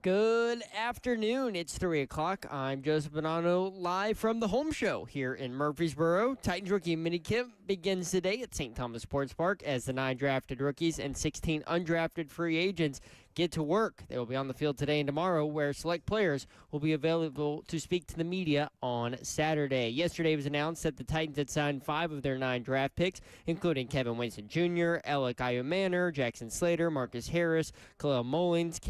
Good afternoon. It's 3 o'clock. I'm Joseph Bonanno, live from the home show here in Murfreesboro. Titans rookie minicamp begins today at St. Thomas Sports Park as the 9 drafted rookies and 16 undrafted free agents get to work. They will be on the field today and tomorrow, where select players will be available to speak to the media on Saturday. Yesterday it was announced that the Titans had signed 5 of their 9 draft picks, including Kevin Winston Jr., Alec Ayumanor, Jackson Slater, Marcus Harris, Khalil Mullins,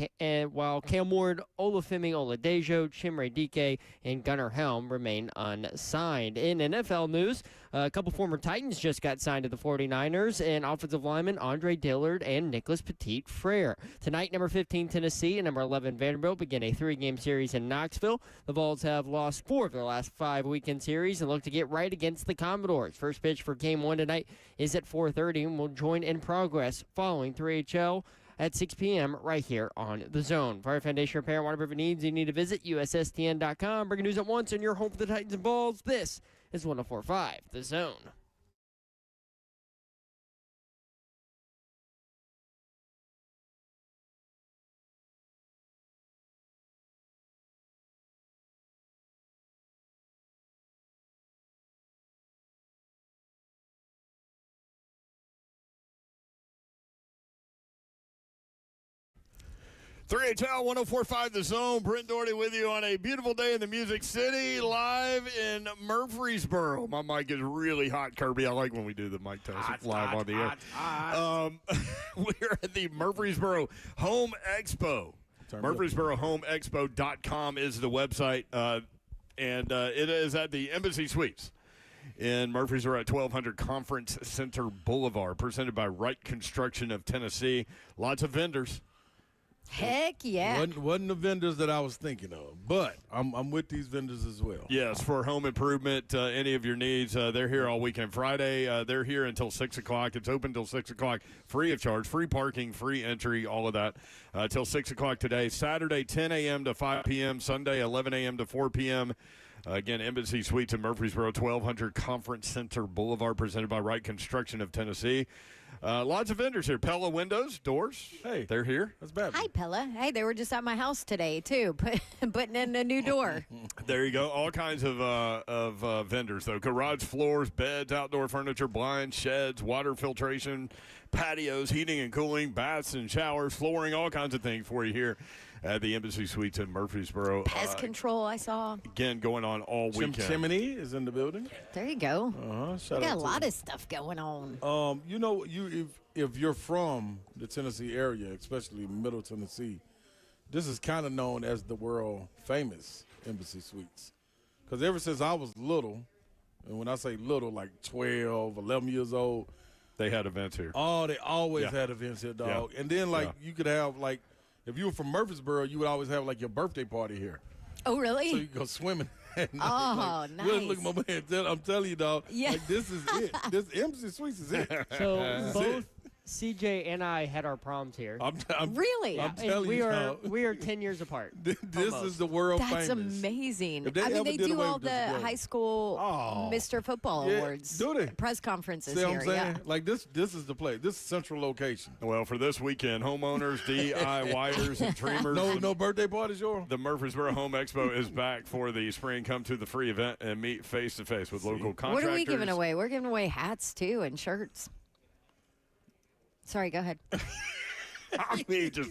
while Cam Ward, Olufemi Oladejo, Chimere Dike, and Gunnar Helm remain unsigned. In NFL news, a couple former Titans just got signed to the 49ers, and offensive linemen Andre Dillard and Nicholas Petit-Frere. Tonight, number 15 Tennessee and number 11 Vanderbilt begin a 3-game series in Knoxville. The Vols have lost 4 of their last 5 weekend series and look to get right against the Commodores. First pitch for Game 1 tonight is at 4:30 and will join in progress following 3HL at 6 p.m. right here on The Zone. For our foundation repair and waterproof needs, you need to visit USSTN.com. Bringing news at once on your home for the Titans and Vols. This is 104.5 The Zone. HL 104.5 The Zone. Brent Doherty with you on a beautiful day in the Music City, live in Murfreesboro. My mic is really hot, Kirby. I like when we do the mic test live on the air. We're at the Murfreesboro Home Expo. MurfreesboroHomeExpo.com is the website, and it is at the Embassy Suites in Murfreesboro at 1200 Conference Center Boulevard, presented by Wright Construction of Tennessee. Lots of vendors. Heck yeah. Wasn't the vendors that I was thinking of, but I'm with these vendors as well. Yes, for home improvement, any of your needs. They're here all weekend. Friday, they're here until 6 o'clock. It's open until 6 o'clock, free of charge, free parking, free entry, all of that, till 6 o'clock today. Saturday, 10 a.m. to 5 p.m. Sunday, 11 a.m. to 4 p.m. Again, Embassy Suites in Murfreesboro, 1200 Conference Center Boulevard, presented by Wright Construction of Tennessee. Lots of vendors here. Pella Windows, Doors. Hey, they're here. That's bad. Hi, Pella. Hey, they were just at my house today, too, putting in a new door. There you go. All kinds of vendors, though. Garage floors, beds, outdoor furniture, blinds, sheds, water filtration, patios, heating and cooling, baths and showers, flooring, all kinds of things for you here at the Embassy Suites in Murfreesboro. Pest control, I saw. Again, going on all weekend. Chimney is in the building. There you go. Shout We got out a to lot you. of stuff going on. If you're from the Tennessee area, especially Middle Tennessee, this is kind of known as the world famous Embassy Suites. Because ever since I was little, and when I say little, like 12, 11 years old, they had events here. Oh, they always had events here, dog. Yeah. And then, you could have, if you were from Murfreesboro, you would always have, your birthday party here. Oh, really? So you go swimming. Oh, nice. Look at my man. I'm telling you, dog. Yeah. This is it. This Embassy Suites is it. So both CJ and I had our proms here. Really? I'm telling you, we are 10 years apart. This is the world famous. That's amazing. If they I mean, ever they did do away all with the this, high school Mr. Football Awards. Do they? Press conferences See here. what I'm saying? Yeah. This is the place. This is central location. Well, for this weekend, homeowners, DIYers, and dreamers. No birthday parties, y'all? The Murfreesboro Home Expo is back for the spring. Come to the free event and meet face-to-face with local contractors. What are we giving away? We're giving away hats, too, and shirts. Sorry, go ahead. I mean, just...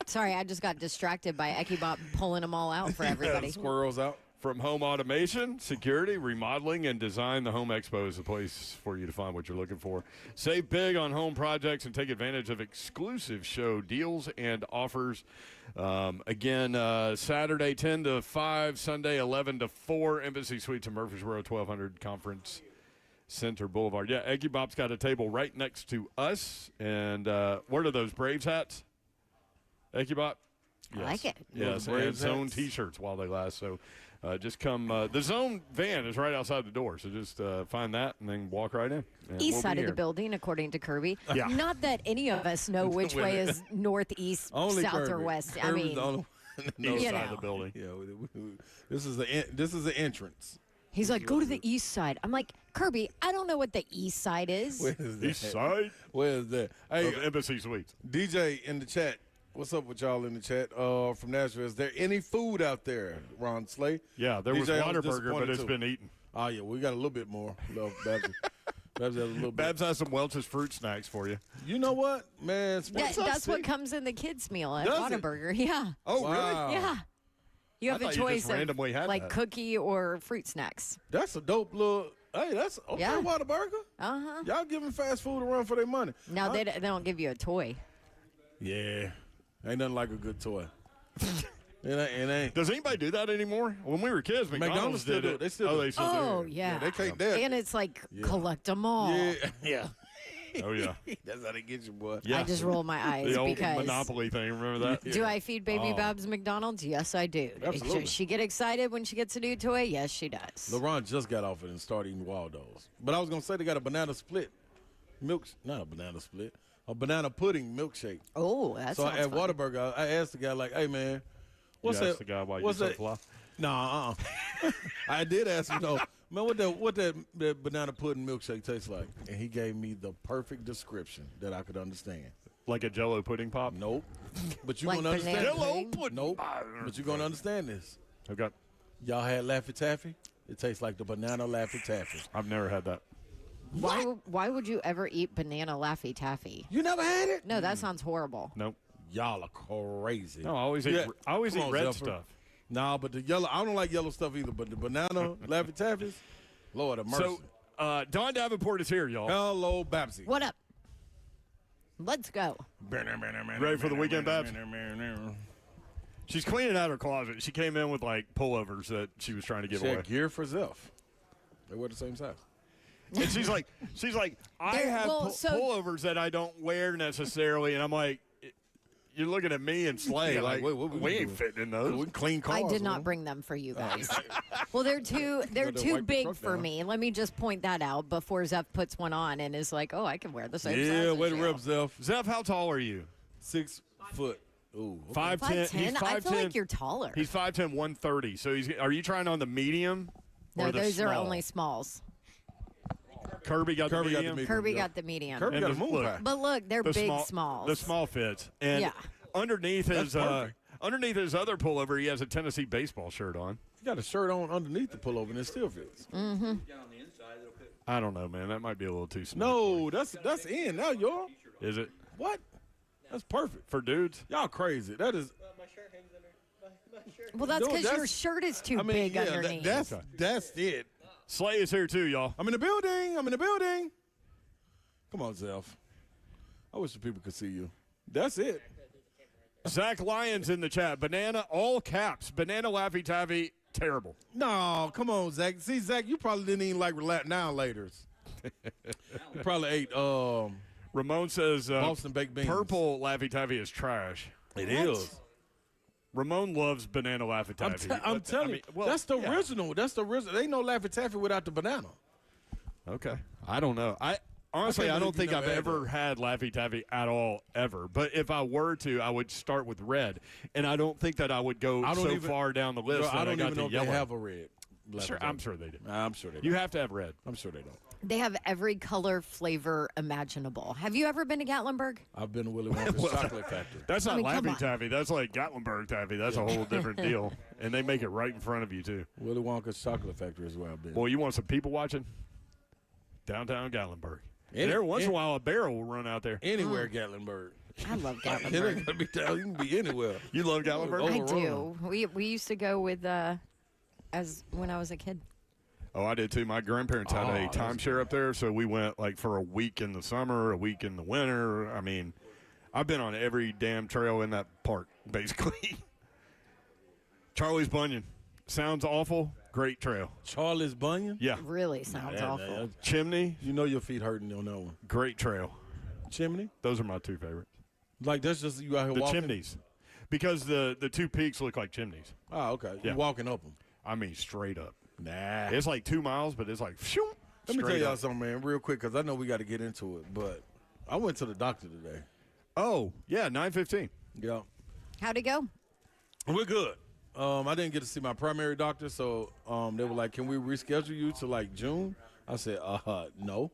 Sorry, I just got distracted by Ekibop pulling them all out for everybody. Squirrels out. From home automation, security, remodeling, and design, the Home Expo is the place for you to find what you're looking for. Save big on home projects and take advantage of exclusive show deals and offers. Again, Saturday 10 to 5, Sunday 11 to 4, Embassy Suites in Murfreesboro, 1200 Conference Center Boulevard. Yeah, Eggy Bob's got a table right next to us. And what are those, Braves hats? Eggy Bob? Yes. I like it. Yes, and Zone T-shirts while they last. So just come. The Zone van is right outside the door. So just find that and then walk right in. East side of the building, according to Kirby. Yeah. Not that any of us know which way is northeast, Only south, Kirby. or west. Kirby's I mean, the only East you side of know. the building. Yeah, this is the entrance. He's like, go to the east side. I'm like, Kirby, I don't know what the east side is. Where is that? East side Where is that? Hey, of Embassy Suites. DJ in the chat What's up with y'all in the chat from Nashville? Is there any food out there, Ron Slay? Yeah, there was DJ, I was Whataburger, but it's disappointed, too. been eaten. Oh, yeah, we got a little bit more. Love Babs. Babs has a little bit. Babs has some Welch's fruit snacks for you. You know what, man? That's what comes in the kids' meal at Does it? Whataburger. Yeah. Oh, Wow. Yeah. You have I a thought you choice just randomly had of like that. cookie or fruit snacks. That's a dope little. Hey, that's okay. Yeah. Whataburger. Uh-huh. Y'all giving fast food a run for their money. Now they don't give you a toy. Yeah, ain't nothing like a good toy. it ain't. Does anybody do that anymore? When we were kids, McDonald's still did do it. it. They still oh, do they it. still do Oh, it. yeah. They can't dare. And it's like, collect them all. Yeah. Oh, yeah. That's how they get you, boy. Yeah. I just roll my eyes The old because Monopoly thing. Remember that? do I feed baby Oh. Babs McDonald's? Yes, I do. Absolutely. Does she get excited when she gets a new toy? Yes, she does. LeBron just got off it and started eating Waldos. But I was gonna say they got a banana split not a banana split, a banana pudding milkshake. Oh, that So sounds at fun. Whataburger, I asked the guy like, "Hey man, what's You that?" asked the guy why what's you so that? fly? Nah, I did ask him though, man, what that banana pudding milkshake tastes like, and he gave me the perfect description that I could understand. Like a Jello pudding pop? Nope, but you Like gonna understand. banana Jello pudding? pudding. Nope, but you gonna understand this. Okay. Y'all had Laffy Taffy? It tastes like the banana Laffy Taffy. I've never had that. Why would you ever eat banana Laffy Taffy? You never had it? No, that sounds horrible. Nope. Y'all are crazy. No, I always Yeah. eat Come on, red Zephyr. stuff. Nah, but the yellow, I don't like yellow stuff either, but the banana Laffy Taffys, Lord have mercy. So, Dawn Davenport is here, y'all. Hello, Babsy. What up? Let's go. Ready for the weekend, Babs? She's cleaning out her closet. She came in with like pullovers that she was trying to give She away. had gear for Zeph. They were the same size. And she's like, I There- have well, so- pullovers that I don't wear necessarily. And I'm like, you're looking at me and Slay Yeah, like, like, what we we ain't doing? fitting in We those. can clean cars. I did not man. bring them for you guys. Well, they're too Gotta too wipe the big truck for down. me. Let me just point that out before Zeph puts one on and is like, "Oh, I can wear the same size." Yeah, as way to you." rep, Zeph. Zeph, how tall are you? 6 foot. Ooh. Okay. 5'10". 5'10"? He's 5'10". I feel like you're taller. He's 5'10", 130. So are you trying on the medium? No, or the those are small? only smalls. Kirby got the Kirby got the medium. medium. Kirby yeah. got the medium. Kirby got a the- moon look, pie. But look, they're The big small, smalls. The small fits. And Yeah. underneath That's his perfect. underneath his other pullover, he has a Tennessee baseball shirt on. You got a shirt on underneath the pullover and it still fits. I don't know, man. That might be a little too small. No, that's in now, y'all. Is it What? That's perfect. for dudes? Y'all crazy. That is. Well, that's No, because your that's- shirt is too I mean, big yeah, underneath. that's it. Slay is here too, y'all. I'm in the building. I'm in the building. Come on, Zeph. I wish the people could see you. That's it. Zach Lyons in the chat. Banana, all caps. Banana Laffy Taffy, terrible. No, come on, Zach. See, Zach, you probably didn't even like now laters. You probably ate Ramon says Boston baked beans. purple Laffy Taffy is trash. It is. Ramon loves banana Laffy Taffy. I'm telling you, well, that's the yeah. original. That's the original. There ain't no Laffy Taffy without the banana. Okay. I don't know. Honestly, can't I don't believe think you I've never had ever had Laffy Taffy at all, ever. But if I were to, I would start with red. And I don't think that I would go far down the list Bro, that I don't got even to know if yellow. they have a red. Laffy Sure, Taffy. I'm sure they do. I'm sure they You don't. have to have red. I'm sure they don't. They have every color flavor imaginable. Have you ever been to Gatlinburg? I've been to Willy Wonka's chocolate factory. That's not mean, come Laffy on. Taffy. That's like Gatlinburg Taffy. That's a whole different deal. And they make it right in front of you, too. Willy Wonka's chocolate factory is where I've been. Boy, you want some people watching? Downtown Gatlinburg. And Any- every once in a any- while, a barrel will run out there. Anywhere, Gatlinburg. I love It ain't Gatlinburg. gonna be down. You can be anywhere. You love Gatlinburg? Oh. I overrun. do. We used to go with when I was a kid. Oh, I did too. My grandparents had a that's timeshare up there, so we went like for a week in the summer, a week in the winter. I mean, I've been on every damn trail in that park, basically. Charlie's Bunyan. Sounds awful. Great trail. Charlie's Bunyan. Yeah. Really sounds awful. Chimney. You know your feet hurting on that one. Great trail. Chimney. Those are my two favorites. Like that's just you out here The walking. chimneys. Because the two peaks look like chimneys. Oh, okay. Yeah. You walking up them. I mean, straight up. Nah. It's like 2 miles, but it's like, phew, Let me tell straight y'all up. something, man, real quick, because I know we got to get into it. But I went to the doctor today. Oh, yeah, 9:15. Yeah. How'd it go? We're good. I didn't get to see my primary doctor, so they were like, "Can we reschedule you to like June?" I said, no.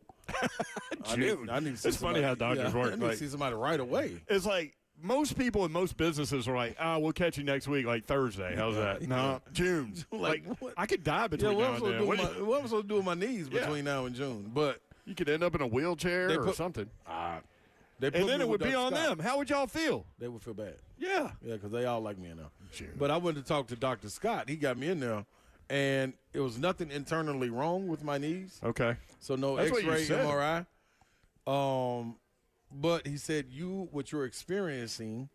June. I need to see It's funny somebody- how doctors yeah, work. I need Like, to see somebody right away. it's like most people in most businesses are like, we'll catch you next week, like Thursday. How's that? No, June. Like, I could die between now and then. What am I supposed to do with my knees between now and June? But you could end up in a wheelchair or something. and then it would be on them. How would y'all feel? They would feel bad. Yeah. Yeah, because they all like me in there. June. But I went to talk to Dr. Scott. He got me in there, and it was nothing internally wrong with my knees. Okay. So no That's what you X-ray, said. MRI. But he said what you're experiencing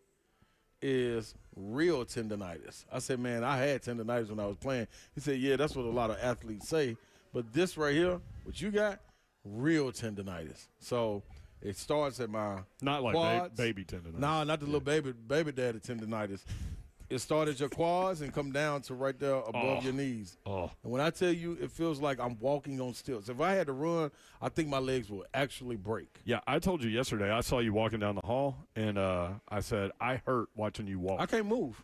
is real tendonitis. I said, man, I had tendonitis when I was playing. He said, yeah, that's what a lot of athletes say. But this right here, what you got, real tendonitis. So it starts at my Not like quads. baby tendonitis. No, not the little baby daddy tendonitis. It started at your quads and come down to right there above your knees. Oh. And when I tell you, it feels like I'm walking on stilts. If I had to run, I think my legs will actually break. Yeah, I told you yesterday, I saw you walking down the hall, and I said, I hurt watching you walk. I can't move.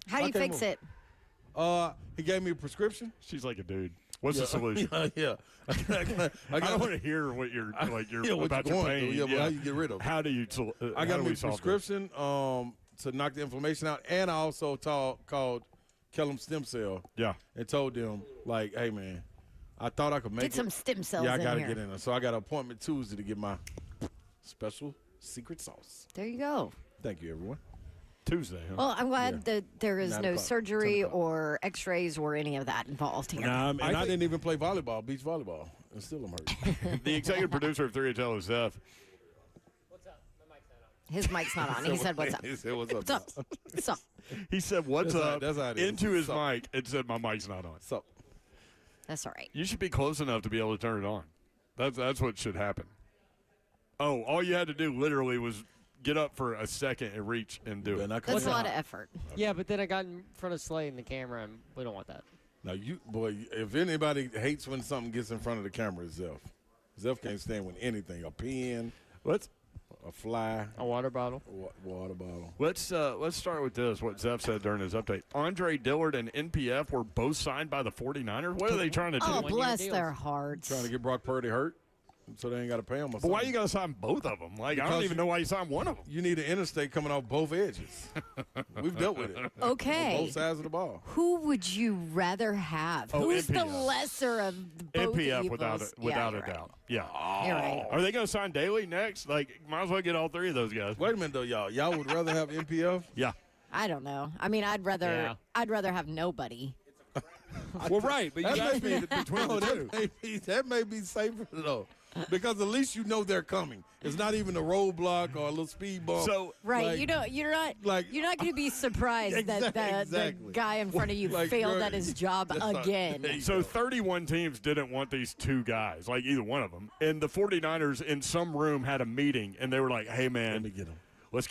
How do you fix it? He gave me a prescription. She's like a dude. What's the solution? Yeah. I don't want to hear what you're about what your you're going pain. through. Yeah, but how you get rid of it? How do you? I got me a prescription to knock the inflammation out, and I also called Kellum Stem Cell. Yeah. And told them, like, hey, man, I thought I could make Get some stem cells Yeah, I in got to here. get in there. So I got an appointment Tuesday to get my special secret sauce. There you go. Thank you, everyone. Tuesday, huh? Well, I'm glad that there is 9 no o'clock, surgery 10 o'clock. or X-rays or any of that involved here. And I didn't even play volleyball, beach volleyball, and still I'm hurt. The executive producer of 3HL is Zeph. His mic's not on. He said, "What's up? He said, what's up? What's up? What's up?" He said, "What's That's how- up?" that's how it is. into his What's up? mic and said, "My mic's not on." So, That's all right. You should be close enough to be able to turn it on. That's what should happen. Oh, all you had to do literally was get up for a second and reach and do it. That's a lot of effort. Yeah, but then I got in front of Slay in the camera, and we don't want that. now, if anybody hates when something gets in front of the camera, it's Zeph. Zeph can't stand with anything, a pen, Let's a fly, A water bottle. water bottle. let's start with this. What Zeph said during his update. Andre Dillard and NPF were both signed by the 49ers. What are they trying to do? Oh, One-year bless deals. their hearts. Trying to get Brock Purdy hurt so they ain't got to pay him or But why something. you got to sign both of them? Like, I don't Because even know why you signed one of them. You need an interstate coming off both edges. We've dealt with it. Okay. On both sides of the ball. Who would you rather have? Oh, Who's the NPF. lesser of both NPF evils? without Yeah, a you're right. doubt. Yeah. You're right. Are they going to sign Daly next? Like, might as well get all three of those guys. Wait a minute, though, y'all. Y'all would rather have NPF? Yeah. I don't know. I mean, I'd rather have nobody. Well, right, but you That asked may me between no, the two. that may be safer, though. Because at least you know they're coming. It's not even a roadblock or a little speed bump. So, Right. Like- you're not you're not going to be surprised that the Exactly. guy in front of you Like, failed you're- at his job That's not- again. there you So go. 31 teams didn't want these two guys, like either one of them. And the 49ers in some room had a meeting, and they were like, hey, man, Let me get them. let's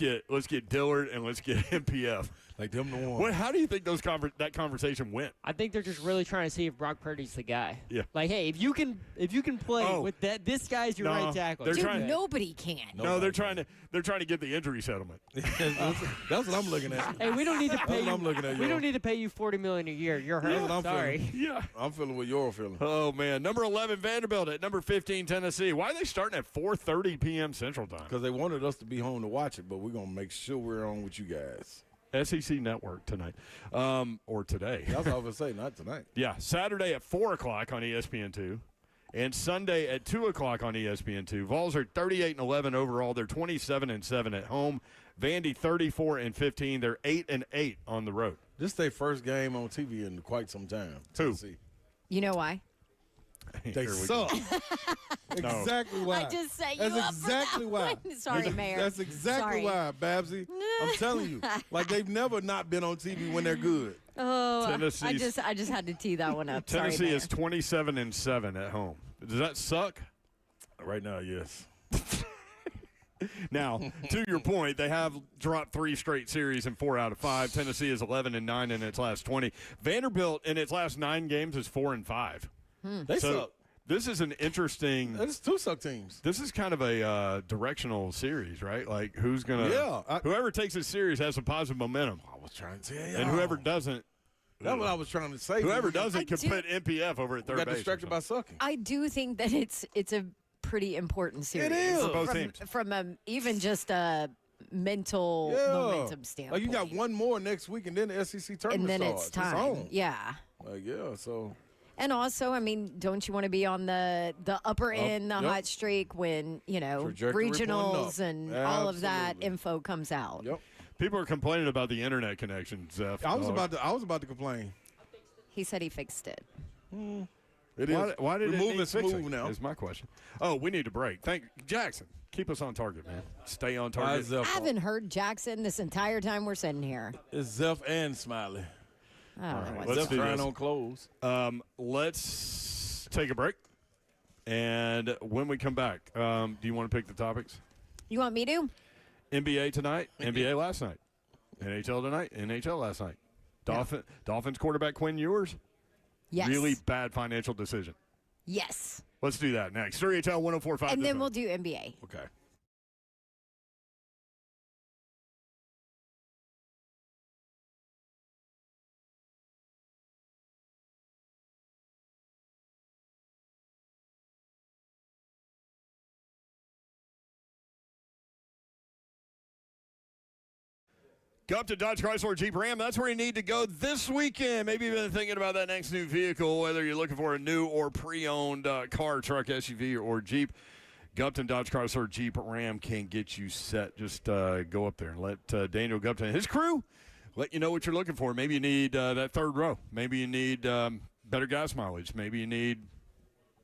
get Dillard and let's get NPF. Like them the one. How do you think that conversation went? I think they're just really trying to see if Brock Purdy's the guy. Yeah. Like, hey, if you can play with that, this guy's your No, right tackle. they're Dude, trying to- nobody can. No, they're trying to get the injury settlement. That's what I'm looking at. Hey, we don't need to pay That's you. what I'm looking at, We yo. don't need to pay you $40 million a year. You're That's what hurt. I'm Sorry. feeling. Yeah. I'm feeling what you're feeling. Oh, man. Number 11, Vanderbilt at number 15, Tennessee. Why are they starting at 4:30 p.m. Central Time? Because they wanted us to be home to watch it, but we're going to make sure we're on with you guys. SEC Network tonight, or today. That's what I was going to say, not tonight. Yeah, Saturday at 4 o'clock on ESPN2, and Sunday at 2 o'clock on ESPN2. Vols are 38-11 overall. They're 27-7 at home. Vandy 34-15. They're 8-8 on the road. This is their first game on TV in quite some time. Who? Tennessee. You know why? They Here we suck. Exactly why. I just set you That's up for exactly that why. one. Sorry, Mayor. That's exactly Sorry. why, Babsy. I'm telling you. Like, they've never not been on TV when they're good. Oh, Tennessee's- I just had to tee that one up. Sorry, Tennessee Mayor. is 27-7 at home. Does that suck? Right now, yes. Now, to your point, they have dropped 3 straight series in 4 out of 5. Tennessee is 11-9 in its last 20. Vanderbilt in its last 9 games is 4-5. They So suck. this is an interesting. That's two suck teams. This is kind of a directional series, right? Like who's gonna? Yeah, whoever takes this series has some positive momentum, I was trying to tell you. and whoever doesn't, That's what I was trying to say. whoever We got- doesn't can do- put NPF over at third got base. or distracted by something. sucking. I do think that it's a pretty important series. is. For both from, teams. From even just a mental Yeah. momentum standpoint. Like you got one more next week, and then the SEC tournament and then starts. it's time. on. Yeah. Like, yeah, so. And also, I mean, don't you want to be on the upper end, the yep. hot streak when, Trajectory pointing regionals up. and all of that Absolutely. info comes out? Yep. People are complaining about the internet connection, Zeph. I was about to complain. He said he fixed it. It is. Why did We're it moving need smooth fixing? now. Is my question. Oh, we need a break. Thank Jackson. Keep us on target, man. Stay on Why target. is Zeph I haven't heard Jackson this entire time we're sitting here. It's Zeph and Smiley. I don't know right, what's let's Zeph do trying this. on clothes. Let's take a break. And when we come back, do you want to pick the topics? You want me to? NBA tonight, NBA last night. NHL tonight, NHL last night. Dolphins quarterback Quinn Ewers, Yes. really bad financial decision. Yes. Let's do that next. 3HL 1045. And then we'll do NBA. Okay. Go up to Dodge Chrysler Jeep Ram. That's where you need to go this weekend. Maybe you've been thinking about that next new vehicle, whether you're looking for a new or pre-owned car, truck, SUV, or Jeep. Gupton Dodge Chrysler Jeep Ram can get you set. Just go up there and let Daniel Gupton and his crew let you know what you're looking for. Maybe you need that third row. Maybe you need better gas mileage. Maybe you need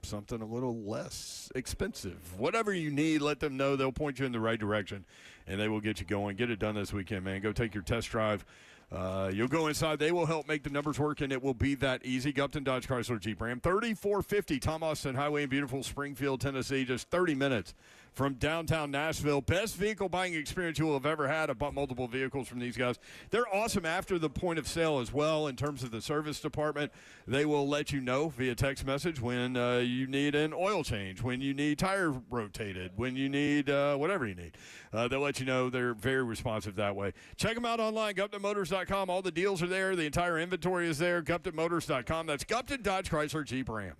something a little less expensive. Whatever you need, let them know. They'll point you in the right direction, and they will get you going. Get it done this weekend, man. Go take your test drive. You'll go inside. They will help make the numbers work, and it will be that easy. Gupton Dodge Chrysler Jeep Ram, 3450 Tom Austin Highway in beautiful Springfield, Tennessee, just 30 minutes from downtown Nashville. Best vehicle buying experience you will have ever had. I bought multiple vehicles from these guys. They're awesome after the point of sale as well in terms of the service department. They will let you know via text message when you need an oil change, when you need tire rotated, when you need whatever you need. They'll let you know. They're very responsive that way. Check them out online, GuptonMotors.com. All the deals are there. The entire inventory is there, GuptonMotors.com. That's Gupton Dodge Chrysler Jeep Ram.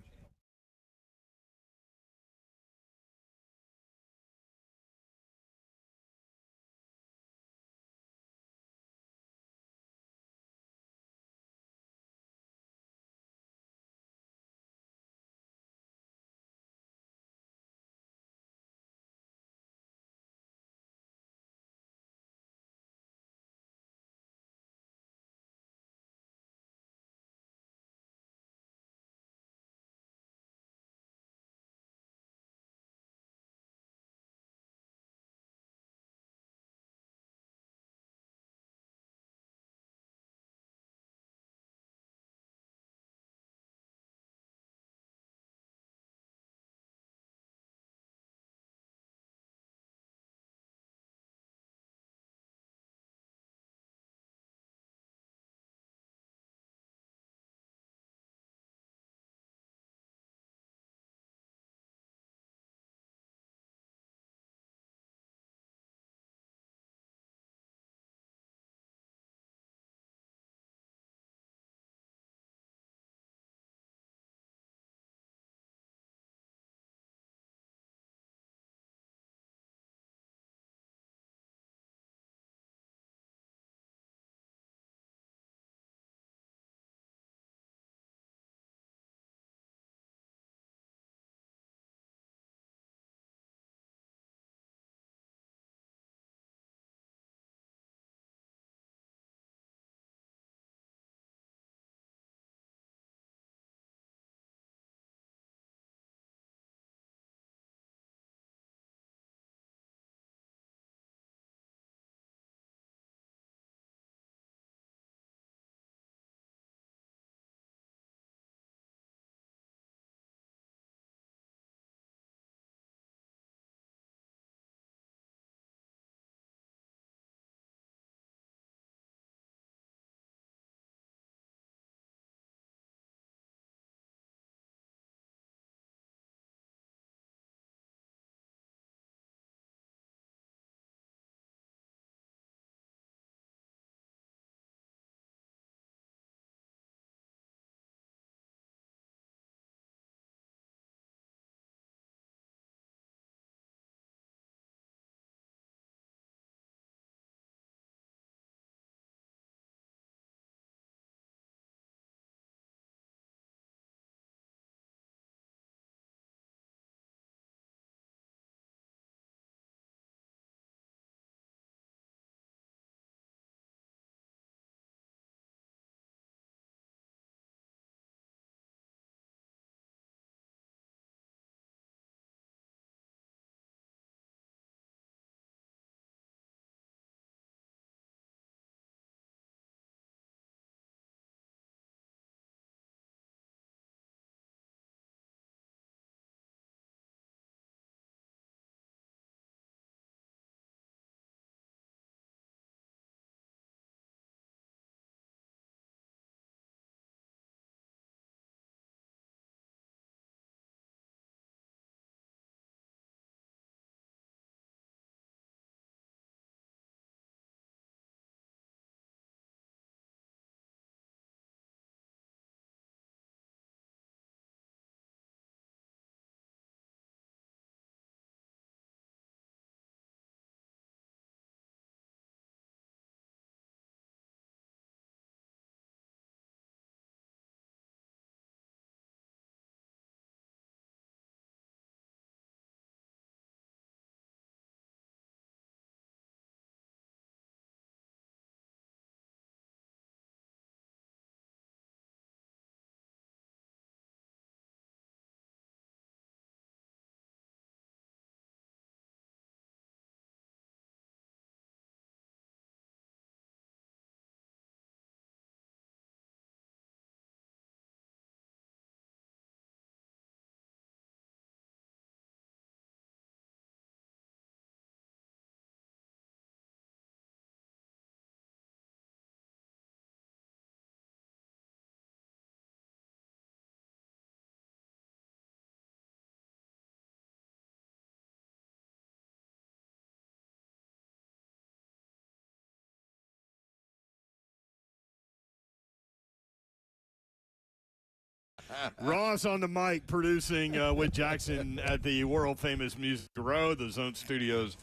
Ross on the mic producing with Jackson at the world-famous Music Row, the Zone Studios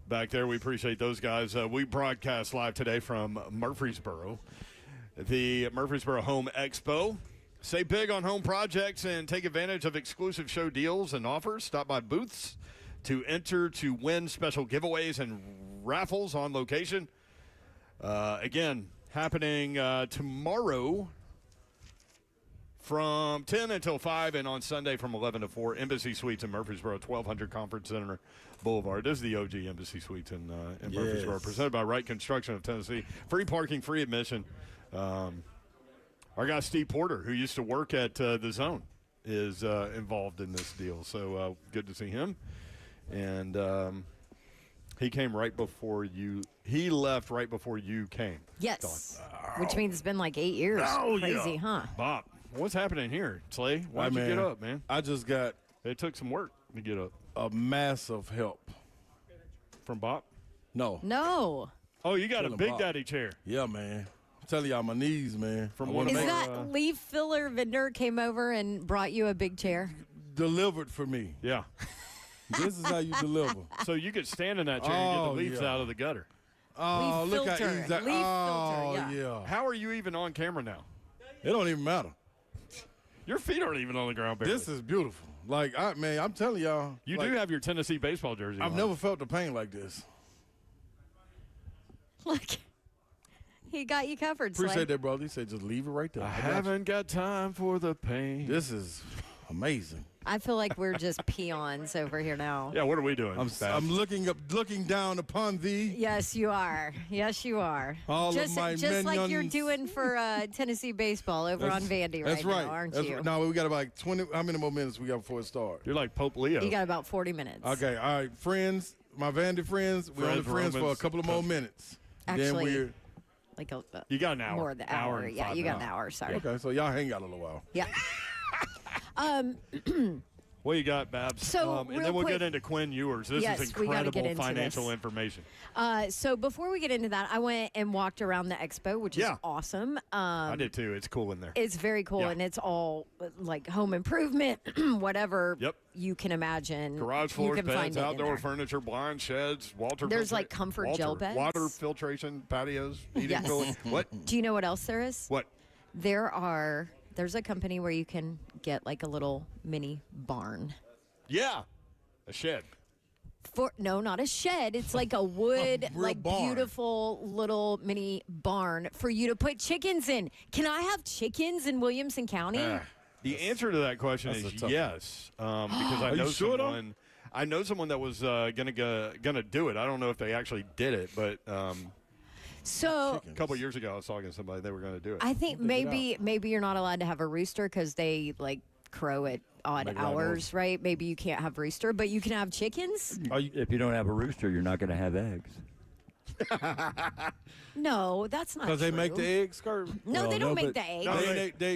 back there. We appreciate those guys. We broadcast live today from Murfreesboro, the Murfreesboro Home Expo. Save big on home projects and take advantage of exclusive show deals and offers. Stop by booths to enter to win special giveaways and raffles on location. Again, happening tomorrow from 10 until 5 and on Sunday from 11 to 4. Embassy Suites in Murfreesboro, 1200 Conference Center Boulevard. This is the OG Embassy Suites in Murfreesboro, presented by Wright Construction of Tennessee. Free parking, free admission. Our guy Steve Porter, who used to work at the Zone, is involved in this deal. So good to see him. And he came right before you. He left right before you came. Yes, which means it's been like 8 years. Oh, Crazy, yeah. huh? Bob, what's happening here, Slay? Why'd you get up, man? I just got It took some work to get up. a massive help. From Bob? No. No. Oh, you got a Feeling Big Bob. Daddy chair. Yeah, man. I'm telling y'all, my knees, man. From I one wanna of Is make that leaf filler vendor came over and brought you a big chair? delivered for me. Yeah. This is how you deliver. So you could stand in that chair and get Oh, the leaves yeah. out of the gutter. Oh, Leaf look how filter. easy that. Leaf Oh, filter, yeah. yeah. How are you even on camera now? It don't even matter. Your feet aren't even on the ground, barely. This is beautiful. Like, I'm telling y'all. You like, do have your Tennessee baseball jersey I've on. never felt the pain like this. Look, he got you covered. Slay. Appreciate that, brother. He said just leave it right there. I got you. haven't got time for the pain. This is amazing. I feel like we're just peons over here now. Yeah, what are we doing? I'm looking down upon thee. Yes, you are. Yes, you are. All of just my just like you're minions. doing for Tennessee baseball over on Vandy That's right right. now, aren't That's you? right. No, we got about like 20. How many more minutes we got before it starts? You're like Pope Leo. You got about 40 minutes. Okay, all right, friends, my Vandy friends, we're only friends for a Romans. couple of more minutes. Actually, then we're Like You got an hour. more than an hour. and Yeah, 5 you got an minutes. hour. Sorry. okay. So y'all hang out a little while. Yeah. What you got, Babs? So, and real then we'll quick- get into Quinn Ewers. This Yes, is we gotta get incredible into financial this. information. So before we get into that, I went and walked around the expo, which is Yeah. awesome. I did too. It's cool in there. It's very cool, Yeah. and it's all like home improvement, whatever Yep. you can imagine. Garage you floors, can find beds, it in outdoor there. furniture, blinds, sheds, There's, like, comfort gel beds. water filtration, patios, heating, Yes. cooling. What? Do you know what else there is? What? There's a company where you can get like a little mini barn. Yeah, a shed. No, not a shed. It's like a wood, real like barn. beautiful little mini barn for you to put chickens in. Can I have chickens in Williamson County? The answer to that question that's a is tough yes, because I Are know you sure, though? someone. I know someone that was gonna do it. I don't know if they actually did it, but So a couple years ago I was talking to somebody. They were gonna do it. I think maybe you're not allowed to have a rooster because they like crow at odd Make loud hours, noise. right? Maybe you can't have rooster, but you can have chickens. If you don't have a rooster, you're not going to have eggs. No, that's not Because they make true. the eggs, Kurt. No, Well, they don't no, make but- the eggs. No, They listen, They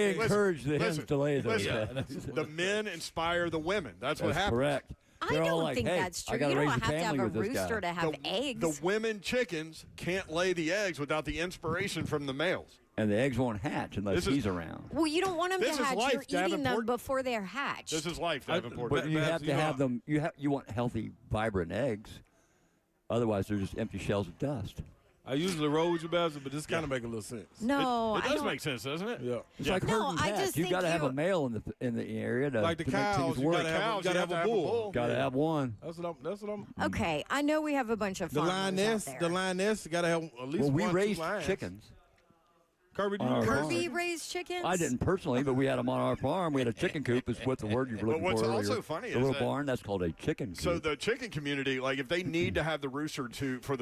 listen, encourage the hens listen, to lay those. listen. The men inspire the women. That's what That's happens. correct. I They're all don't like, think hey, that's I true. gotta You don't raise have to have family a with this rooster guy. to have eggs. The women chickens can't lay the eggs without the inspiration from the males. And the eggs won't hatch unless This is- he's around. Well, you don't want them This to is hatch. life, You're eating them Davenport. before they're hatched. This is life, I- Davenport. But you Babs, have to you know, have them. You want healthy, vibrant eggs. Otherwise, they're just empty shells of dust. I usually roll with you, Babs, but this kind of make a little sense. no, it I does don't. make sense, doesn't it? Yeah. It's like No, herding I cats. just You think got to have you- a male in the area to Like the to make cows, things you work. gotta have Cows, you gotta you have have a to have a bull. bull. Got to have one. That's what I'm. Okay, I know we have a bunch of The farmers lioness, out the there. lioness, got to have at least Well, we one, two raised lions. chickens. Kirby, do on you our raise farm. Kirby chickens? raised chickens. I didn't personally, but we had them on our farm. We had a chicken coop. Is what the word you were But looking what's for earlier. also funny the is little that- barn. That's called a chicken coop. So the chicken community, like if they need to have the rooster for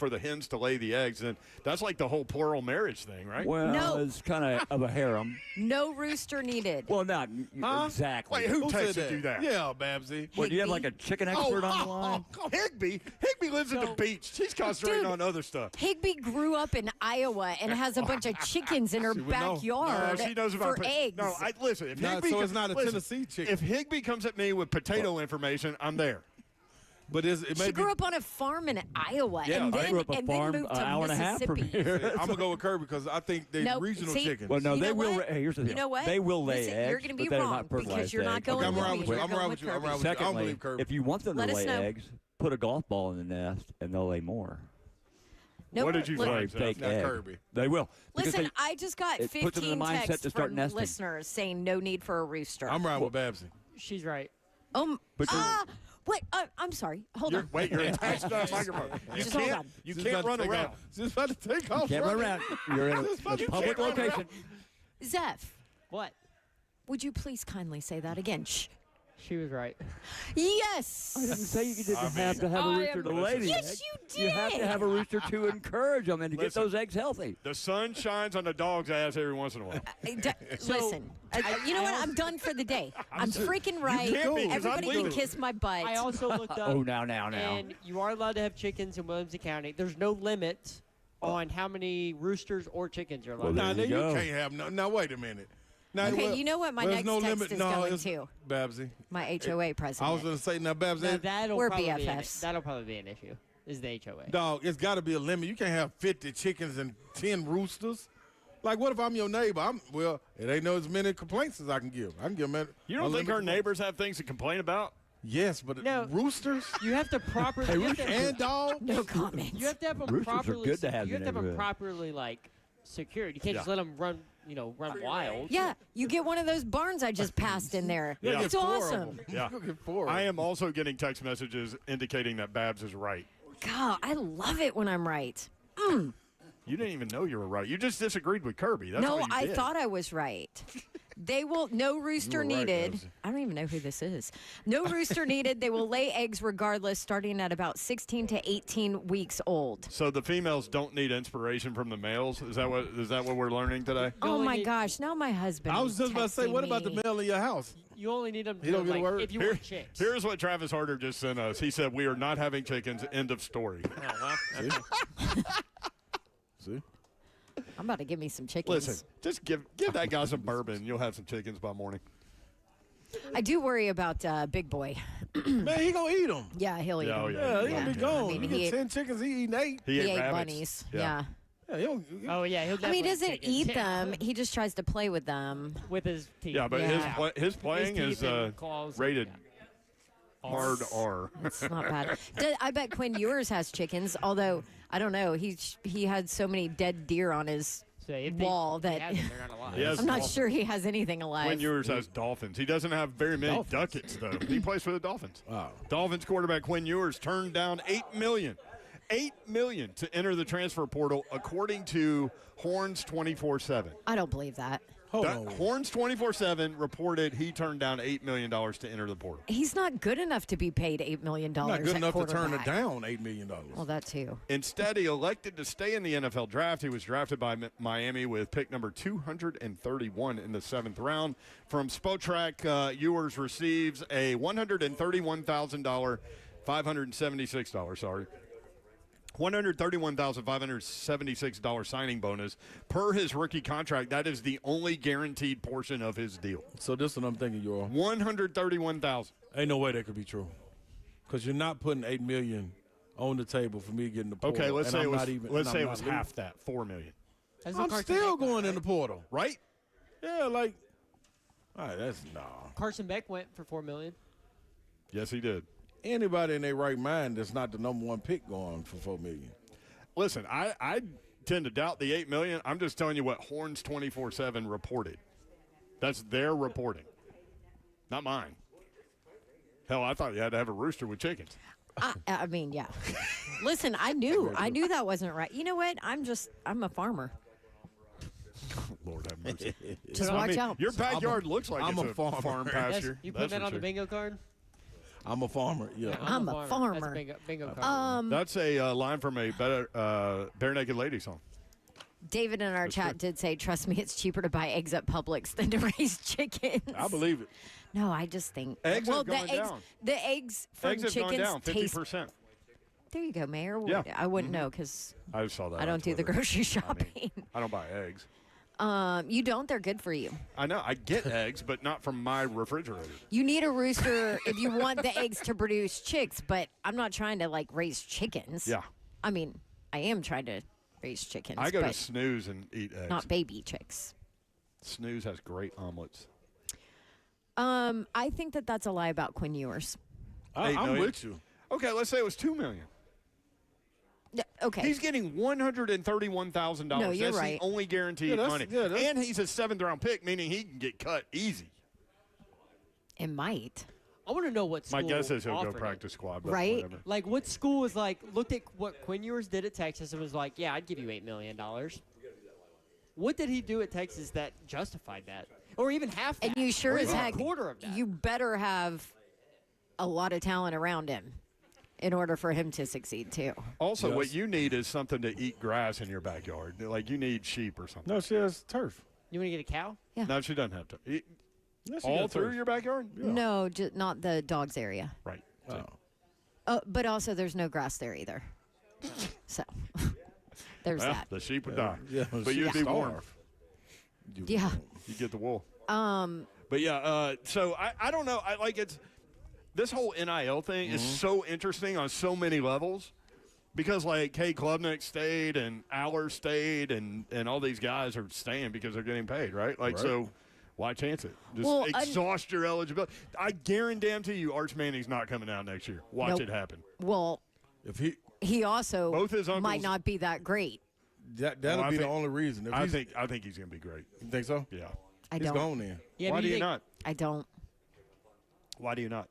the hens to lay the eggs, then that's like the whole plural marriage thing, right? well, No. it's kind of a harem. No rooster needed. Well, not Huh? exactly. Wait, who Who said texted you that? Yeah, Babsy. What, do you have Higby? like a chicken expert on the line? Higby. Higby lives at the beach. She's concentrating Dude. on other stuff. Higby grew up in Iowa and has a bunch of chickens in her would know. backyard No, she knows about for eggs. No, listen. If No, Higby so it's not a listen, Tennessee chicken. If Higby comes at me with potato information, I'm there. But it may She be. grew up on a farm in Iowa, Yeah, and I then, grew up a and farm then moved an to hour and a half from Mississippi. here. I'm gonna go with Kirby because I think they're Nope. regional See, chickens. Well, no, You they know will. what? Here's the deal. You know what? They will lay Listen, eggs, you're gonna be but they're wrong not because fertilized you're not eggs. going Okay, I'm with around me. with you. You're I'm going around with with you. I'm Kirby. around with you. I don't Secondly, believe Kirby. if you want them Let to us lay know. eggs, put a golf ball in the nest, and they'll lay more. No, What did you look, find? They take Not egg. Kirby. They will. Because Listen, they- I just got it puts them in 15 the mindset texts to start from nesting. listeners saying no need for a rooster. I'm around with Babsy. She's right. But you- What? I'm sorry. Hold on. Wait, you're attached to that microphone. You Just hold can't. on. You She's can't about run to take around. off. She's about to take off. Can't run running. around. You're in a public location. Zeph, What? would you please kindly say that again? Shh. She was right. Yes. I didn't say you didn't have to have a I rooster am- to lay the Yes, egg. you You have to did. have a rooster to encourage them and to get Listen. those eggs healthy. The sun shines on the dog's ass every once in a while. Listen, you know what? I'm done for the day. I'm freaking right. can't be, 'cause I'm Everybody can leaving. kiss my butt. I also looked up. Oh, now. And you are allowed to have chickens in Williamson County. There's no limit on how many roosters or chickens you're allowed. Well, to Nah, there then you you go. can't have no. Now wait a minute. Now, Okay, well, you know what my there's next no text limit. is No, going it's- to? Babsy. My HOA president. I was gonna say now, Babsy. Now, that'll We're probably BFFs. that'll probably be an issue. Is the HOA? Dog, it's got to be a limit. You can't have 50 chickens and 10 roosters. Like, what if I'm your neighbor? Well, it ain't no as many complaints as I can give. I can give them. You don't think our neighbors have things to complain about? Yes, but No. roosters You have to properly. you have to- and dogs. No comment. You have to have them Roosters are properly. good to have you in have to have them neighborhood. properly secured. You can't just Yeah. let them run. Run wild. Yeah, you get one of those barns I just passed in there. Yeah. It's Get 4 of awesome. them. Yeah. You'll get 4 of I them. am also getting text messages indicating that Babs is right. God, I love it when I'm right. You didn't even know you were right. You just disagreed with Kirby. That's all No, you I did. thought I was right. They will no rooster right, needed. Babsy. I don't even know who this is. No rooster needed. They will lay eggs regardless, starting at about 16 to 18 weeks old. So the females don't need inspiration from the males. Is that what we're learning today? Oh only my need- gosh! Now my husband. I was is just about to say, texting what about the me. male in your house? You only need them. He don't get a word? if you Here- want chicks. Here's what Travis Harder just sent us. He said, "We are not having chickens." End of story. Oh, well, See? I'm about to give me some chickens. Listen, just give that guy some bourbon. And you'll have some chickens by morning. I do worry about Big Boy. Man, he gonna eat them. Yeah, he'll eat Yeah, oh, them. yeah. Yeah, he gonna be gone. I mean, you he get ate- 10 chickens, he eating 8. He, He ate rabbits. bunnies. Yeah. Yeah, he don't, oh yeah, he'll. I mean, definitely he doesn't take it. eat them. He just tries to play with them. with his teeth. Yeah, but Yeah. his playing His is teeth and claws. rated Yeah. hard R. It's not bad. I bet Quinn Ewers has chickens, although I don't know. He had so many dead deer on his So if wall they that have them, they're not alive. Yes. I'm not Dolphins. sure he has anything alive. Quinn Ewers has Dolphins. He doesn't have very many Dolphins. ducats, though. He plays for the Dolphins. Wow. Dolphins quarterback Quinn Ewers turned down $8 million to enter the transfer portal, according to Horns 24/7. I don't believe that. Hold on. Horns 24/7 reported he turned down $8 million to enter the portal. He's not good enough to be paid $8 million. Not good at enough to turn it quarterback. down $8 million. Well, that too. Instead, he elected to stay in the NFL draft. He was drafted by Miami with pick number 231 in the 7th round. From Spotrac, Ewers receives a $131,000, $576, sorry. $131,576 signing bonus per his rookie contract. That is the only guaranteed portion of his deal. So this is what I'm thinking, y'all. $131,000. Ain't no way that could be true. Because you're not putting $8 million on the table for me getting the portal. Okay, let's and say I'm it was not even- let's and say I'm it was not half that, $4 million. That's what I'm Carson still Beck went, going in right? the portal. Right? Yeah, like, all right, that's nah. Carson Beck went for $4 million. Yes, he did. Anybody in their right mind that's not the number 1 pick going for $4 million. Listen, I tend to doubt the $8 million. I'm just telling you what Horns 24/7 reported. That's their reporting, not mine. Hell, I thought you had to have a rooster with chickens. I mean, yeah. Listen, I knew that wasn't right. You know what? I'm a farmer. Lord have mercy. Just I watch mean, out. Your backyard looks like I'm it's a farmer. farm Yes, pasture. you put That's that for on the sure. bingo card. I'm a farmer, yeah. I'm a That's farmer. a bingo card. That's a line from a Bare Naked Lady song. David in our chat did say, "Trust me, it's cheaper to buy eggs at Publix than to raise chickens." I believe it. No, I just think Eggs well, have gone the eggs, down. the eggs from Eggs have gone chickens down taste. 50%. There you go, Mayor. Yeah. I wouldn't know because I saw that. I on don't do the Twitter. grocery I shopping. mean, I don't buy eggs. You don't. They're good for you. I know. I get eggs, but not from my refrigerator. You need a rooster if you want the eggs to produce chicks, but I'm not trying to, like, raise chickens. Yeah. I mean, I am trying to raise chickens, I go to but Snooze and eat eggs. not baby chicks. Snooze has great omelets. I think that that's a lie about Quinn Ewers. $8 I'm million? with you. Okay, let's say it was $2 million. Okay. He's getting $131,000. No, you're That's right. the only guaranteed Yeah, money. And he's a 7th-round pick, meaning he can get cut easy. It might. I want to know what school My guess is he'll go offered it. practice squad. But Right? Whatever. Like, what school was like, looked at what Quinn Ewers did at Texas and was like, yeah, I'd give you $8 million. What did he do at Texas that justified that? Or even half that? And you sure Or as even heck, a quarter of that? you better have a lot of talent around him in order for him to succeed, too. Also, Yes. what you need is something to eat grass in your backyard. Like, you need sheep or something. No, she has turf. You want to get a cow? Yeah. No, she doesn't have to. Yeah, she All got through turf. your backyard? No, not the dogs area. Right. Oh. But also, there's no grass there either. So, there's Well, that. the sheep would die. Yeah, But she you'd be starve. warm. Yeah. You get the wool. But yeah, so I don't know. I like it's this whole NIL thing is so interesting on so many levels because like Kay Klubnik stayed and Aller stayed and all these guys are staying because they're getting paid, right? Like so why chance it? Just Well, exhaust your eligibility. I guarantee you Arch Manning's not coming out next year. Watch Nope. it happen. Well, If he he also Both his might uncles- not be that great. that'll I be the think- only reason. If I he's- think he's gonna be great. You think so? Yeah. I He's don't. gone then. Yeah, Why but do you think- not? I don't. Why do you not?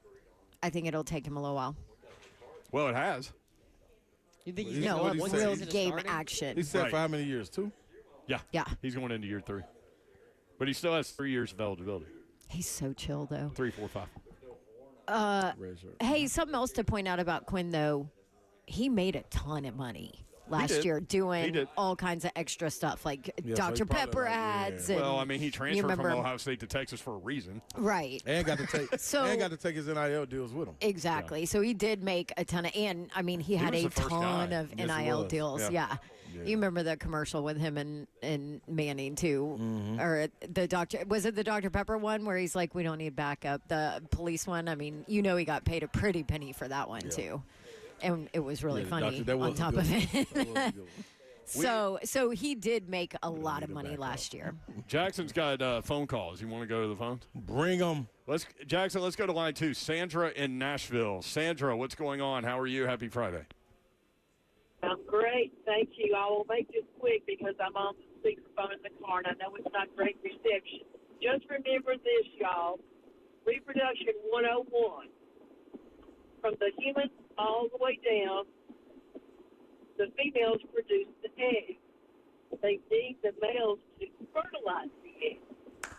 I think it'll take him a little while. Well, it has. You think Well, he's he's- No, what going he of said, real he's into game starting? action. He said Right. for how many years? 2? Yeah. Yeah. He's going into year 3. But he still has 3 years of eligibility. He's so chill, though. 3, 4, 5. Red shirt. Hey, something else to point out about Quinn, though. He made a ton of money last did. year He doing did. all kinds of extra stuff, like Yeah, so Dr. he probably Pepper like, yeah. ads. And, Well, I mean, he transferred from remember- Ohio State to Texas for a reason. right. And got to take So- and got to take his NIL deals with him. Exactly. So he did make a ton of, and I mean, he had was a the first ton guy. of Yes, he NIL was. deals. Yeah. Yeah. You remember the commercial with him and Manning too, or the doctor? Was it the Dr. Pepper one where he's like, "We don't need backup." The police one. I mean, he got paid a pretty penny for that one too, and it was really Yeah, funny Doctor, that on was a top good of one. it. That was a good one. So he did make a lot of need a money backup. last year. Jackson's got phone calls. You want to go to the phones? Bring him. Jackson, let's go to line 2. Sandra in Nashville. Sandra, what's going on? How are you? Happy Friday. I'm great, thank you. I will make this quick because I'm on the speakerphone in the car, and I know it's not great reception. Just remember this, y'all. Reproduction 101. From the human all the way down, the females produce the egg. They need the males to fertilize the egg.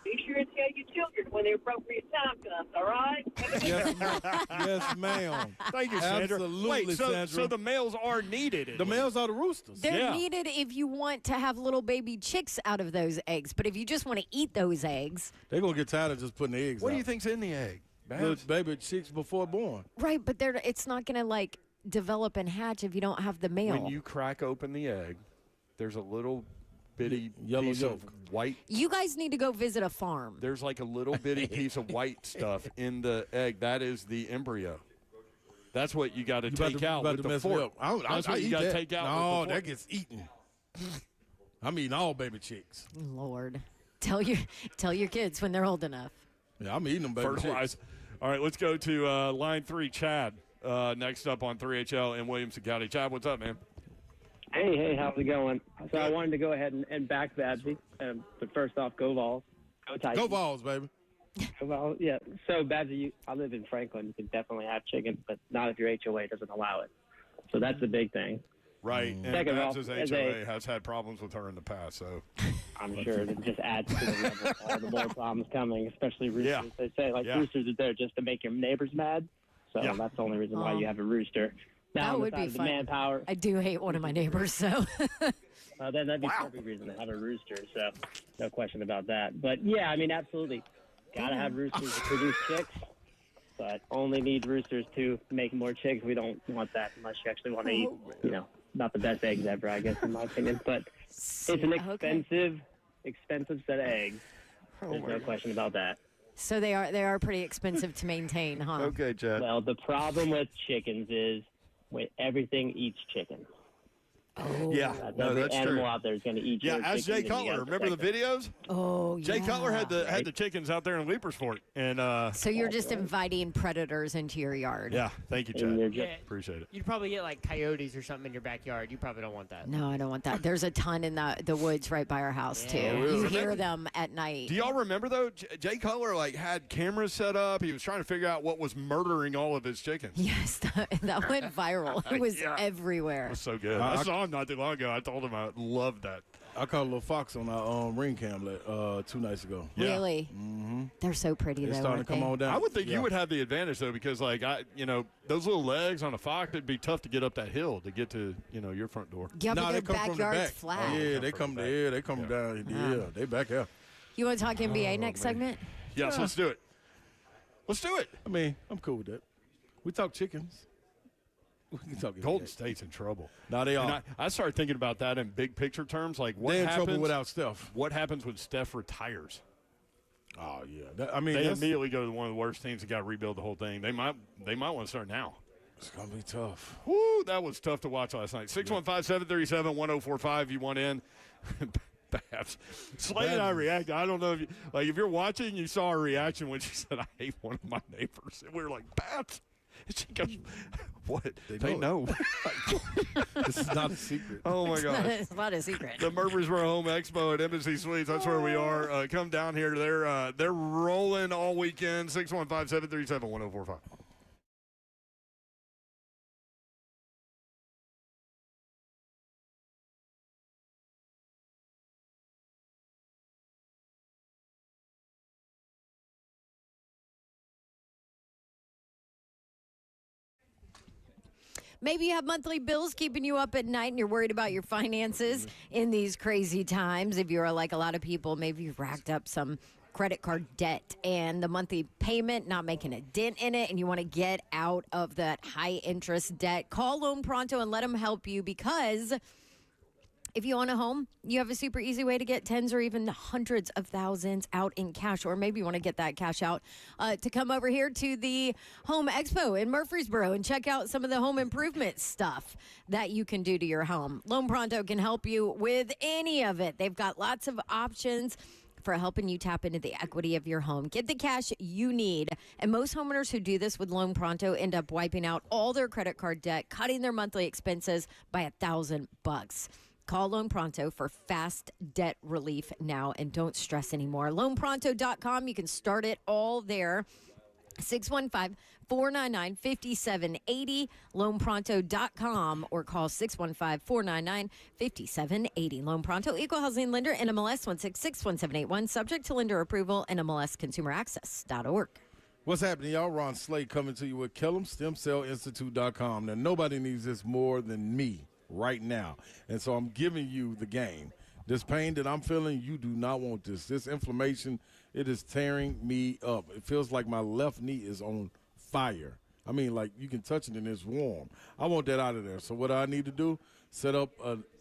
Be sure and tell your children when the appropriate time comes, all right? Yes, ma'am. Yes, ma'am. Thank you, Sandra. Absolutely, Wait, so Sandra. the males are needed. The males are the roosters. They're Yeah. needed if you want to have little baby chicks out of those eggs, but if you just want to eat those eggs, They're going to get tired of just putting the eggs What out. do you think's in the egg? The Babs? baby chicks before born. right? But it's not gonna like develop and hatch if you don't have the male. When you crack open the egg, there's a little bitty Yellow piece yolk. of white. You guys need to go visit a farm. There's like a little bitty piece of white stuff in the egg. That is the embryo. That's what you got to You about take to, out about with to the mess me fork. up. I That's what you eat got to that. take out No, with the that fork. gets eaten. I'm eating all baby chicks. Lord, tell your kids when they're old enough. Yeah, I'm eating them baby Fertilize. chicks. All right, let's go to line 3, Chad. Next up on 3HL in Williamson County. Chad, what's up, man? Hey, how's it going? So I wanted to go ahead and back Babsy. But first off, go Vols. Go Titans. Go Vols, baby. Go Vols, yeah. So Babsy, I live in Franklin. You can definitely have chicken, but not if your HOA doesn't allow it. So that's the big thing. Right, and Second of all, Babs' as HOA has had problems with her in the past, so. I'm sure it just adds to the level of all the more problems coming, especially roosters. Yeah. They say, Yeah. roosters are there just to make your neighbors mad. So Yeah. that's the only reason why Oh. you have a rooster. Now, That on the would side be of the fun. manpower, I do hate one of my neighbors, so then that'd be a perfect reason to have a rooster. So no question about that. But yeah, I mean, absolutely, gotta have roosters to produce chicks, but only need roosters to make more chicks. We don't want that unless you actually want to eat, not the best eggs ever, I guess, in my opinion. But it's an Okay. expensive expensive set of eggs. There's no question about that. So they are pretty expensive to maintain, huh? Okay, Chad. Well, the problem with chickens is when everything eats chicken. Yeah, no, Every that's animal true. out there is going to eat Yeah, your ask Jay chickens, and you Cutler. gotta Remember the protect them. videos? Oh, yeah. Jay Cutler had the chickens out there in Leapersport, and So you're just inviting predators into your yard. yeah, thank you, And you're Chad. just Yeah. Appreciate it. You'd probably get like coyotes or something in your backyard. You probably don't want that. No, I don't want that. There's a ton in the woods right by our house, too. Yeah. You Really? hear them at night. Do y'all remember though? Jay Cutler like had cameras set up. He was trying to figure out what was murdering all of his chickens. Yes, that went viral. It was Yeah. everywhere. It was so good. I saw him not too long ago. I told him I loved that. I caught a little fox on our ring cam 2 nights ago. Yeah. Really? Mm-hmm. They're so pretty, It's though, starting aren't to come they? on down. I would think Yeah. you would have the advantage though, because like those little legs on a fox, it'd be tough to get up that hill to get to your front door. Yeah, No, but they their come from the backyard's back. flat. Yeah, they From come the there. back. They come Yeah. down. Yeah, they back out. You want to talk NBA next man. segment? Yes, let's do it. Let's do it. I mean, I'm cool with that. We talk chickens. We can talk Golden NBA. State's in trouble. Now they And are. I started thinking about that in big picture terms. Like what They're in happens trouble without Steph. What happens when Steph retires? Oh yeah. I mean, They that's- immediately go to one of the worst teams that got to rebuild the whole thing. They might want to start now. it's gonna be tough. Woo, that was tough to watch last night. 615-737-1045. You want in? Babs. Slade and I reacted. I don't know if you're watching, you saw our reaction when she said, "I hate one of my neighbors," and we were like, "Babs." And she goes, "What? They know." This is not a secret. Oh my gosh. It's not a secret. The Murfreesboro Home Expo at Embassy Suites. That's where we are. Come down here. They're rolling all weekend. 615-737-1045. Maybe you have monthly bills keeping you up at night and you're worried about your finances in these crazy times. If you're like a lot of people, maybe you've racked up some credit card debt and the monthly payment not making a dent in it and you want to get out of that high interest debt. Call Loan Pronto and let them help you, because if you own a home, you have a super easy way to get tens or even hundreds of thousands out in cash, or maybe you want to get that cash out to come over here to the Home Expo in Murfreesboro and check out some of the home improvement stuff that you can do to your home. Loan Pronto can help you with any of it. They've got lots of options for helping you tap into the equity of your home. Get the cash you need. And most homeowners who do this with Loan Pronto end up wiping out all their credit card debt, cutting their monthly expenses by $1,000. Call Loan Pronto for fast debt relief now and don't stress anymore. LoanPronto.com. You can start it all there. 615-499-5780. LoanPronto.com or call 615-499-5780. Loan Pronto, Equal Housing Lender, NMLS 1661781. Subject to lender approval, NMLSConsumerAccess.org. What's happening, y'all? Ron Slade coming to you with Kill'emStemCellInstitute.com. Now, nobody needs this more than me right now. And so I'm giving you the game. This pain that I'm feeling, you do not want this. This inflammation, it is tearing me up. It feels like my left knee is on fire. I mean, like you can touch it and it's warm. I want that out of there. So what I need to do, set up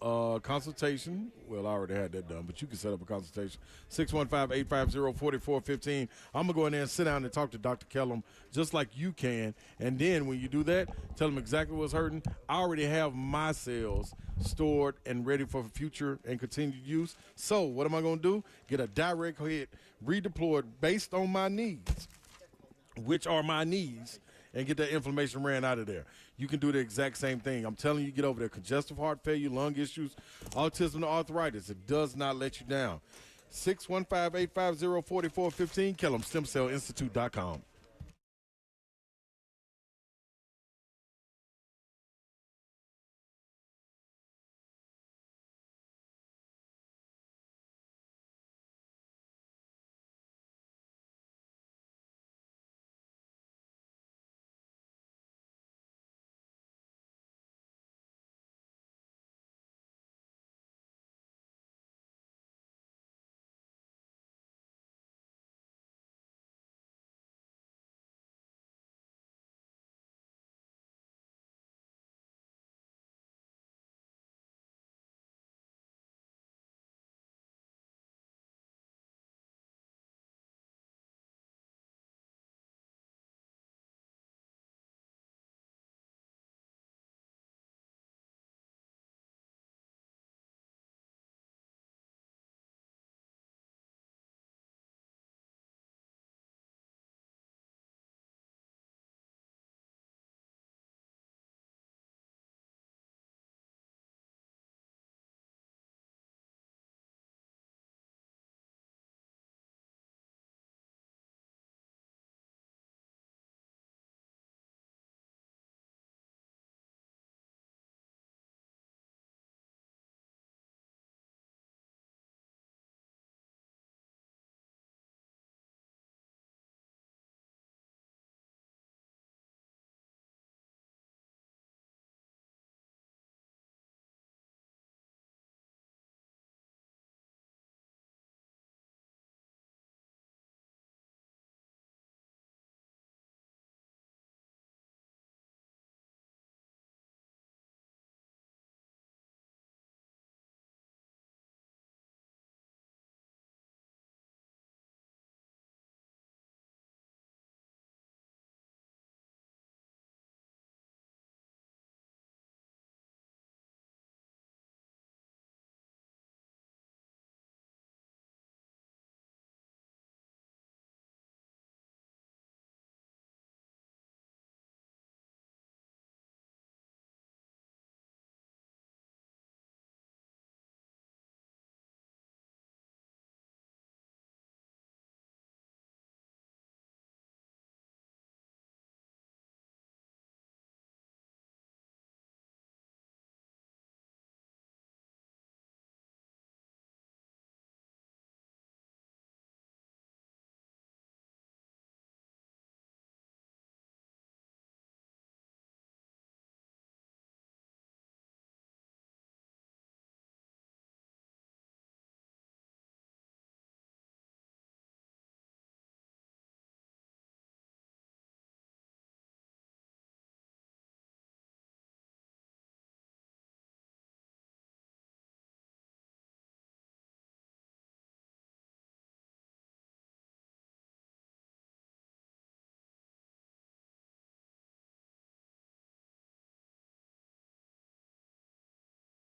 a consultation. Well, I already had that done, but you can set up a consultation. 615-850-4415. I'm going to go in there and sit down and talk to Dr. Kellum just like you can. And then when you do that, tell him exactly what's hurting. I already have my cells stored and ready for future and continued use. So what am I going to do? Get a direct hit redeployed based on my needs, which are my needs, and get that inflammation ran out of there. You can do the exact same thing. I'm telling you, get over there. Congestive heart failure, lung issues, autism, and arthritis. It does not let you down. 615-850-4415, Kill'emStemCellInstitute.com.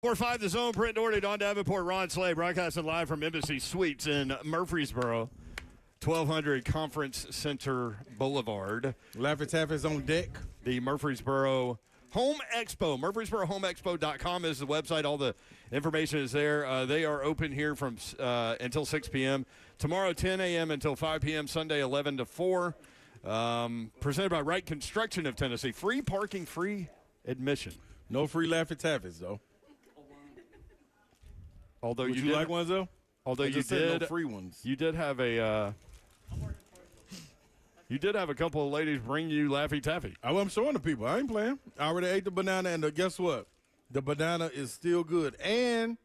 4-5 The Zone, Brent Doherty, Don Davenport, Ron Slay, broadcasting live from Embassy Suites in Murfreesboro, 1200 Conference Center Boulevard. Laffy Taffy's on deck. The Murfreesboro Home Expo. MurfreesboroHomeExpo.com is the website. All the information is there. They are open here from until 6 p.m. Tomorrow, 10 a.m. until 5 p.m. Sunday, 11 to 4. Presented by Wright Construction of Tennessee. Free parking, free admission. No free Laffy Taffys, though. Although Would you you did, like ones, though? although I you just said did, no free ones. you did have a, you did have a couple of ladies bring you Laffy Taffy. I'm showing the people. I ain't playing. I already ate the banana, and guess what? The banana is still good, and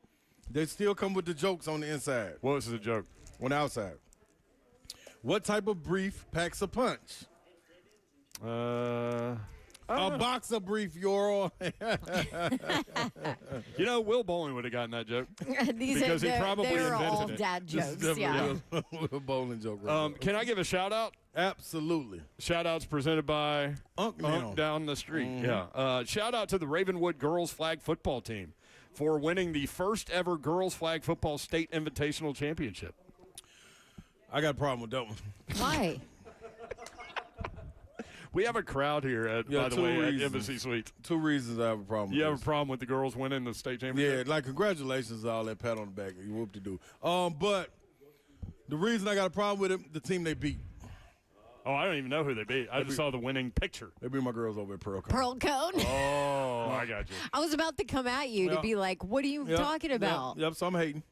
they still come with the jokes on the inside. What was the joke? On the outside. What type of brief packs a punch? A box of brief, Euro. You know, Will Bowling would have gotten that joke. Because he probably they're all invented it. dad This is jokes. Yeah. definitely a bowling joke. Right Can I give a shout out? Absolutely. Shout outs presented by Unk Unk down the street. Yeah. Shout out to the Ravenwood girls flag football team for winning the first ever girls flag football state invitational championship. I got a problem with that one. Why? We have a crowd here, by the two way, reasons. at Embassy Suites. 2 reasons I have a problem You with have a this. problem with the girls winning the state Yeah, championship? like congratulations, all that pat on the back. You whoop-de-doo. But the reason I got a problem with it, the team they beat. Oh, I don't even know who they beat. I just saw the winning picture. They beat my girls over at Pearl Cone. Pearl cone? Oh, I got you. I was about to come at you to Yeah. be like, what are you Yep, talking about? Yep, so I'm hating.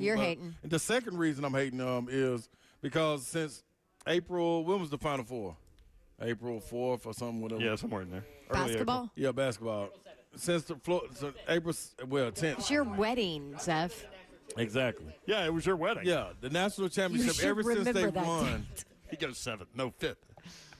You're But hating. And the second reason I'm hating is because since April, when was the Final Four? April 4th or something, whatever. Yeah, somewhere in there. Early Basketball? Yeah, basketball. Since the so April, 10th. It's your wedding, Zeph. Exactly. April. Yeah, it was your wedding. Yeah, the national championship, should ever since they remember that won, date. He goes 7th, no 5th.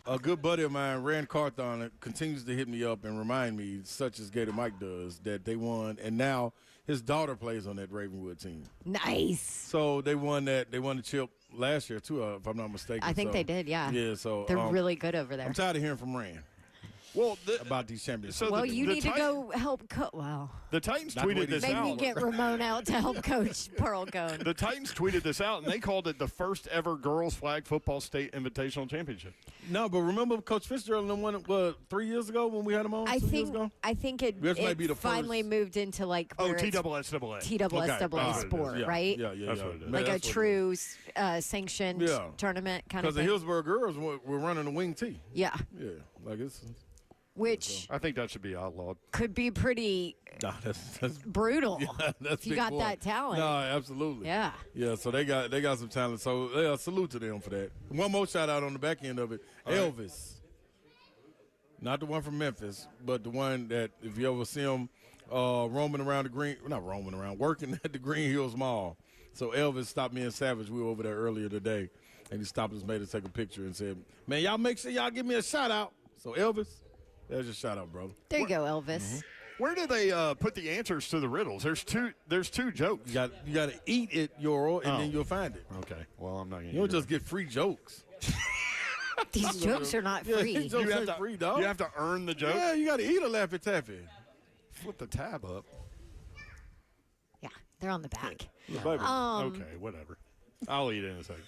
a good buddy of mine, Rand Carthon, continues to hit me up and remind me, such as Gator Mike does, that they won, and now his daughter plays on that Ravenwood team. Nice. So they won the chip last year too, if I'm not mistaken. I think So, they did, yeah. Yeah, so They're really good over there. I'm tired of hearing from Rand Well, about these championships. So Well, the- you the need to go help coach. Wow. the Titans Not the way tweeted these this Maybe out. get Ramon out to help coach Pearl Cone. The Titans tweeted this out, and they called it the first ever girls flag football state invitational championship. No, but remember Coach Fitzgerald won it 3 years ago when we had him on? 2 years ago? I think it This might be the finally first. moved into like Oh, where it's TSSAA. TSSAA Okay. Ah, sport, yeah, right? Yeah, yeah, That's yeah. what it is. Man, Like a that's what it true sanctioned Yeah. tournament kind Because of the thing. Hillsborough girls were running the wing tee. Yeah, Yeah, like it's. which I think that should be outlawed. could be pretty Nah, that's brutal that's if you big got boy. that talent. No, absolutely. Yeah. Yeah, so they got some talent. So yeah, salute to them for that. One more shout out on the back end of it, Elvis. Not the one from Memphis, but the one that if you ever see him roaming around working at the Green Hills Mall. So Elvis stopped me and Savage. We were over there earlier today, and he stopped us, made us take a picture, and said, "Man, y'all make sure y'all give me a shout out." So Elvis, there's your shout out, brother. There you go, Elvis. Where do they put the answers to the riddles? There's two jokes. You got to eat it, Euro, and then you'll find it. Okay. Well, I'm not going to. You don't just get free jokes. These jokes are not free. these jokes ain't free, dog. You have to earn the joke. Yeah, you got to eat a Laffy Taffy. Flip the tab up. Yeah, they're on the back. Okay, whatever. I'll eat it in a second.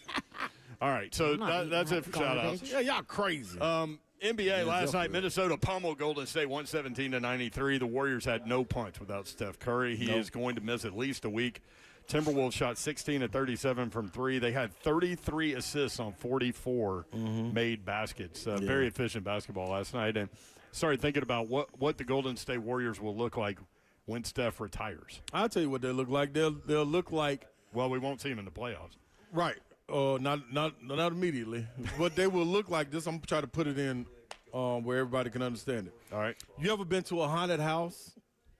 All right, so I'm not eating that's that it for shout outs. garbage. Yeah, y'all crazy. NBA last night, definitely. Minnesota pummeled Golden State 117-93. The Warriors had no punch without Steph Curry. He is going to miss at least a week. Timberwolves shot 16 of 37 from three. They had 33 assists on 44 made baskets. Very efficient basketball last night. And started thinking about what the Golden State Warriors will look like when Steph retires. I'll tell you what they look like. They'll look like Well, we won't see him in the playoffs. right. Not immediately. What they will look like. This I'm trying to put it in where everybody can understand it. All right. You ever been to a haunted house?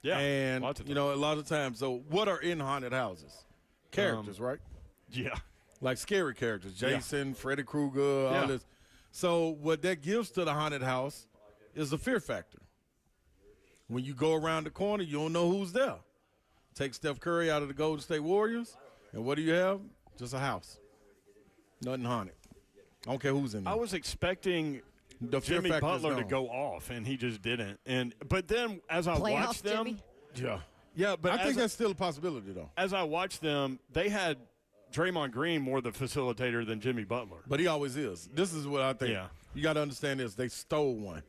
Yeah. And lots of a lot of times. So what are in haunted houses? Characters, right? Yeah. Like scary characters. Jason, Freddy Krueger, all Yeah. this. So what that gives to the haunted house is a fear factor. When you go around the corner, you don't know who's there. Take Steph Curry out of the Golden State Warriors, and what do you have? Just a house. Nothing haunted. I don't care who's in there. I was expecting The fear Jimmy factor's Butler to gone. go off, and he just didn't. But then as I Playoff watched them, Jimmy? Yeah. Yeah, but I think that's still a possibility, though. as I watched them, they had Draymond Green more the facilitator than Jimmy Butler. But he always is. This is what I think. Yeah. You got to understand this. They stole one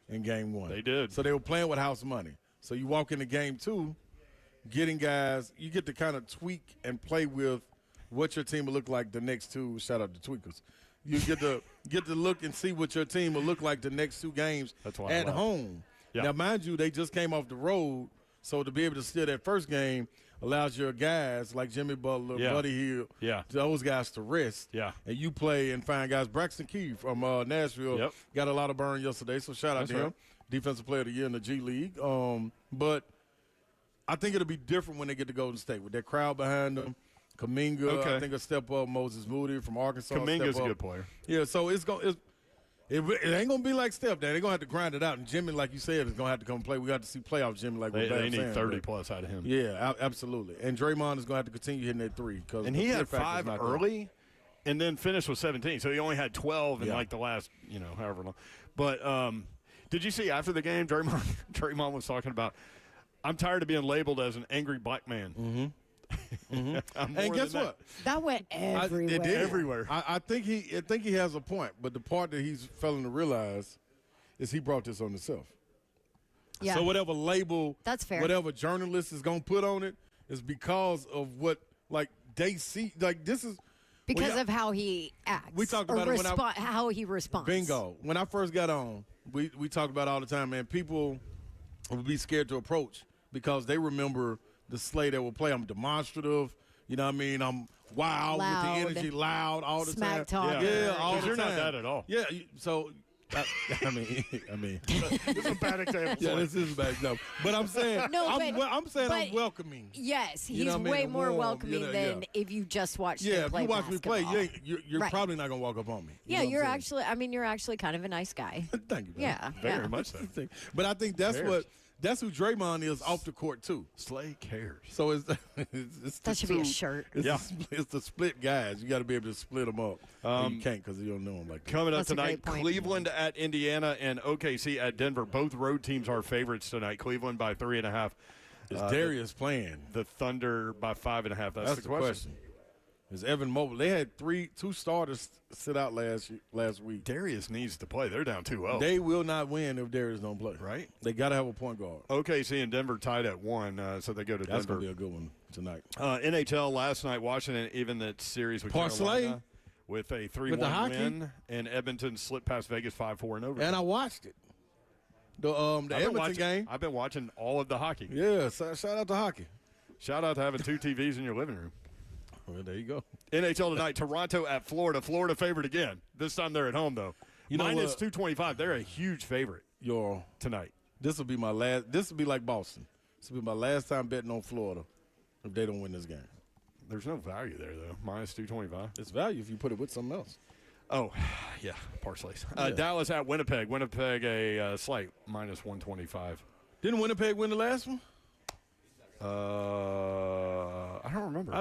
in game one. They did. So they were playing with house money. So you walk into game two, getting guys, you get to kind of tweak and play with what your team will look like the next two. Shout out to Tweakers. You get to look and see what your team will look like the next two games at home. Yeah. Now, mind you, they just came off the road, so to be able to steal that first game allows your guys like Jimmy Butler, Buddy Hield, those guys to rest. Yeah. And you play and find guys. Braxton Key from Nashville got a lot of burn yesterday, so shout out to him. Defensive Player of the Year in the G League. But I think it'll be different when they get to Golden State with that crowd behind them. Kuminga, I think, a step up. Moses Moody from Arkansas. Kuminga's a good player. Yeah, so it ain't gonna be like Steph. They're gonna have to grind it out. And Jimmy, like you said, is gonna have to come play. We got to see playoff Jimmy, like they need 30 plus out of him. Yeah, absolutely. And Draymond is gonna have to continue hitting that three and he had 5 early, and then finished with 17. So he only had 12 in like the last, however long. But did you see after the game, Draymond was talking about, I'm tired of being labeled as an angry black man. Mm-hmm. And guess what? That went everywhere. It did. Everywhere. I think he has a point, but the part that he's failing to realize is he brought this on himself. Yeah. So whatever label, that's fair. Whatever journalist is gonna put on it is because of what they see. Like this is because of how he acts. We talked about it how he responds. Bingo. When I first got on, we talked about it all the time, man. People would be scared to approach because they remember the slay that will play. I'm demonstrative. You know what I mean? I'm wild with the energy, loud all the Smack time. talk. Yeah, all the time. You're not that at all. Yeah, so I mean, this is a bad example. Yeah, this is a bad example. But I'm saying, I'm welcoming. Yes, he's you know way more warm, welcoming than if you just watched him play if you watch basketball. me play, you're probably not gonna walk up on me. Yeah, you're actually. I mean, you're actually kind of a nice guy. Thank you. Man. Yeah, very much so. But I think that's who Draymond is off the court too. Slay cares. So it's that should be a shirt. It's the split guys. You got to be able to split them up. You can't because you don't know them like that. Coming up tonight, Cleveland at Indiana and OKC at Denver. Both road teams are favorites tonight. Cleveland by 3.5. Is Darius playing? The Thunder by 5.5. That's the question. Is Evan Mobley? They had two starters sit out last week. Darius needs to play. They're down 2-0. They will not win if Darius don't play. Right? They got to have a point guard. OKC and Denver tied at 1, so they go to Denver. That's going to be a good one tonight. NHL last night, Washington even that series with Carolina with a 3-1 win, and Edmonton slipped past Vegas 5-4 in overtime. And I watched it. The Edmonton game. I've been watching all of the hockey. Yeah, shout out to hockey. Shout out to having 2 TVs in your living room. Well, there you go. NHL tonight, Toronto at Florida. Florida favored again. This time they're at home, though. Minus 225. They're a huge favorite tonight. This will be my last. This will be like Boston. This will be my last time betting on Florida if they don't win this game. There's no value there, though. Minus 225. It's value if you put it with something else. Oh, yeah, parlays. Dallas at Winnipeg. Winnipeg a slight minus 125. Didn't Winnipeg win the last one? I don't remember.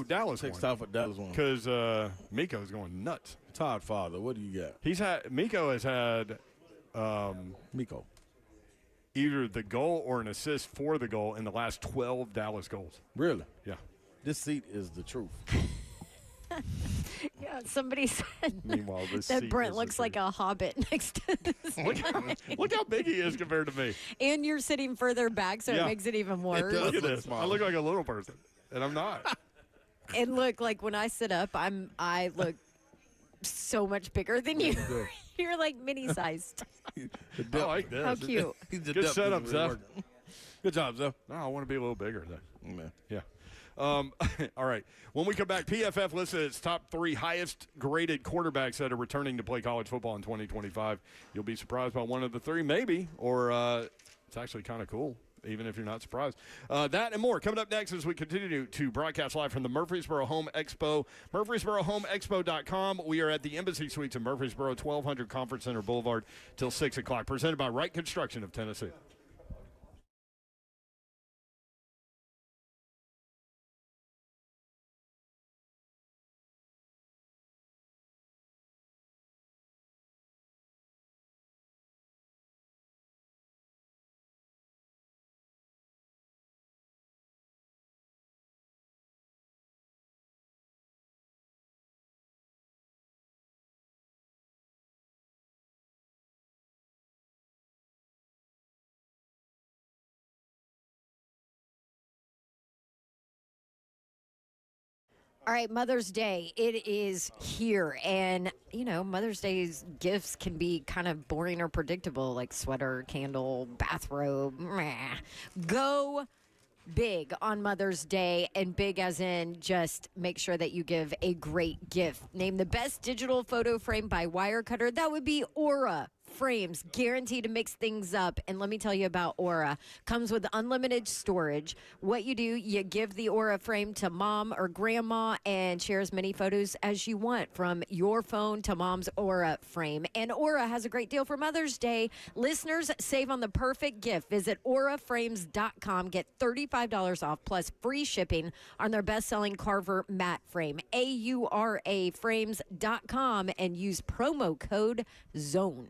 Dallas won. Off of Dallas one because Miko's going nuts. Todd Father, what do you got? Miko has had either the goal or an assist for the goal in the last 12 Dallas goals. Really? Yeah. This seat is the truth. Yeah, somebody said Meanwhile, that Brent looks like a hobbit next to this. Look how big he is compared to me. And you're sitting further back, so it makes it even worse. Look at this. I look like a little person, and I'm not. And look, like when I sit up, I look so much bigger than you. You're like mini-sized. I like this. How cute. Good setup, Zeph. Good job, Zeph. No, I want to be a little bigger then. Man. Yeah. All right. When we come back, PFF listed its top 3 highest graded quarterbacks that are returning to play college football in 2025. You'll be surprised by one of the 3, maybe, or it's actually kind of cool, even if you're not surprised. That and more coming up next as we continue to broadcast live from the Murfreesboro Home Expo, MurfreesboroHomeExpo.com. We are at the Embassy Suites in Murfreesboro, 1200 Conference Center Boulevard, till 6 o'clock. Presented by Wright Construction of Tennessee. All right, Mother's Day. It is here. And, Mother's Day's gifts can be kind of boring or predictable, like sweater, candle, bathrobe. Meh. Go big on Mother's Day, and big as in just make sure that you give a great gift. Name the best digital photo frame by Wirecutter. That would be Aura Frames, guaranteed to mix things up. And let me tell you about Aura. Comes with unlimited storage. What you do, you give the Aura frame to mom or grandma and share as many photos as you want from your phone to mom's Aura frame. And Aura has a great deal for Mother's Day. Listeners save on the perfect gift. Visit auraframes.com. Get $35 off plus free shipping on their best-selling Carver matte frame. auraframes.com and use promo code ZONE.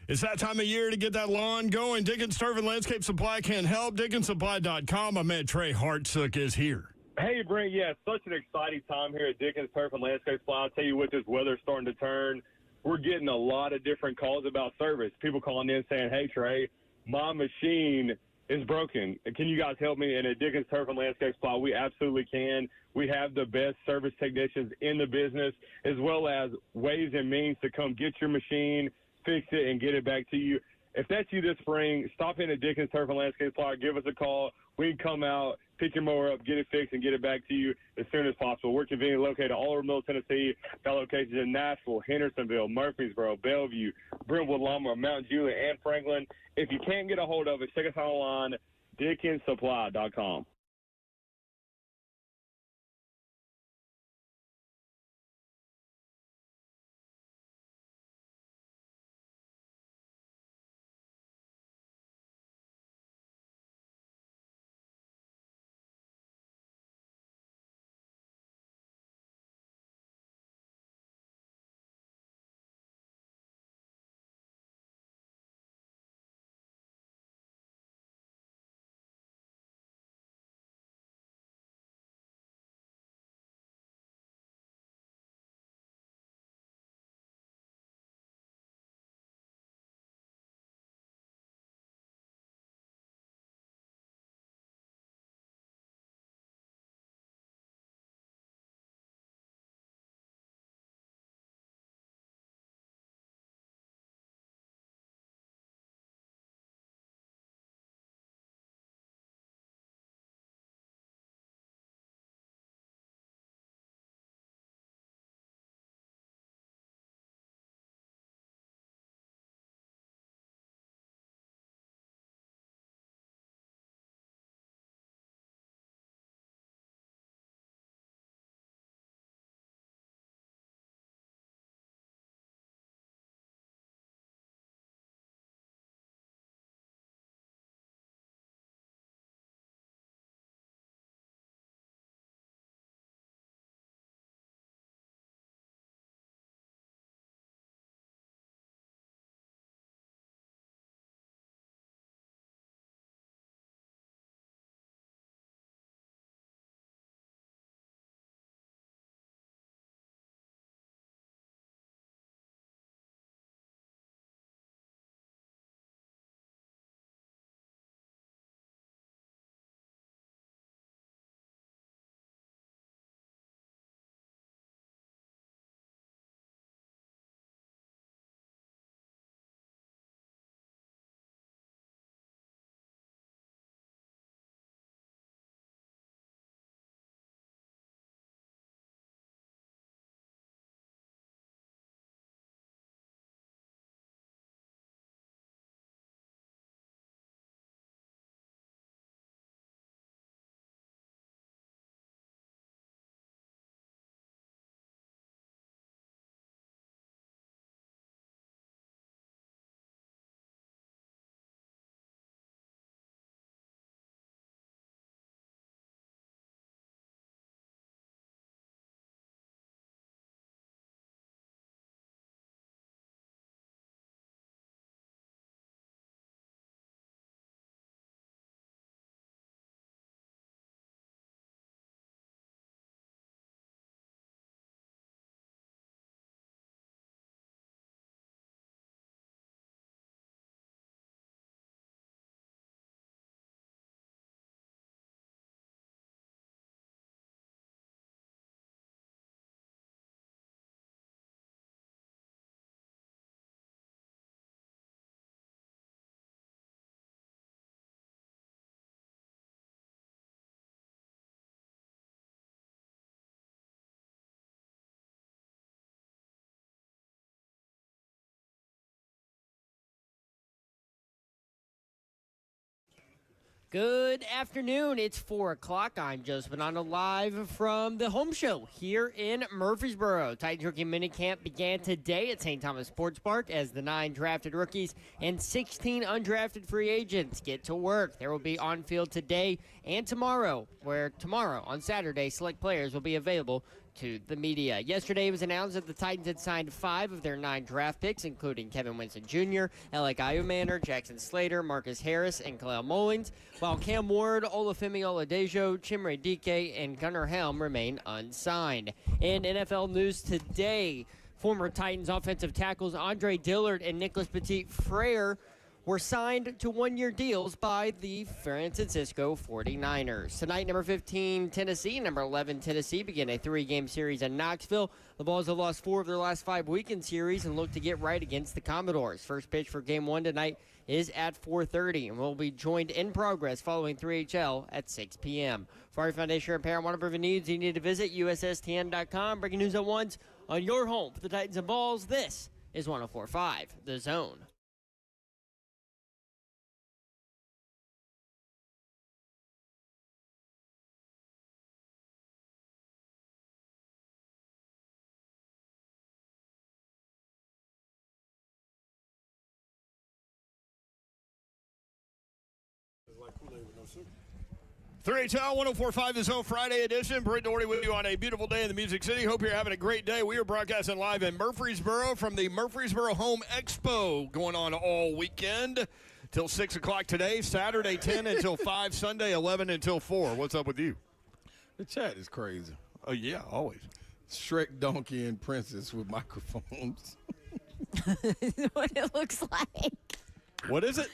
It's that time of year to get that lawn going. Dickens Turf and Landscape Supply can help. DickensSupply.com. My man Trey Hartsook is here. Hey, Brent. Yeah, it's such an exciting time here at Dickens Turf and Landscape Supply. I'll tell you what, this weather's starting to turn. We're getting a lot of different calls about service. People calling in saying, hey, Trey, my machine is broken. Can you guys help me? And at Dickens Turf and Landscape Supply, we absolutely can. We have the best service technicians in the business, as well as ways and means to come get your machine, fix it, and get it back to you. If that's you this spring, stop in at Dickens Turf and Landscape Supply. Give us a call. We can come out, pick your mower up, get it fixed, and get it back to you as soon as possible. We're conveniently located all over Middle Tennessee. Got locations in Nashville, Hendersonville, Murfreesboro, Bellevue, Brentwood, Lamar, Mount Juliet, and Franklin. If you can't get a hold of us, check us out online, DickensSupply.com. Good afternoon. It's 4 o'clock. I'm Joseph Bonanno live from the home show here in Murfreesboro. Titans rookie minicamp began today at St. Thomas Sports Park as the 9 drafted rookies and 16 undrafted free agents get to work. There will be on field today and tomorrow, where tomorrow on Saturday, select players will be available to the media. Yesterday it was announced that the Titans had signed 5 of their 9 draft picks, including Kevin Winston Jr., Alec Ayumanner, Jackson Slater, Marcus Harris, and Kalel Mullins, while Cam Ward, Olafemi Oladejo, Chimere Dike, and Gunnar Helm remain unsigned. In NFL news today, former Titans offensive tackles Andre Dillard and Nicholas Petit-Frere were signed to one-year deals by the San Francisco 49ers. Tonight, number 15, Tennessee, number 11, Tennessee, begin a 3-game series in Knoxville. The Vols have lost 4 of their last 5 weekend series and look to get right against the Commodores. First pitch for Game 1 tonight is at 4:30 and will be joined in progress following 3HL at 6 p.m. For our foundation repair and whatever needs you need to visit USSTN.com. Breaking news at once on your home for the Titans and Vols. This is 104.5 The Zone. Like Kool-Aid with no sugar. 3HL 104.5 The Zone Friday edition. Brent Doherty with you on a beautiful day in the Music City. Hope you're having a great day. We are broadcasting live in Murfreesboro from the Murfreesboro Home Expo going on all weekend till 6 o'clock today, Saturday 10 until 5, Sunday 11 until 4. What's up with you? The chat is crazy. Oh, yeah, always. Shrek, Donkey, and Princess with microphones. What it looks like. What is it?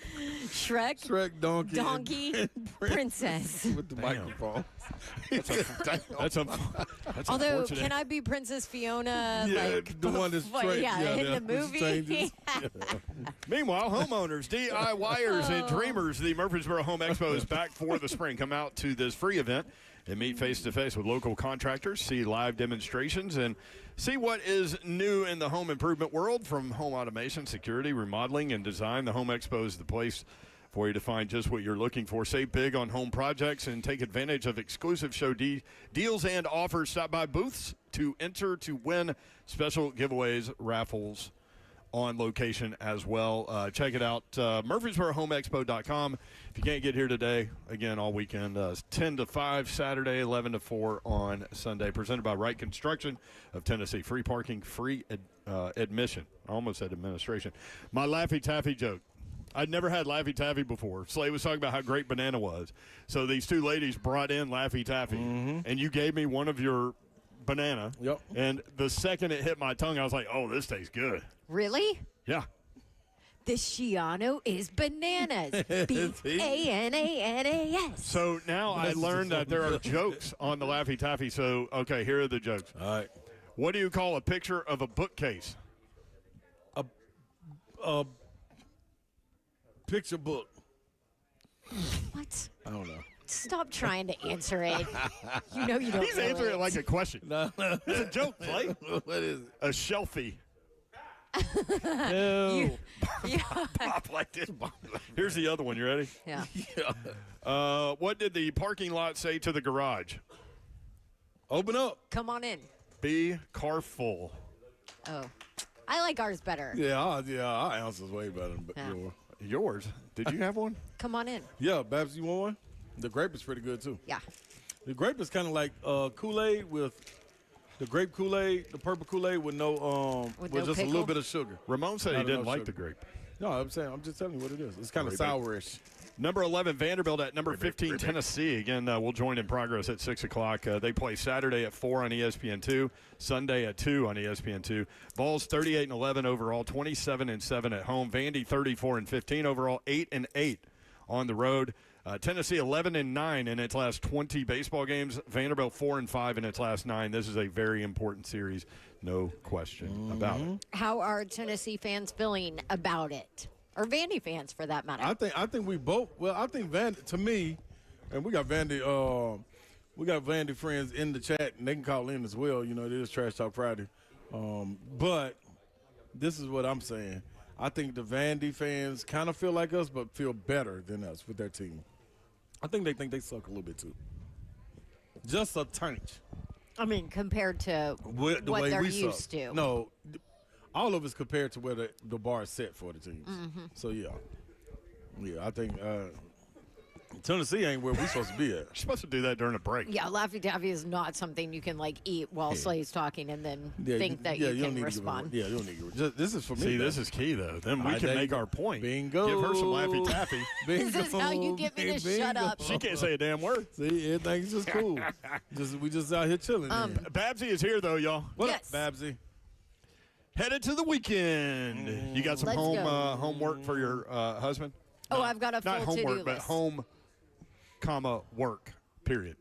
Shrek, Donkey, and Princess. with the microphone. That's Although, unfortunate. can I be Princess Fiona? Yeah, like, the one that's straight. in the movie. Meanwhile, homeowners, DIYers, and dreamers, the Murfreesboro Home Expo is back for the spring. Come out to this free event and meet face-to-face with local contractors, see live demonstrations, and see what is new in the home improvement world, from home automation, security, remodeling, and design. The Home Expo is the place for you to find just what you're looking for. Save big on home projects and take advantage of exclusive show deals and offers. Stop by booths to enter to win special giveaways, raffles on location as well. Check it out, MurfreesboroHomeExpo.com. If you can't get here today, again, all weekend, 10 to 5 Saturday, 11 to 4 on Sunday. Presented by Wright Construction of Tennessee. Free parking, free admission. I almost said administration. My Laffy Taffy joke. I'd never had Laffy Taffy before. Slay was talking about how great banana was. So these two ladies brought in Laffy Taffy, and you gave me one of your banana. Yep. And the second it hit my tongue, I was like, oh, this tastes good. Really? Yeah. The Shiano is bananas. BANANAS. So now I learned that there are jokes on the Laffy Taffy. So, okay, here are the jokes. All right. What do you call a picture of a bookcase? A picture book. What? I don't know. Stop trying to answer it. You know you don't. He's know answering it. it like a question. No. It's a joke, Clay. What is it? A shelfie. No. Pop like this. Here's the other one. You ready? Yeah. What did the parking lot say to the garage? Open up. Come on in. Be careful. Oh, I like ours better. Our answer's way better than Yeah. yours. Yours. Did you have one? Come on in. Yeah, Babs, you want one? The grape is pretty good, too. Yeah. The grape is kind of like Kool-Aid with the grape Kool-Aid, the purple Kool-Aid with no With with no just a pickle? little bit of sugar. Ramon said he Not didn't enough like sugar. the grape. No, I'm just telling you what it is. It's kind of Grape. sourish. Number 11, Vanderbilt at number 15, Tennessee. Again, we'll join in progress at 6 o'clock. They play Saturday at 4 on ESPN2, Sunday at 2 on ESPN2. Vols 38-11 overall, 27-7 at home. Vandy 34-15 overall, 8-8 on the road. Tennessee 11-9 in its last 20 baseball games. Vanderbilt 4-5 in its last 9. This is a very important series, no question about it. How are Tennessee fans feeling about it? Or Vandy fans, for that matter. I think we both. Well, I think Vandy, to me, and we got Vandy friends in the chat, and they can call in as well. You know, it is Trash Talk Friday. But this is what I'm saying. I think the Vandy fans kind of feel like us, but feel better than us with their team. I think they suck a little bit too. Just a tiny. I mean, compared to The what way they're we used suck. to. No, all of it's compared to where the bar is set for the teams. So yeah, I think Tennessee ain't where we supposed to be at. You're supposed to do that during a break. Yeah, Laffy Taffy is not something you can like eat while Slay's talking and then think that you you don't can need respond. To give you don't need to. This is for me. See, though. this is key, though. Then we I can think- make our point. Bingo. Give her some Laffy Taffy. This is how you get me to shut Bingo. up. She can't say a damn word. See, everything's just cool. We just out here chilling. Babsy is here, though, y'all. What Yes. up, Babsy? Headed to the weekend. You got some Let's home go. homework for your husband? Oh, I've got a Not full to-do homework, but list. home, work, period.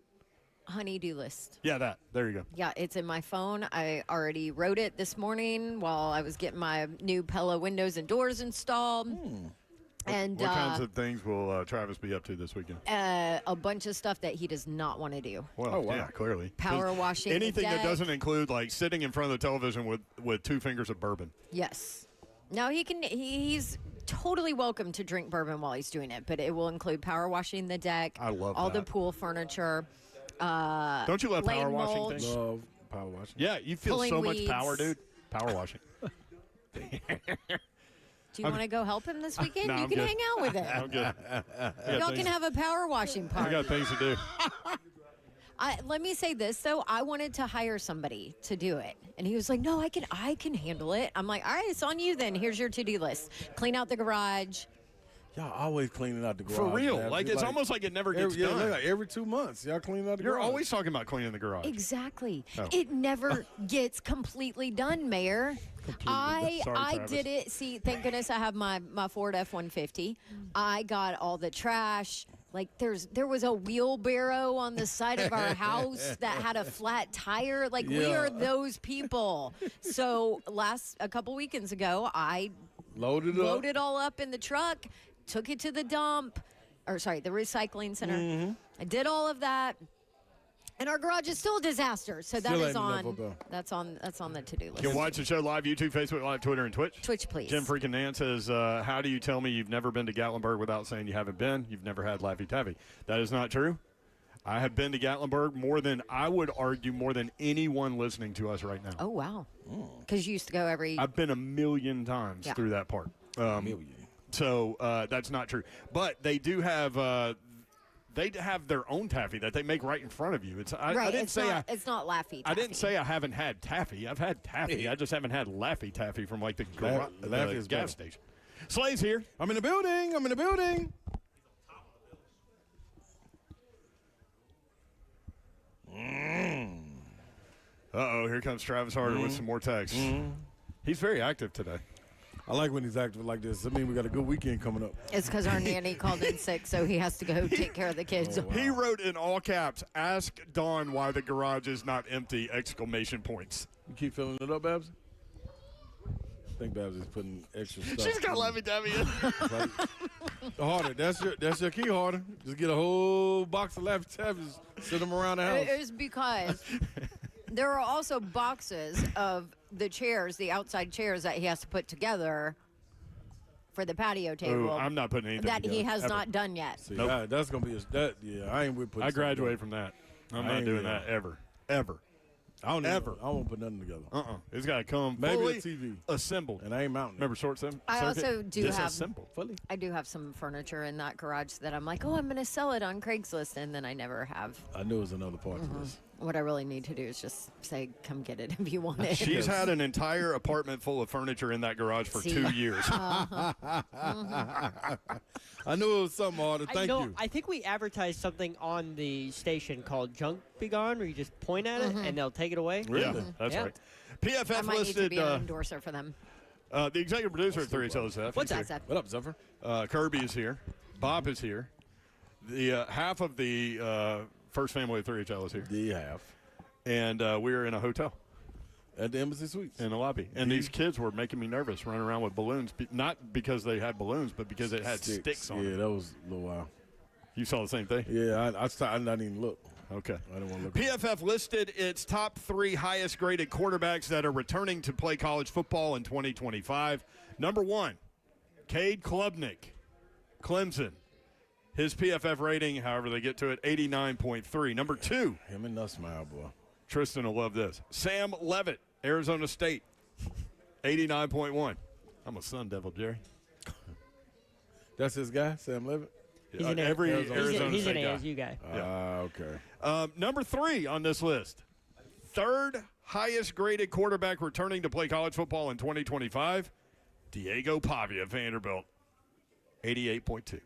Honey-do list. Yeah, that. There you go. Yeah, it's in my phone. I already wrote it this morning while I was getting my new Pella windows and doors installed. And What kinds of things will Travis be up to this weekend? a bunch of stuff that he does not want to do. Well, wow. yeah, clearly. Power 'Cause washing the anything that deck. doesn't include, like, sitting in front of the television with 2 fingers of bourbon. Yes. Now he's totally welcome to drink bourbon while he's doing it, but it will include power washing the deck. I love all the that. pool furniture. Don't you love lane power washing mulch. things? Love power washing. Yeah, you feel Pulling so much weeds. power, dude. Power washing. Do you want to go help him this weekend? No, you I'm can good. hang out with him. I'm good. Y'all can have a power washing I party. got things to do. Let me say this though, I wanted to hire somebody to do it, and he was like, "No, I can handle it." I'm like, "All right, it's on you then. Here's your to-do list: clean out the garage." Y'all always cleaning out the garage. For real. Babsy. Like, it's almost like it never gets done. Like every 2 months, y'all clean out the You're garage. always talking about cleaning the garage. Exactly. Oh. It never gets completely done, Mayor. I Sorry, Travis. did it. See, thank goodness I have my Ford F-150. I got all the trash. Like there was a wheelbarrow on the side of our house that had a flat tire. Like we Yeah. are those people. So a couple weekends ago, I loaded up. loaded all up in the truck, took it to the the recycling center. I did all of that. And our garage is still a disaster. So that Still is ain't enough on of them. that's on the to-do list. You can watch the show live, YouTube, Facebook Live, Twitter, and Twitch. Twitch, please. Jim freaking Nan says, how do you tell me you've never been to Gatlinburg without saying you haven't been? You've never had Laffy Taffy. That is not true. I have been to Gatlinburg more than anyone listening to us right now. Oh, wow. Because you used to go every... I've been 1,000,000 times Yeah. through that part. Million. So that's not true. But they do have their own taffy that they make right in front of you. I didn't it's say it's not Laffy Taffy. I didn't say I haven't had taffy. I've had taffy. I just haven't had Laffy Taffy from like the Laffy is better. gas station. Slay's here. I'm in the building. Uh-oh, here comes Travis Harder with some more texts. He's very active today. I like when he's active like this. I mean, we got a good weekend coming up. It's because our nanny called in sick, so he has to go take care of the kids. He wrote in all caps, "Ask Dawn why the garage is not empty!" Exclamation points. You keep filling it up, Babs? I think Babs is putting extra stuff. She's got Laffy Taffy in. Harder. That's your key, Harder. Just get a whole box of Laffy Taffys, sit them around the house. It is because there are also boxes of the chairs, the outside chairs that he has to put together for the patio table. Ooh, I'm not putting anything that he together, has ever. not done yet. See, Nope. that's gonna be I ain't with putting. I stuff graduated together. from that. I'm I not ain't doing either. that ever. Ever. I don't Ever. I won't put nothing together. It's got to come Maybe fully a TV. assembled. And I ain't mounting. Remember short sim? I circuit? also do have- Disassembled. Fully. I do have some furniture in that garage that I'm like, oh, I'm going to sell it on Craigslist, and then I never have. I knew it was another part to this. What I really need to do is just say, come get it if you want it. She's had an entire apartment full of furniture in that garage for See? 2 years. I knew it was something harder. Thank you. I think we advertised something on the station called Junk Be Gone, where you just point at it and they'll take it away. Yeah, Really? that's Yeah. right. I PFF might need to listed be an endorser for them. the executive producer at 3HLSF. What's He's that? What up, Zephyr? here. Kirby is here. Bob is here. The half of the first family of 3HL is here. The half. And we're in a hotel At the Embassy Suites. in the lobby. And these kids were making me nervous running around with balloons. Not because they had balloons, but because it had sticks on Yeah, them. that was a little while. You saw the same thing? Yeah, I didn't even look. Okay. I didn't want to look. PFF listed its top 3 highest graded quarterbacks that are returning to play college football in 2025. Number 1, Cade Klubnik, Clemson. His PFF rating, however they get to it, 89.3. Number 2. Him and Nussmile, boy. Tristan will love this. Sam Levitt, Arizona State, 89.1. I'm a Sun Devil, Jerry. That's his guy, Sam Levitt? He's an Every Arizona he's an State guy. ASU guy. Okay. Number 3 on this list. Third highest graded quarterback returning to play college football in 2025, Diego Pavia, Vanderbilt, 88.2.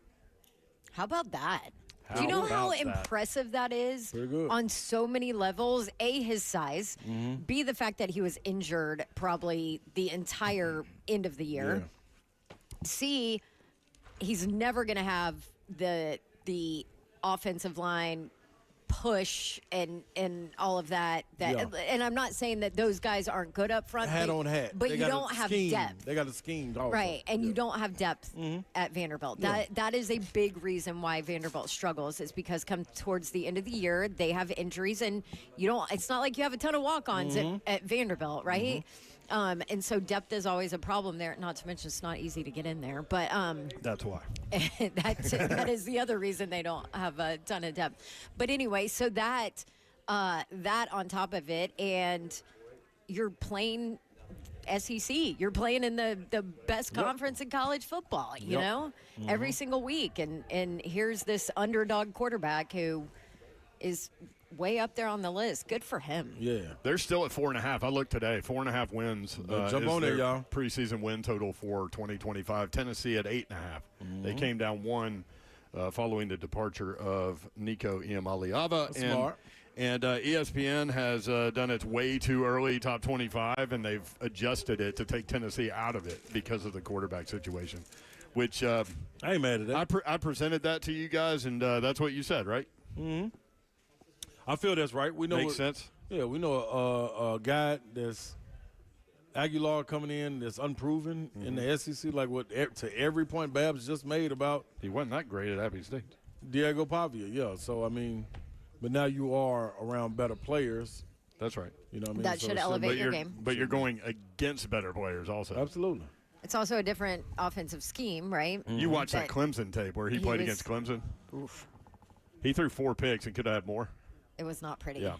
How about that? How Do you know how about that? impressive that is Pretty good. on so many levels? A, his size. B, the fact that he was injured probably the entire end of the year. Yeah. C, he's never going to have the offensive line push and all of that. Yeah. And I'm not saying that those guys aren't good up front. Hat on hat. But They you got a don't have scheme. depth. They got a scheme also. Right, and Yeah. you don't have depth at Vanderbilt. That is a big reason why Vanderbilt struggles. Is because come towards the end of the year, they have injuries, and you don't. It's not like you have a ton of walk-ons at Vanderbilt, right? And so depth is always a problem there. Not to mention it's not easy to get in there, but That's why. that is the other reason they don't have a ton of depth. But anyway, so that on top of it, and you're playing SEC. You're playing in the best conference in college football, you know, every single week. And here's this underdog quarterback who is way up there on the list. Good for him. Yeah. They're still at 4.5. I looked today. 4.5 wins. Jump is on there, their y'all. Preseason win total for 2025. Tennessee at 8.5. They came down 1 following the departure of Nico Iamaleava. That's smart. And ESPN has done its way too early top 25, and they've adjusted it to take Tennessee out of it because of the quarterback situation, which I ain't mad at that. I presented that to you guys, and that's what you said, right? I feel that's right. We know Makes sense. Yeah, we know a guy that's Aguilar coming in that's unproven in the SEC, like what to every point Babs just made about He wasn't that great at Abbey State. Diego Pavia. Yeah, so I mean, but now you are around better players. That's right. You know what I mean? That So should it's- elevate But your game. But you're going against better players also. Absolutely. It's also a different offensive scheme, right? You watched that But Clemson tape where he he played was- against Clemson. Oof, He threw 4 picks and could have had more. it was not pretty. Yeah.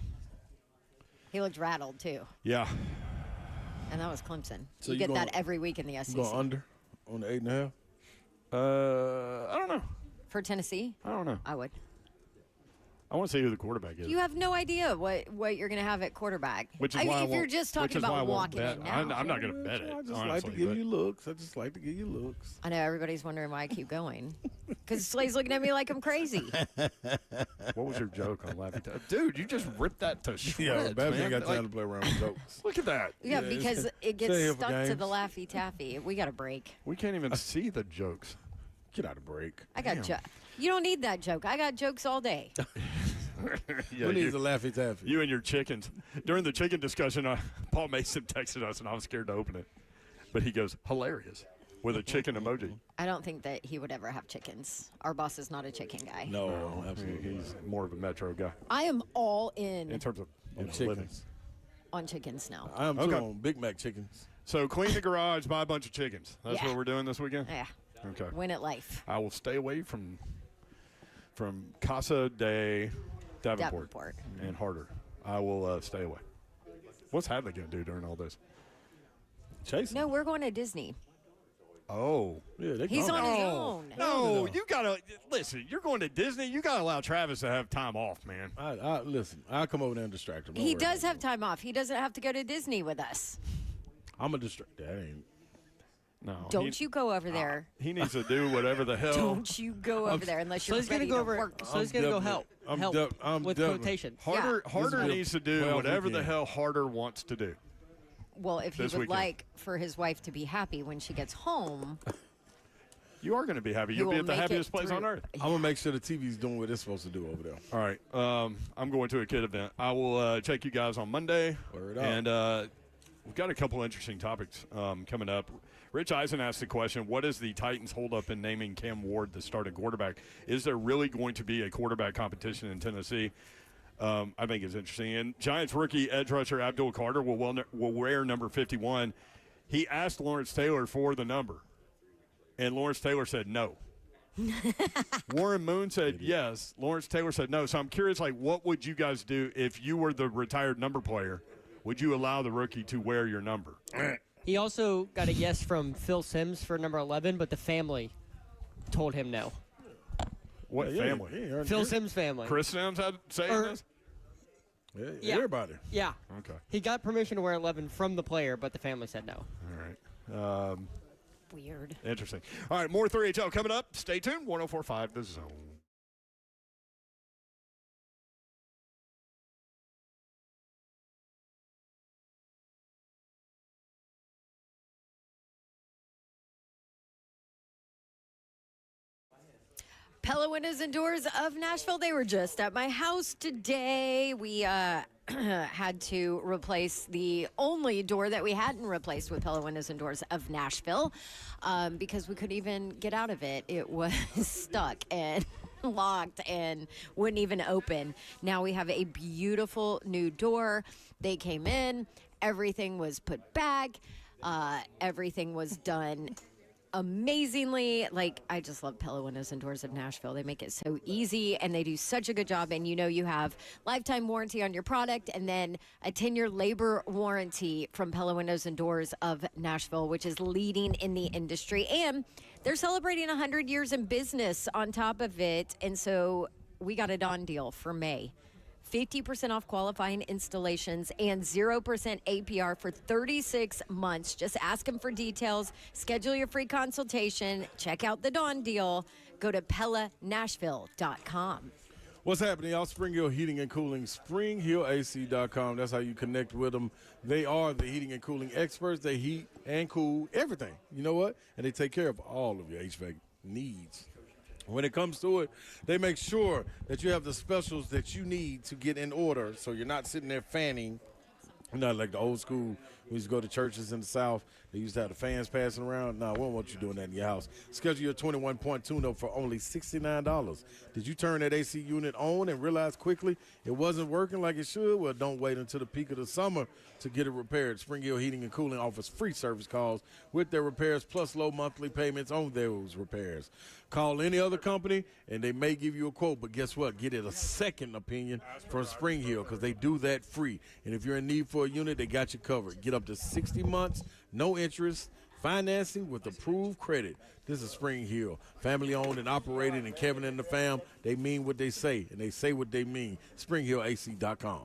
He looked rattled too, Yeah. and that was Clemson. So you you get that going- every week in the You SEC. going under on the 8.5? I don't know. For Tennessee, I don't know. I would. I want to see who the quarterback is. You have no idea what you're going to have at quarterback. Which is I mean, why I if you're won't- just which talking is why I about won't walking bet. in now. I'm not going to bet it. I just honestly, like to give but- you looks. I just like to give you looks. I know everybody's wondering why I keep going. Because Slay's looking at me like I'm crazy. What was your joke on Laffy Taffy? Dude, you just ripped that to shreds, Yeah, Babs man. ain't got time Like, to play around with jokes. look at that. Yeah, Yeah, because it stay gets here for stuck to games. the Laffy Taffy. We got a break. We can't even see the jokes. Get out of break. I got You don't need that joke. I got jokes all day. Yeah, Who needs a Laffy Taffy? you and your chickens. During the chicken discussion, Paul Mason texted us, and I was scared to open it. But he goes, hilarious, with a chicken emoji. I don't think that he would ever have chickens. Our boss is not a chicken guy. No, absolutely. He's more of a metro guy I am all in in terms of On living. chickens. on chickens now. I am too Okay. on Big Mac chickens. So clean the garage, buy a bunch of chickens. That's Yeah. what we're doing this weekend? Yeah, Okay. win at life. I will stay away from Casa de Davenport. And Harder. I will stay away. What's Hadley going to do during all this? Chasing. No, we're going to Disney. Oh. Yeah, they He's gone. on his own. No, you got to listen. You're going to Disney. You got to allow Travis to have time off, man. I listen. I'll come over there and distract him. Don't He worry does about have time off. He doesn't have to go to Disney with us. it. I'm a distract. That ain't. No. Don't you go over there. He needs to do whatever the hell. Don't you go over there unless you're Slay's gonna ready go to over. work. Slay's gonna go help. I'm Help def- I'm with definitely- quotation. Harder This Harder is needs to do 12 whatever the weekend. hell Harder wants to do. Well, if he This would weekend. like for his wife to be happy when she gets home, You are going to be happy. He You'll be will at the make happiest it place on through. earth. I'm gonna make sure the TV's doing what it's supposed to do over there. All right. I'm going to a kid event. I will check you guys on Monday. Word up. And we've got a couple interesting topics coming up. Rich Eisen asked the question, what is the Titans holdup in naming Cam Ward the starting quarterback? Is there really going to be a quarterback competition in Tennessee? I think it's interesting. And Giants rookie edge rusher Abdul Carter will wear number 51. He asked Lawrence Taylor for the number, and Lawrence Taylor said no. Warren Moon said yes. Lawrence Taylor said no. So I'm curious, like, what would you guys do if you were the retired number player? Would you allow the rookie to wear your number? He also got a yes from Phil Simms for number 11, but the family told him no. What family? Phil Simms' family. Chris Sims had say in this? Yeah. Everybody. Yeah. Okay. He got permission to wear 11 from the player, but the family said no. All right. Weird. Interesting. All right, more 3HL coming up. Stay tuned. 104.5 The Zone. Pella Windows and Doors of Nashville. They were just at my house today. We had to replace the only door that we hadn't replaced with Pella Windows and Doors of Nashville because we couldn't even get out of it. It was stuck and locked and wouldn't even open. Now we have a beautiful new door. They came in. Everything was put back. Everything was done amazingly. Like, I just love Pella Windows and Doors of Nashville. They make it so easy and they do such a good job. And you know, you have lifetime warranty on your product and then a 10-year labor warranty from Pella Windows and Doors of Nashville, which is leading in the industry. And they're celebrating 100 years in business on top of it. And so we got a Dawn deal for May. 50% off qualifying installations and 0% APR for 36 months. Just ask them for details. Schedule your free consultation. Check out the Dawn deal. Go to PellaNashville.com. What's happening, y'all? Spring Hill Heating and Cooling, SpringHillAC.com. That's how you connect with them. They are the heating and cooling experts. They heat and cool everything. You know what? And they take care of all of your HVAC needs. When it comes to it, they make sure that you have the specials that you need to get in order so you're not sitting there fanning. Not like the old school. We used to go to churches in the South. They used to have the fans passing around. No, we don't want you doing that in your house. Schedule your 21-point tune-up for only $69. Did you turn that AC unit on and realize quickly it wasn't working like it should? Well, don't wait until the peak of the summer to get it repaired. Spring Hill Heating and Cooling offers free service calls with their repairs plus low monthly payments on those repairs. Call any other company, and they may give you a quote, but guess what? Get it a second opinion from Spring Hill because they do that free. And if you're in need for a unit, they got you covered. Get up to 60 months, no interest, financing with approved credit. This is Spring Hill, family owned and operated, and Kevin and the fam, they mean what they say, and they say what they mean. SpringHillAC.com.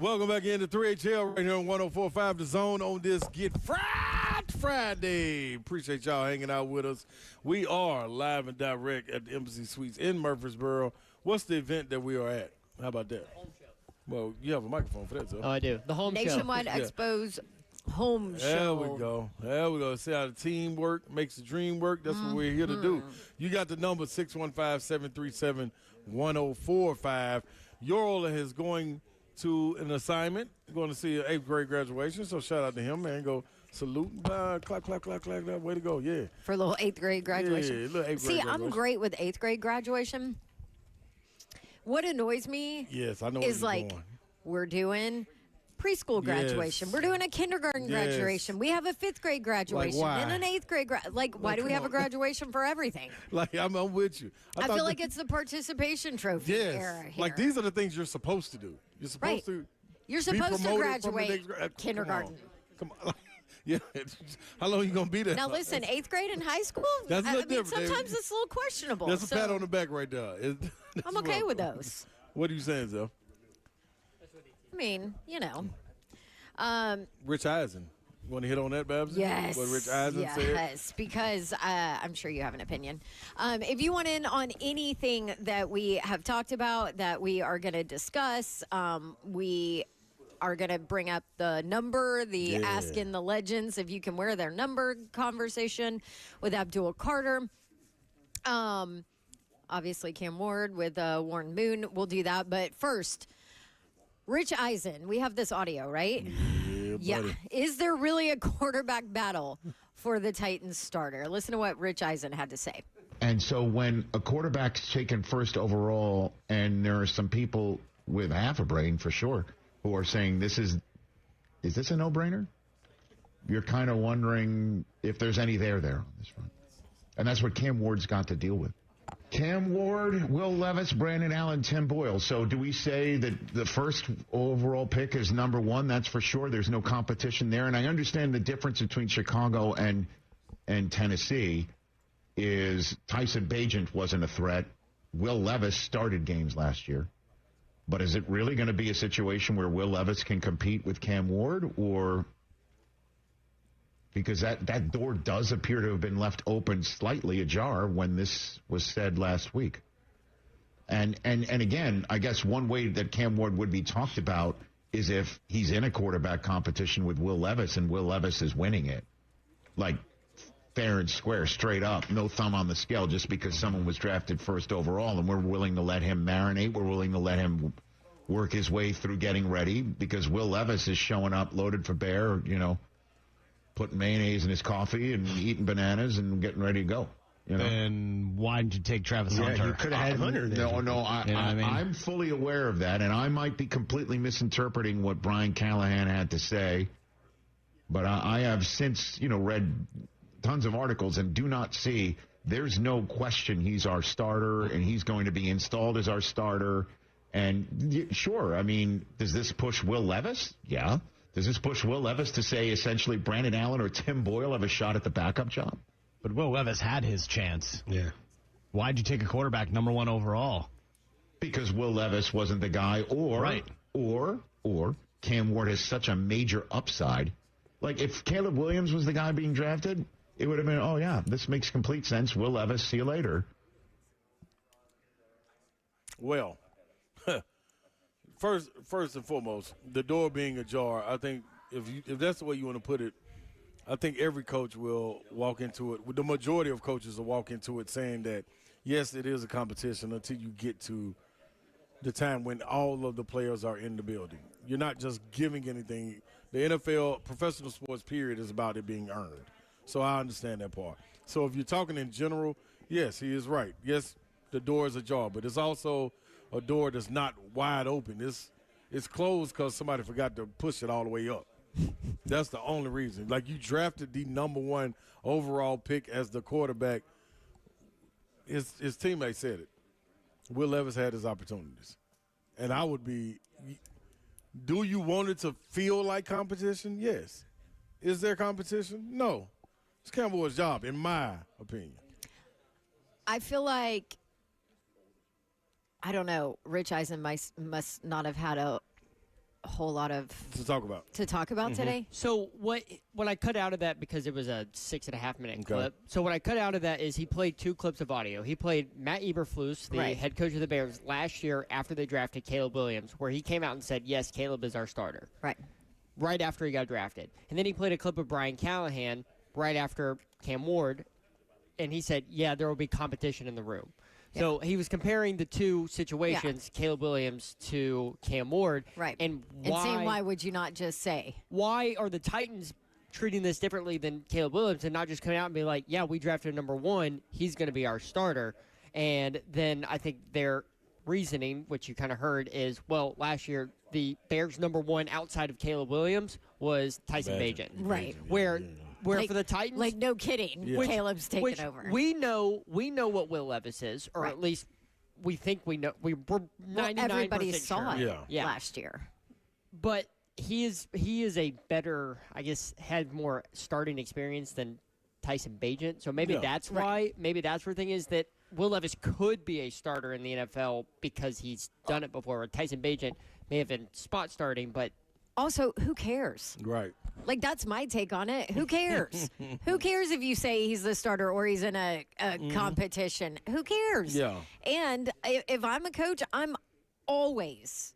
Welcome back into 3HL right here on 104.5 The Zone on this Get Fried Friday. Appreciate y'all hanging out with us. We are live and direct at the Embassy Suites in Murfreesboro. What's the event that we are at? How about that? Well, you have a microphone for that, so. Oh, I do. The home show. Nationwide Expo's home show. There we go. There we go. See how the team work makes the dream work. That's what we're here to do. You got the number 615-737-1045. Yorola is going to an assignment. Going to see an 8th grade graduation. So shout out to him, man. Go salute. Clap, clap, clap, clap. Way to go. Yeah. For a little 8th grade graduation. Yeah, little 8th grade See, graduation. I'm great with 8th grade graduation. What annoys me Yes, I know is where you're like going. we're doing preschool graduation. Yes. We're doing a kindergarten Yes. graduation. We have a 5th grade graduation why? and an 8th grade why do we come have a on. graduation for everything? Like, I'm with you. I thought feel like that- it's the participation trophy Yes. era here. Like, these are the things you're supposed to do. You're supposed Right. to You're be supposed to promoted from the graduate next kindergarten. Come on. Yeah. How long you going to be there? Now listen, 8th grade in high school? That's a I little mean, different. sometimes it's a little questionable. That's a so pat on the back right there. I'm okay with those. What are you saying, Zell? I mean, you know. Rich Eisen. You want to hit on that, Babs? Yes. What Rich Eisen said? Yes, because I'm sure you have an opinion. If you want in on anything that we have talked about, that we are going to discuss, we are going to bring up the number, the asking the legends if you can wear their number conversation with Abdul Carter. Obviously, Cam Ward with Warren Moon. We'll do that. But first, Rich Eisen, we have this audio, right? Yeah, buddy. Is there really a quarterback battle for the Titans starter? Listen to what Rich Eisen had to say. And so when a quarterback's taken first overall, and there are some people with half a brain for sure who are saying is this a no-brainer? You're kind of wondering if there's any there on this front. And that's what Cam Ward's got to deal with. Cam Ward, Will Levis, Brandon Allen, Tim Boyle. So do we say that the first overall pick is number one? That's for sure. There's no competition there. And I understand the difference between Chicago and Tennessee is Tyson Bagent wasn't a threat. Will Levis started games last year. But is it really going to be a situation where Will Levis can compete with Cam Ward? Or because that door does appear to have been left open slightly ajar when this was said last week. And again, I guess one way that Cam Ward would be talked about is if he's in a quarterback competition with Will Levis and Will Levis is winning it. Like fair and square, straight up, no thumb on the scale just because someone was drafted first overall and we're willing to let him marinate. We're willing to let him work his way through getting ready because Will Levis is showing up loaded for bear, putting mayonnaise in his coffee and eating bananas and getting ready to go. Then why didn't you take Travis Hunter? You could have had Hunter. I'm fully aware of that, and I might be completely misinterpreting what Brian Callahan had to say. But I have since, read tons of articles and do not see. There's no question he's our starter, and he's going to be installed as our starter. And sure, does this push Will Levis? Yeah. Does this push Will Levis to say essentially Brandon Allen or Tim Boyle have a shot at the backup job? But Will Levis had his chance. Yeah. Why'd you take a quarterback number one overall? Because Will Levis wasn't the guy, or Cam Ward has such a major upside. Like if Caleb Williams was the guy being drafted, it would have been, oh yeah, this makes complete sense. Will Levis, see you later. Well, first and foremost, the door being ajar, I think if that's the way you want to put it, I think every coach will walk into it. The majority of coaches will walk into it saying that, yes, it is a competition until you get to the time when all of the players are in the building. You're not just giving anything. The NFL, professional sports period, is about it being earned. So I understand that part. So if you're talking in general, yes, he is right. Yes, the door is ajar, but it's also a door that's not wide open. It's closed because somebody forgot to push it all the way up. That's the only reason. Like, you drafted the number one overall pick as the quarterback. His teammates said it. Will Levis had his opportunities. And I would be – do you want it to feel like competition? Yes. Is there competition? No. It's Cam Ward's job, in my opinion. I feel like, I don't know, Rich Eisen must not have had whole lot of To talk about. today. So what I cut out of that, because it was a 6.5 minute clip. So what I cut out of that is he played 2 clips of audio. He played Matt Eberflus, the Right. head coach of the Bears, last year after they drafted Caleb Williams, where he came out and said, yes, Caleb is our starter. Right after he got drafted. And then he played a clip of Brian Callahan right after Cam Ward, and he said, yeah, there will be competition in the room. So he was comparing the 2 situations, Caleb Williams to Cam Ward. And saying, why would you not just say? Why are the Titans treating this differently than Caleb Williams and not just coming out and be like, yeah, we drafted number 1, he's going to be our starter? And then I think their reasoning, which you kind of heard, is, well, last year the Bears' number 1 outside of Caleb Williams was Tyson Bagent. Where like, for the Titans, like no kidding, Caleb's taking over. We know what Will Levis is, or at least we think we know. We're 99% everybody sure. saw it last year. But he is a better, I guess, had more starting experience than Tyson Bagent. So maybe that's why. Maybe that's where the thing is that Will Levis could be a starter in the NFL because he's done it before. Or Tyson Bagent may have been spot starting, but also, who cares? Right. Like, that's my take on it. Who cares? Who cares if you say he's the starter or he's in a competition? Who cares? Yeah. And if I'm a coach, I'm always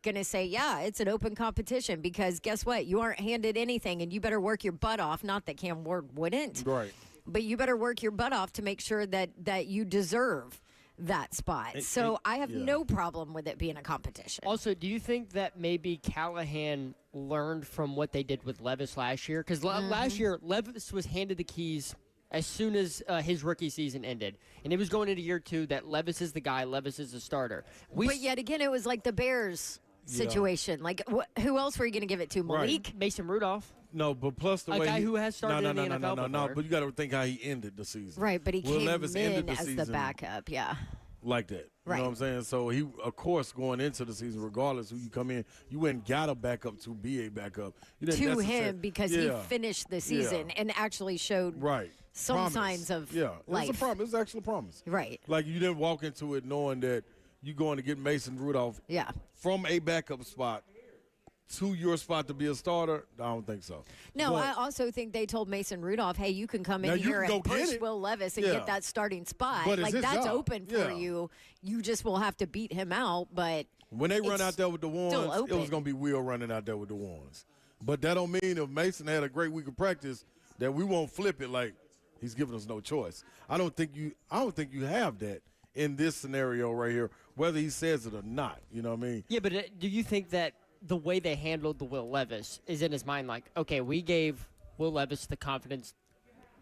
going to say, yeah, it's an open competition because guess what? You aren't handed anything and you better work your butt off. Not that Cam Ward wouldn't. Right. But you better work your butt off to make sure that you deserve that spot. So I have no problem with it being a competition. Also, do you think that maybe Callahan learned from what they did with Levis last year? Because last year, Levis was handed the keys as soon as his rookie season ended. And it was going into year 2 that Levis is the guy, Levis is the starter. But yet again, it was like the Bears situation. Like, who else were you going to give it to? Malik? Mason Rudolph. No, but plus the way guy who has started in the NFL before. No, but you got to think how he ended the season. Right, but he Will came Levis in ended the as the season backup, like that. Right. You know what I'm saying? So he, of course, going into the season, regardless who you come in, you went and got a backup to be a backup. You didn't to necessarily- him because he finished the season and actually showed some Promise. signs of It life. was a promise. It was actually a promise. Right. Like you didn't walk into it knowing that you're going to get Mason Rudolph from a backup spot to your spot to be a starter. I don't think so. No, But- I also think they told Mason Rudolph, hey, you can come Now in you here can and go get push it. Will Levis and get that starting spot. But it's like, his that's job. open for you. You just will have to beat him out, but when they run it's out there with the ones, still it open. was going to be Will running out there with the ones. But that don't mean if Mason had a great week of practice that we won't flip it like he's giving us no choice. I don't think you have that in this scenario right here, whether he says it or not. You know what I mean? Yeah, but do you think that the way they handled the Will Levis is in his mind like, okay, we gave Will Levis the confidence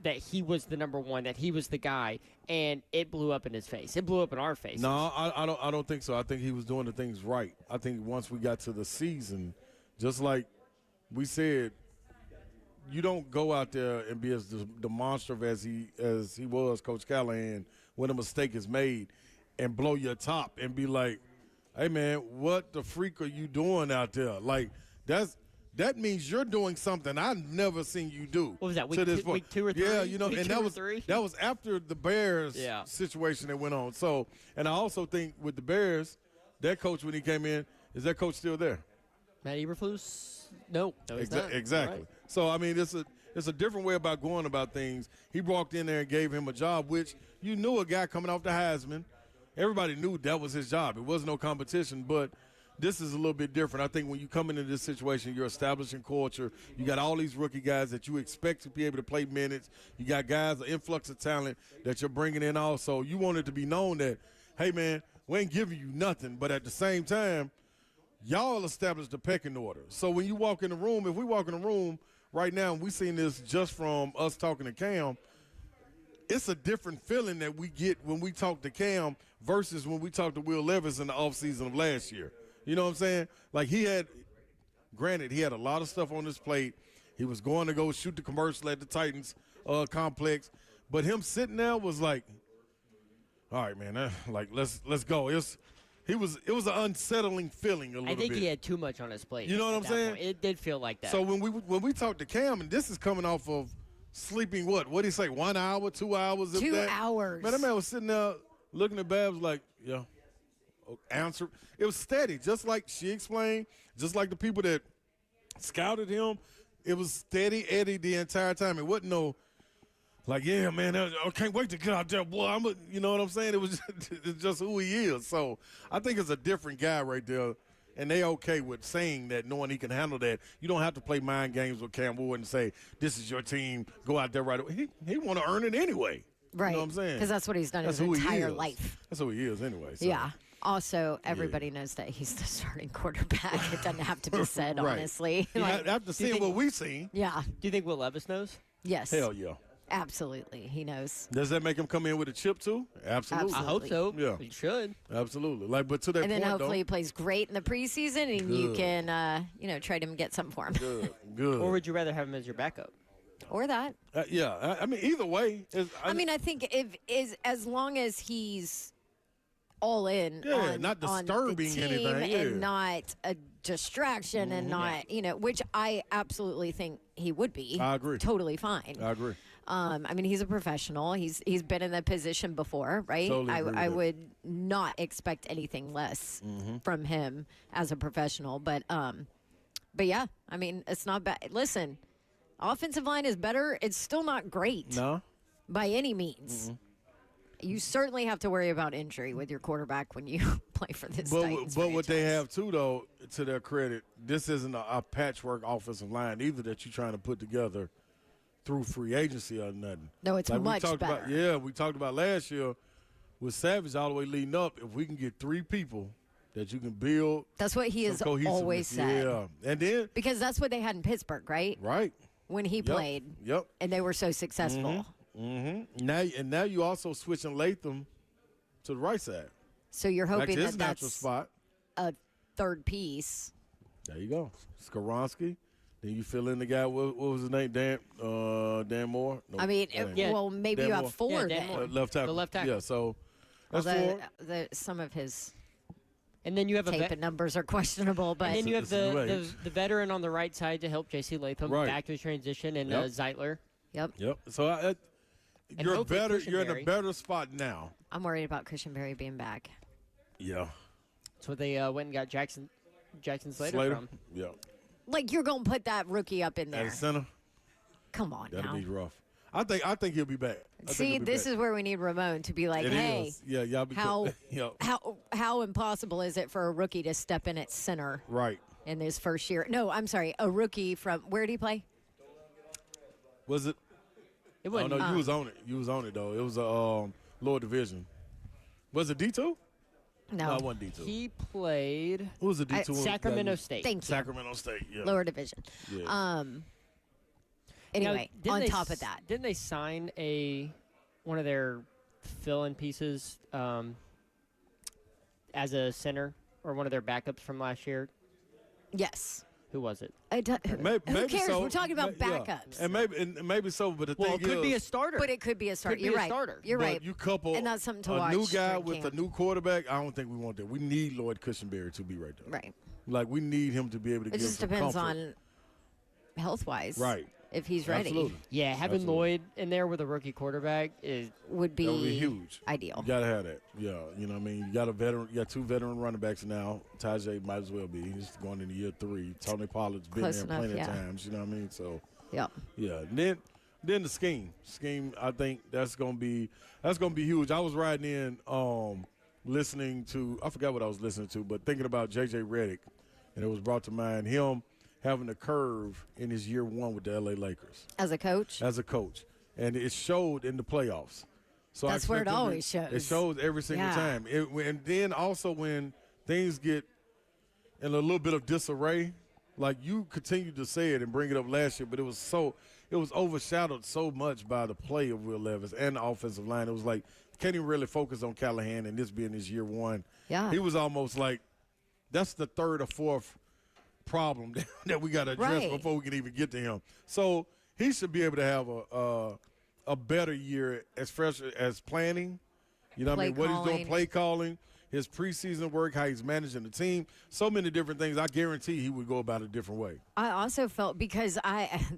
that he was the number 1, that he was the guy, and it blew up in his face. It blew up in our face. No, I don't think so. I think he was doing the things right. I think once we got to the season, just like we said, you don't go out there and be as demonstrative as he was, Coach Callahan, when a mistake is made, and blow your top and be like, hey, man, what the freak are you doing out there? Like, that means you're doing something I've never seen you do. What was that, week 2 or 3? Yeah, you know, week and 2 that or was 3? that was after the Bears situation that went on. So, and I also think with the Bears, that coach, when he came in, is that coach still there? Matt Eberflus? No, he's not. Exactly. Right. So, I mean, it's a different way about going about things. He walked in there and gave him a job, which you knew a guy coming off the Heisman. Everybody knew that was his job. It was no competition, but this is a little bit different. I think when you come into this situation, you're establishing culture. You got all these rookie guys that you expect to be able to play minutes. You got guys, an influx of talent that you're bringing in also. You want it to be known that, hey, man, we ain't giving you nothing, but at the same time, y'all established the pecking order. So when you walk in the room, if we walk in the room right now, and we seen this just from us talking to Cam, it's a different feeling that we get when we talk to Cam versus when we talk to Will Levis in the offseason of last year. You know what I'm saying? Like he had a lot of stuff on his plate. He was going to go shoot the commercial at the Titans complex. But him sitting there was like, all right, man, like let's go. It was an unsettling feeling a little bit. I think he had too much on his plate. You know what I'm saying? Point. It did feel like that. So when we talked to Cam, and this is coming off of sleeping what did he say, 1 hour, 2 hours? 2 hours. Man, that man was sitting there looking at Babs like, yeah, answer. It was steady, just like she explained, just like the people that scouted him. It was steady Eddie the entire time. It wasn't no like, yeah, man, I can't wait to get out there, boy. You know what I'm saying? It was it's just who he is. So I think it's a different guy right there. And they okay with saying that, knowing he can handle that. You don't have to play mind games with Cam Ward and say, this is your team, go out there right away. He want to earn it anyway. Right. You know what I'm saying? Because that's what he's done his entire life. That's who he is anyway. So. Yeah. Also, everybody knows that he's the starting quarterback. It doesn't have to be said, Right. honestly. After seeing what we've seen. Yeah. Do you think Will Levis knows? Yes. Hell yeah. Absolutely. He knows. Does that make him come in with a chip too? Absolutely. I hope so. Yeah. He should. Absolutely. But to that And then point, hopefully though, he plays great in the preseason and you can, trade him and get something for him. Good. Or would you rather have him as your backup? Or that. Yeah. I mean, either way. I think as long as he's all in on, not on disturbing the team anything, and not a distraction and not, which I absolutely think he would be. I agree. Totally fine. I agree. He's a professional. He's been in that position before, right? Totally agree I with would not expect anything less from him as a professional. But yeah, I mean, it's not bad. Listen, offensive line is better. It's still not great. No. By any means. You certainly have to worry about injury with your quarterback when you play for this Titans But what they franchise. have, too, though, to their credit, this isn't a patchwork offensive line either that you're trying to put together through free agency or nothing. No, it's like much we talked better. About, we talked about last year with Savage all the way leading up. If we can get 3 people that you can build. That's what he has always said. Yeah. And then. Because that's what they had in Pittsburgh, right? Right. When he played. Yep. And they were so successful. Now you also switching Latham to the right side. So you're Back hoping to his that natural that's spot. a third piece. There you go. Skoronsky. Then you fill in the guy, what was his name? Dan Moore? No, I mean, well, maybe Dan you Moore. have 4 Dan then. Moore. Left tackle. The left tackle. Yeah, so that's Although 4. some of his And then you have tape and numbers are questionable, but and then you have This is the veteran on the right side to help J.C. Latham Right. back to the transition, and Yep. Zeitler. Yep. So you're hopefully better. You're in a Cushenberry. better spot now. I'm worried about Cushenberry being back. Yeah. That's what they went and got Jackson Slater from. Yeah. Like you're gonna put that rookie up in At there. the center, Come on that'll now. be rough. I think he'll be back. See, this is where we need Ramon to be like, It hey, is. Yeah, y'all be how Yep. how impossible is it for a rookie to step in at center Right. in his first year? No, I'm sorry, a rookie from where did he play? Was it? It Oh wasn't. no, you was on it. You was on it though. It was a lower division. Was it D2? No, it wasn't D2. He played Who was the D2? Sacramento State. Thank you. Sacramento State. Yeah. Lower division. Yeah. Anyway, Now, on didn't top they of that, didn't they sign one of their fill-in pieces as a center or one of their backups from last year? yes. Who was it? Who Maybe cares? so. We're talking about Yeah. backups. And maybe so, but the Well, thing it could be a is, starter. But it could be a starter. Could be You're a right. starter. You're but right. you couple And that's something to a watch new guy during with camp. a new quarterback. I don't think we want that. We need Lloyd Cushenberry to be right there. Right. Like we need him to be able to It give just some depends comfort. on health wise. Right. If he's ready. Absolutely. Yeah, having Absolutely. Lloyd in there with a rookie quarterback is Would That would be huge. ideal. You gotta have that. Yeah, you know what I mean. You got a veteran. You got 2 veteran running backs now. Tajay might as well be. He's going into year 3. Tony Pollard's been Close there enough, plenty yeah. of times. You know what I mean. So Yep. yeah. And then the scheme. I think that's gonna be huge. I was riding in listening to, I forgot what I was listening to, but thinking about J.J. Redick, and it was brought to mind him having a curve in his year 1 with the L.A. Lakers As a coach. as a coach, and it showed in the playoffs. So That's I where it expect him to- always shows. It shows every single Yeah. time. And then also when things get in a little bit of disarray, like you continued to say it and bring it up last year, but it was overshadowed so much by the play of Will Levis and the offensive line. It was like can't even really focus on Callahan and this being his year 1. Yeah. He was almost like that's the 3rd or 4th problem that we got to address Right. before we can even get to him. So he should be able to have a better year as fresh as planning. You know what I Play mean? What he's doing, calling. play calling. his preseason work, how he's managing the team, so many different things. I guarantee he would go about it a different way. I also felt, because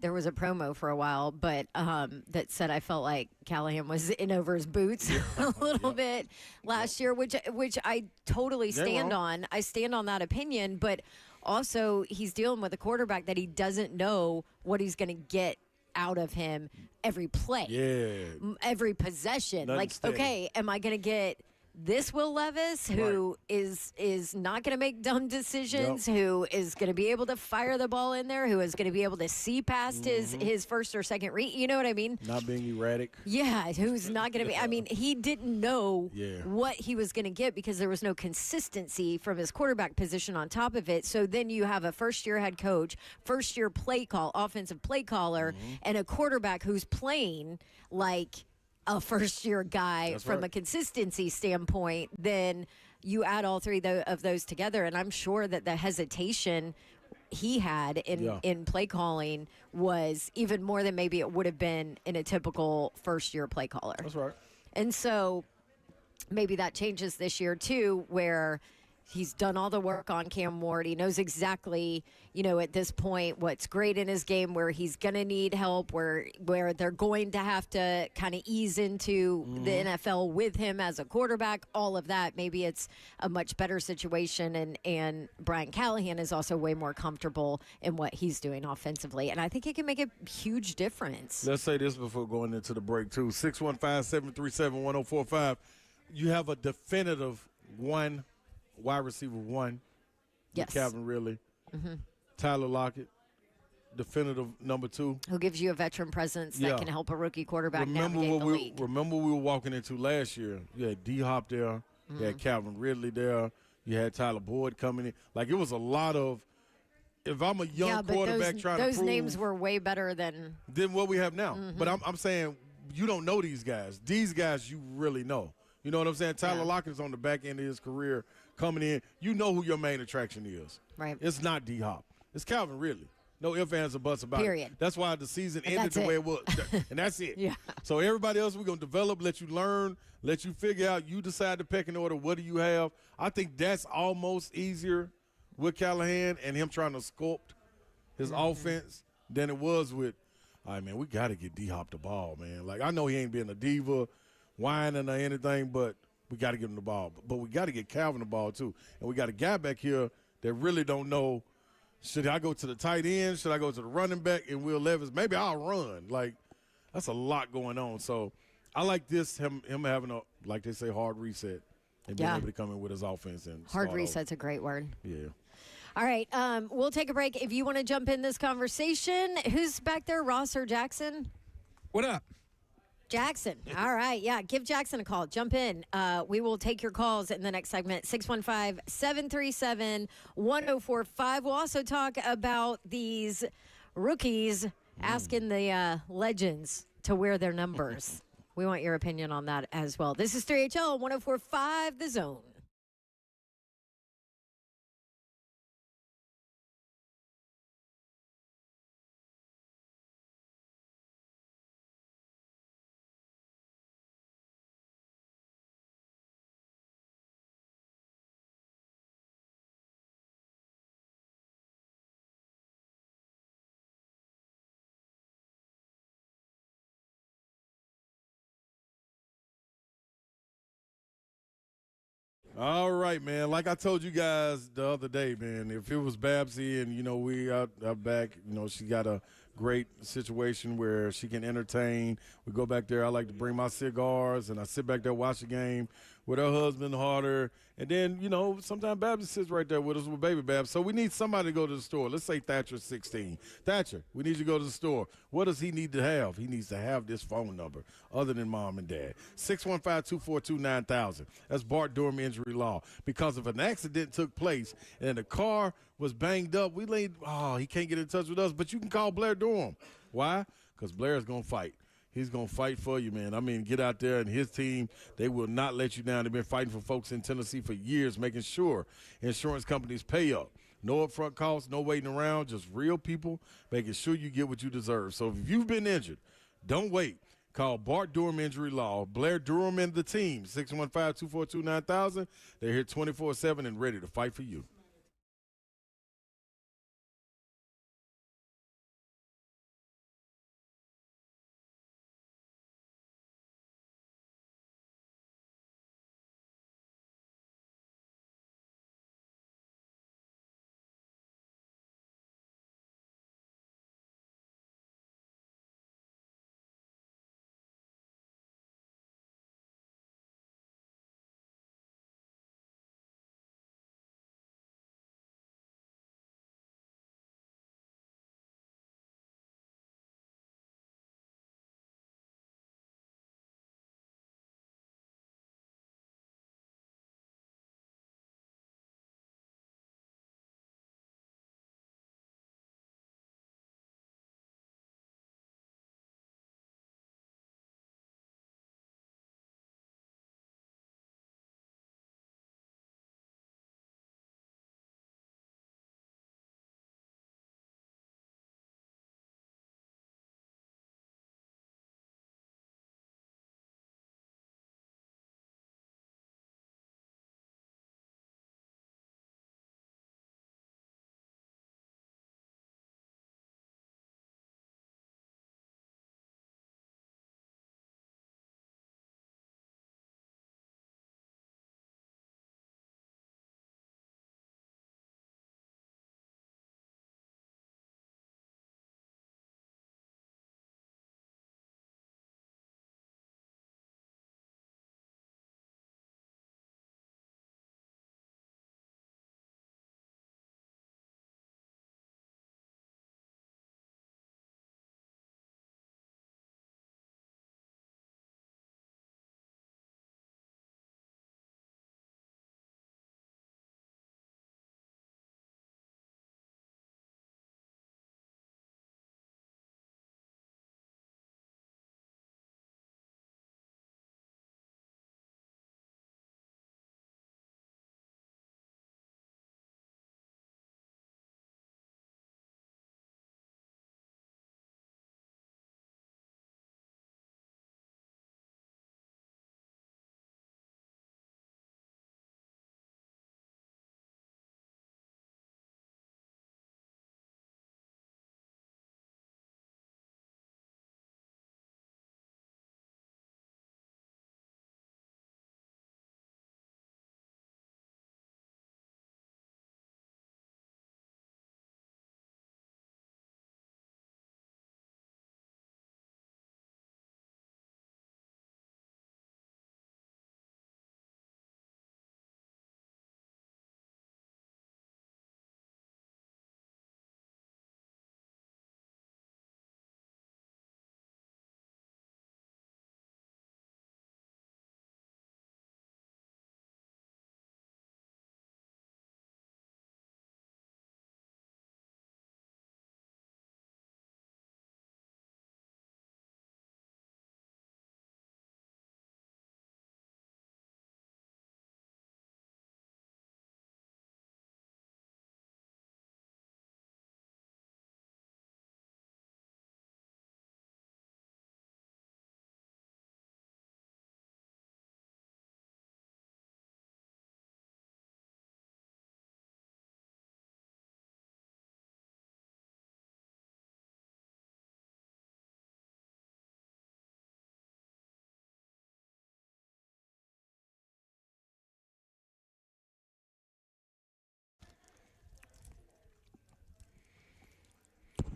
there was a promo for a while, but that said I felt like Callahan was in over his boots a little bit last year, which I totally stand on. I stand on that opinion, but also he's dealing with a quarterback that he doesn't know what he's going to get out of him every play, every possession. Nothing like, steady. okay, am I going to get this Will Levis, who is not going to make dumb decisions, who is going to be able to fire the ball in there, who is going to be able to see past his first or second read? You know what I mean? Not being erratic. Yeah, who's not going to be. I mean, he didn't know what he was going to get because there was no consistency from his quarterback position on top of it. So then you have a first-year head coach, first-year offensive play caller, and a quarterback who's playing like a first-year guy from a consistency standpoint. Then you add all three of those together, and I'm sure that the hesitation he had in play calling was even more than maybe it would have been in a typical first-year play caller. That's right. And so maybe that changes this year too, where he's done all the work on Cam Ward. He knows exactly, at this point what's great in his game, where he's going to need help, where they're going to have to kind of ease into the NFL with him as a quarterback, all of that. Maybe it's a much better situation, and Brian Callahan is also way more comfortable in what he's doing offensively, and I think it can make a huge difference. Let's say this before going into the break, too. 615-737-1045. You have a definitive wide receiver one. Yes. Calvin Ridley. Tyler Lockett, definitive number 2. Who gives you a veteran presence that can help a rookie quarterback Remember navigate the league. Remember we were walking into last year. You had D-Hop there. You had Calvin Ridley there. You had Tyler Boyd coming in. Like, it was a lot of, if I'm a young quarterback trying to prove. Those names were way better than what we have now. But I'm saying you don't know these guys. These guys you really know. You know what I'm saying? Tyler Lockett is on the back end of his career coming in. You know who your main attraction is. Right. It's not D-Hop. It's Calvin Ridley. No ifs, ands, or buts about Period. it. That's why the season ended the way it was. And that's it. So everybody else, we're going to develop, let you learn, let you figure out. You decide the pecking order. What do you have? I think that's almost easier with Callahan and him trying to sculpt his offense than it was with, all right, man, we got to get D-Hop the ball, man. Like, I know he ain't being a diva, whining or anything, but we got to give him the ball. But we got to get Calvin the ball, too. And we got a guy back here that really don't know, should I go to the tight end? Should I go to the running back and Will Levis? Maybe I'll run. Like, that's a lot going on. So I like this, him having a, like they say, hard reset and being able to come in with his offense. And hard reset's a great word. Yeah. All right, we'll take a break. If you want to jump in this conversation, who's back there, Ross or Jackson? What up? Jackson. All right. Yeah. Give Jackson a call. Jump in. We will take your calls in the next segment. 615-737-1045. We'll also talk about these rookies asking the legends to wear their numbers. We want your opinion on that as well. This is 3HL 1045 The Zone. All right, man. Like I told you guys the other day, man, if it was Babsy and, we out back, she got a great situation where she can entertain. We go back there. I like to bring my cigars, and I sit back there, watch the game with her husband, Harder. And then, sometimes Babsy sits right there with us with baby Babs. So we need somebody to go to the store. Let's say Thatcher's 16. Thatcher, we need you to go to the store. What does he need to have? He needs to have this phone number other than mom and dad. 615-242-9000. That's Bart Durham Injury Law. Because if an accident took place and the car was banged up, he can't get in touch with us, but you can call Blair Durham. Why? Because Blair's going to fight. He's going to fight for you, man. I mean, get out there, and his team, they will not let you down. They've been fighting for folks in Tennessee for years, making sure insurance companies pay up. No upfront costs, no waiting around, just real people making sure you get what you deserve. So if you've been injured, don't wait. Call Bart Durham Injury Law, Blair Durham and the team, 615-242-9000. They're here 24/7 and ready to fight for you.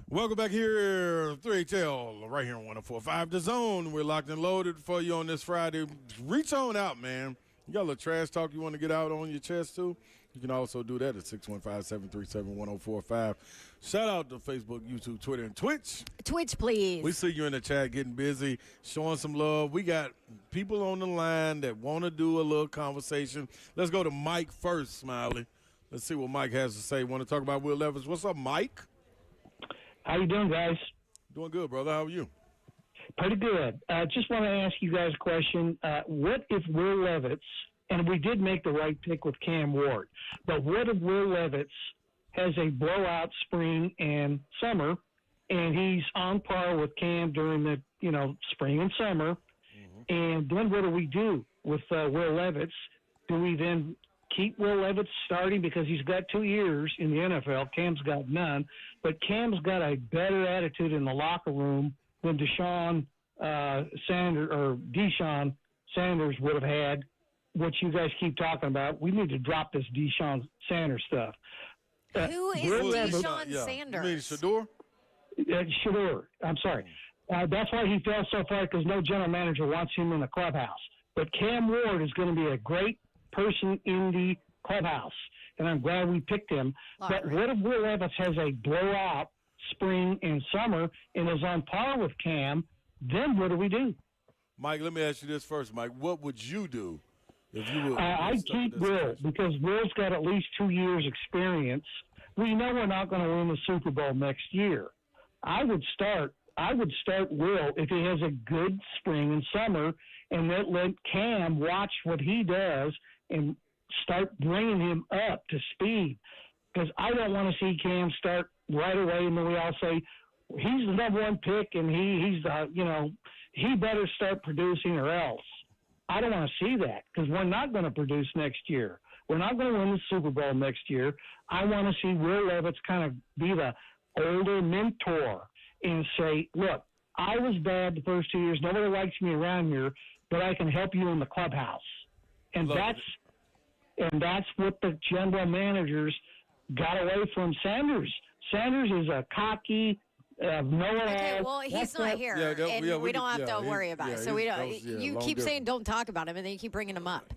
Welcome back here, 3HL, right here on 104.5 The Zone. We're locked and loaded for you on this Friday. Reach on out, man. You got a little trash talk you want to get out on your chest, too? You can also do that at 615-737-1045. Shout out to Facebook, YouTube, Twitter, and Twitch. Twitch, please. We see you in the chat getting busy, showing some love. We got people on the line that want to do a little conversation. Let's go to Mike first, Smiley. Let's see what Mike has to say. Want to talk about Will Levis. What's up, Mike? How you doing, guys? Doing good, brother. How are you? Pretty good. Just want to ask you guys a question. What if Will Levis, and we did make the right pick with Cam Ward, but what if Will Levis has a blowout spring and summer and he's on par with Cam during the spring and summer. And then what do we do with Will Levis? Do we then keep Will Levis starting because he's got 2 years in the NFL? Cam's got none, but Cam's got a better attitude in the locker room than Deshaun Sanders would have had. What you guys keep talking about, we need to drop this Deshaun Sanders stuff. Who is Deshaun Sanders? You mean Shador? Shador. I'm sorry. That's why he fell so far, because no general manager wants him in the clubhouse. But Cam Ward is going to be a great person in the clubhouse, and I'm glad we picked him. But what if Will Levis has a blowout spring and summer and is on par with Cam? Then what do we do? Mike, let me ask you this first, Mike. What would you do if you would? I'd keep Will, because Will's got at least 2 years experience. We know we're not going to win the Super Bowl next year. I would start Will if he has a good spring and summer, and let Cam watch what he does and start bringing him up to speed. Because I don't want to see Cam start right away and then we all say he's the number one pick and he better start producing or else. I don't want to see that, because we're not going to produce next year. We're not going to win the Super Bowl next year. I want to see Will Levis kind of be the older mentor and say, look, I was bad the first 2 years. Nobody likes me around here, but I can help you in the clubhouse. And that's what the general managers got away from Sanders. Sanders is a cocky, okay, well, he's not here, and we don't have to worry about it. So we don't. You keep saying don't talk about him, and then you keep bringing him up.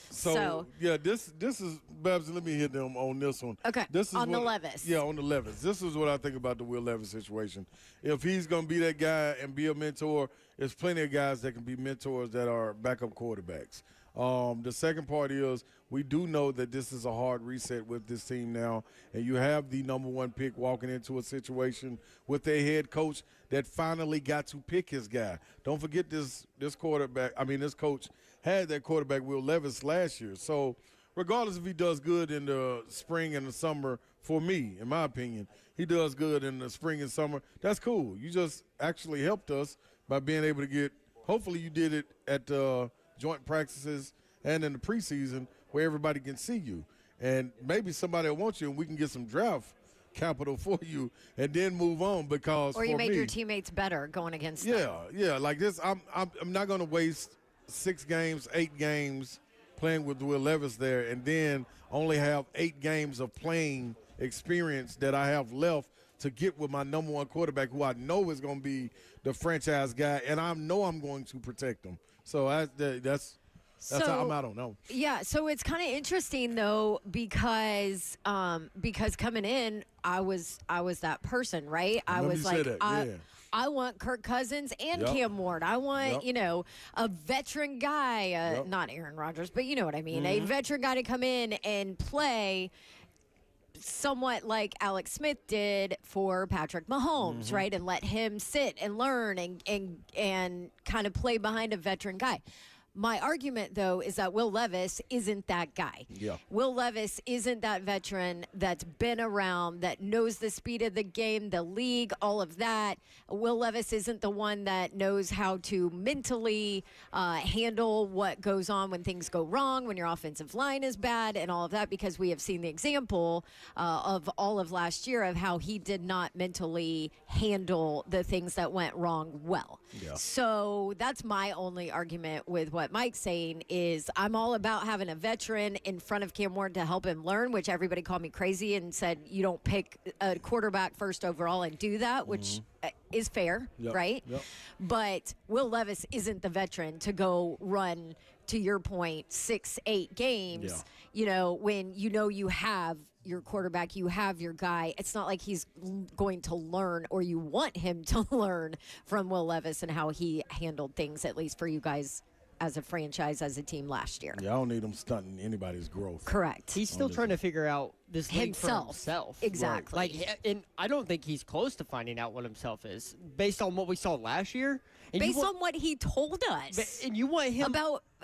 So this is Babs. Let me hit them on this one. Okay, this is on the Levis. Yeah, on the Levis. This is what I think about the Will Levis situation. If he's going to be that guy and be a mentor, there's plenty of guys that can be mentors that are backup quarterbacks. The second part is we do know that this is a hard reset with this team now, and you have the number one pick walking into a situation with a head coach that finally got to pick his guy. Don't forget this coach had that quarterback, Will Levis, last year. So regardless if he does good in the spring and the summer, for me, in my opinion, he does good in the spring and summer, that's cool. You just actually helped us by being able to get – hopefully you did it at joint practices and in the preseason where everybody can see you. And maybe somebody will want you and we can get some draft capital for you and then move on, because or you made your teammates better going against them. Yeah, like this, I'm not going to waste 6 games, 8 games playing with Will Levis there and then only have 8 games of playing experience that I have left to get with my number one quarterback, who I know is going to be the franchise guy, and I know I'm going to protect him. So that's how I don't know. Yeah, so it's kind of interesting though, because coming in, I was that person, right? I was like, I want Kirk Cousins and Cam Ward. I want, a veteran guy, not Aaron Rodgers, but you know what I mean, a veteran guy to come in and play somewhat like Alex Smith did for Patrick Mahomes, right? And let him sit and learn and kind of play behind a veteran guy. My argument, though, is that Will Levis isn't that guy. Yeah. Will Levis isn't that veteran that's been around, that knows the speed of the game, the league, all of that. Will Levis isn't the one that knows how to mentally handle what goes on when things go wrong, when your offensive line is bad and all of that, because we have seen the example of all of last year of how he did not mentally handle the things that went wrong well. Yeah. So that's my only argument with what Mike's saying is I'm all about having a veteran in front of Cam Ward to help him learn, which everybody called me crazy and said you don't pick a quarterback first overall and do that, which is fair, right? Yep. But Will Levis isn't the veteran to go run, to your point, 6-8 games, when you have your quarterback, you have your guy. It's not like he's going to learn, or you want him to learn from Will Levis and how he handled things, at least for you guys as a franchise, as a team last year. Yeah, I don't need him stunting anybody's growth. Correct. He's still trying to figure out this league for himself. Exactly. Right. And I don't think he's close to finding out what himself is, based on what we saw last year. And based on what he told us. And you want him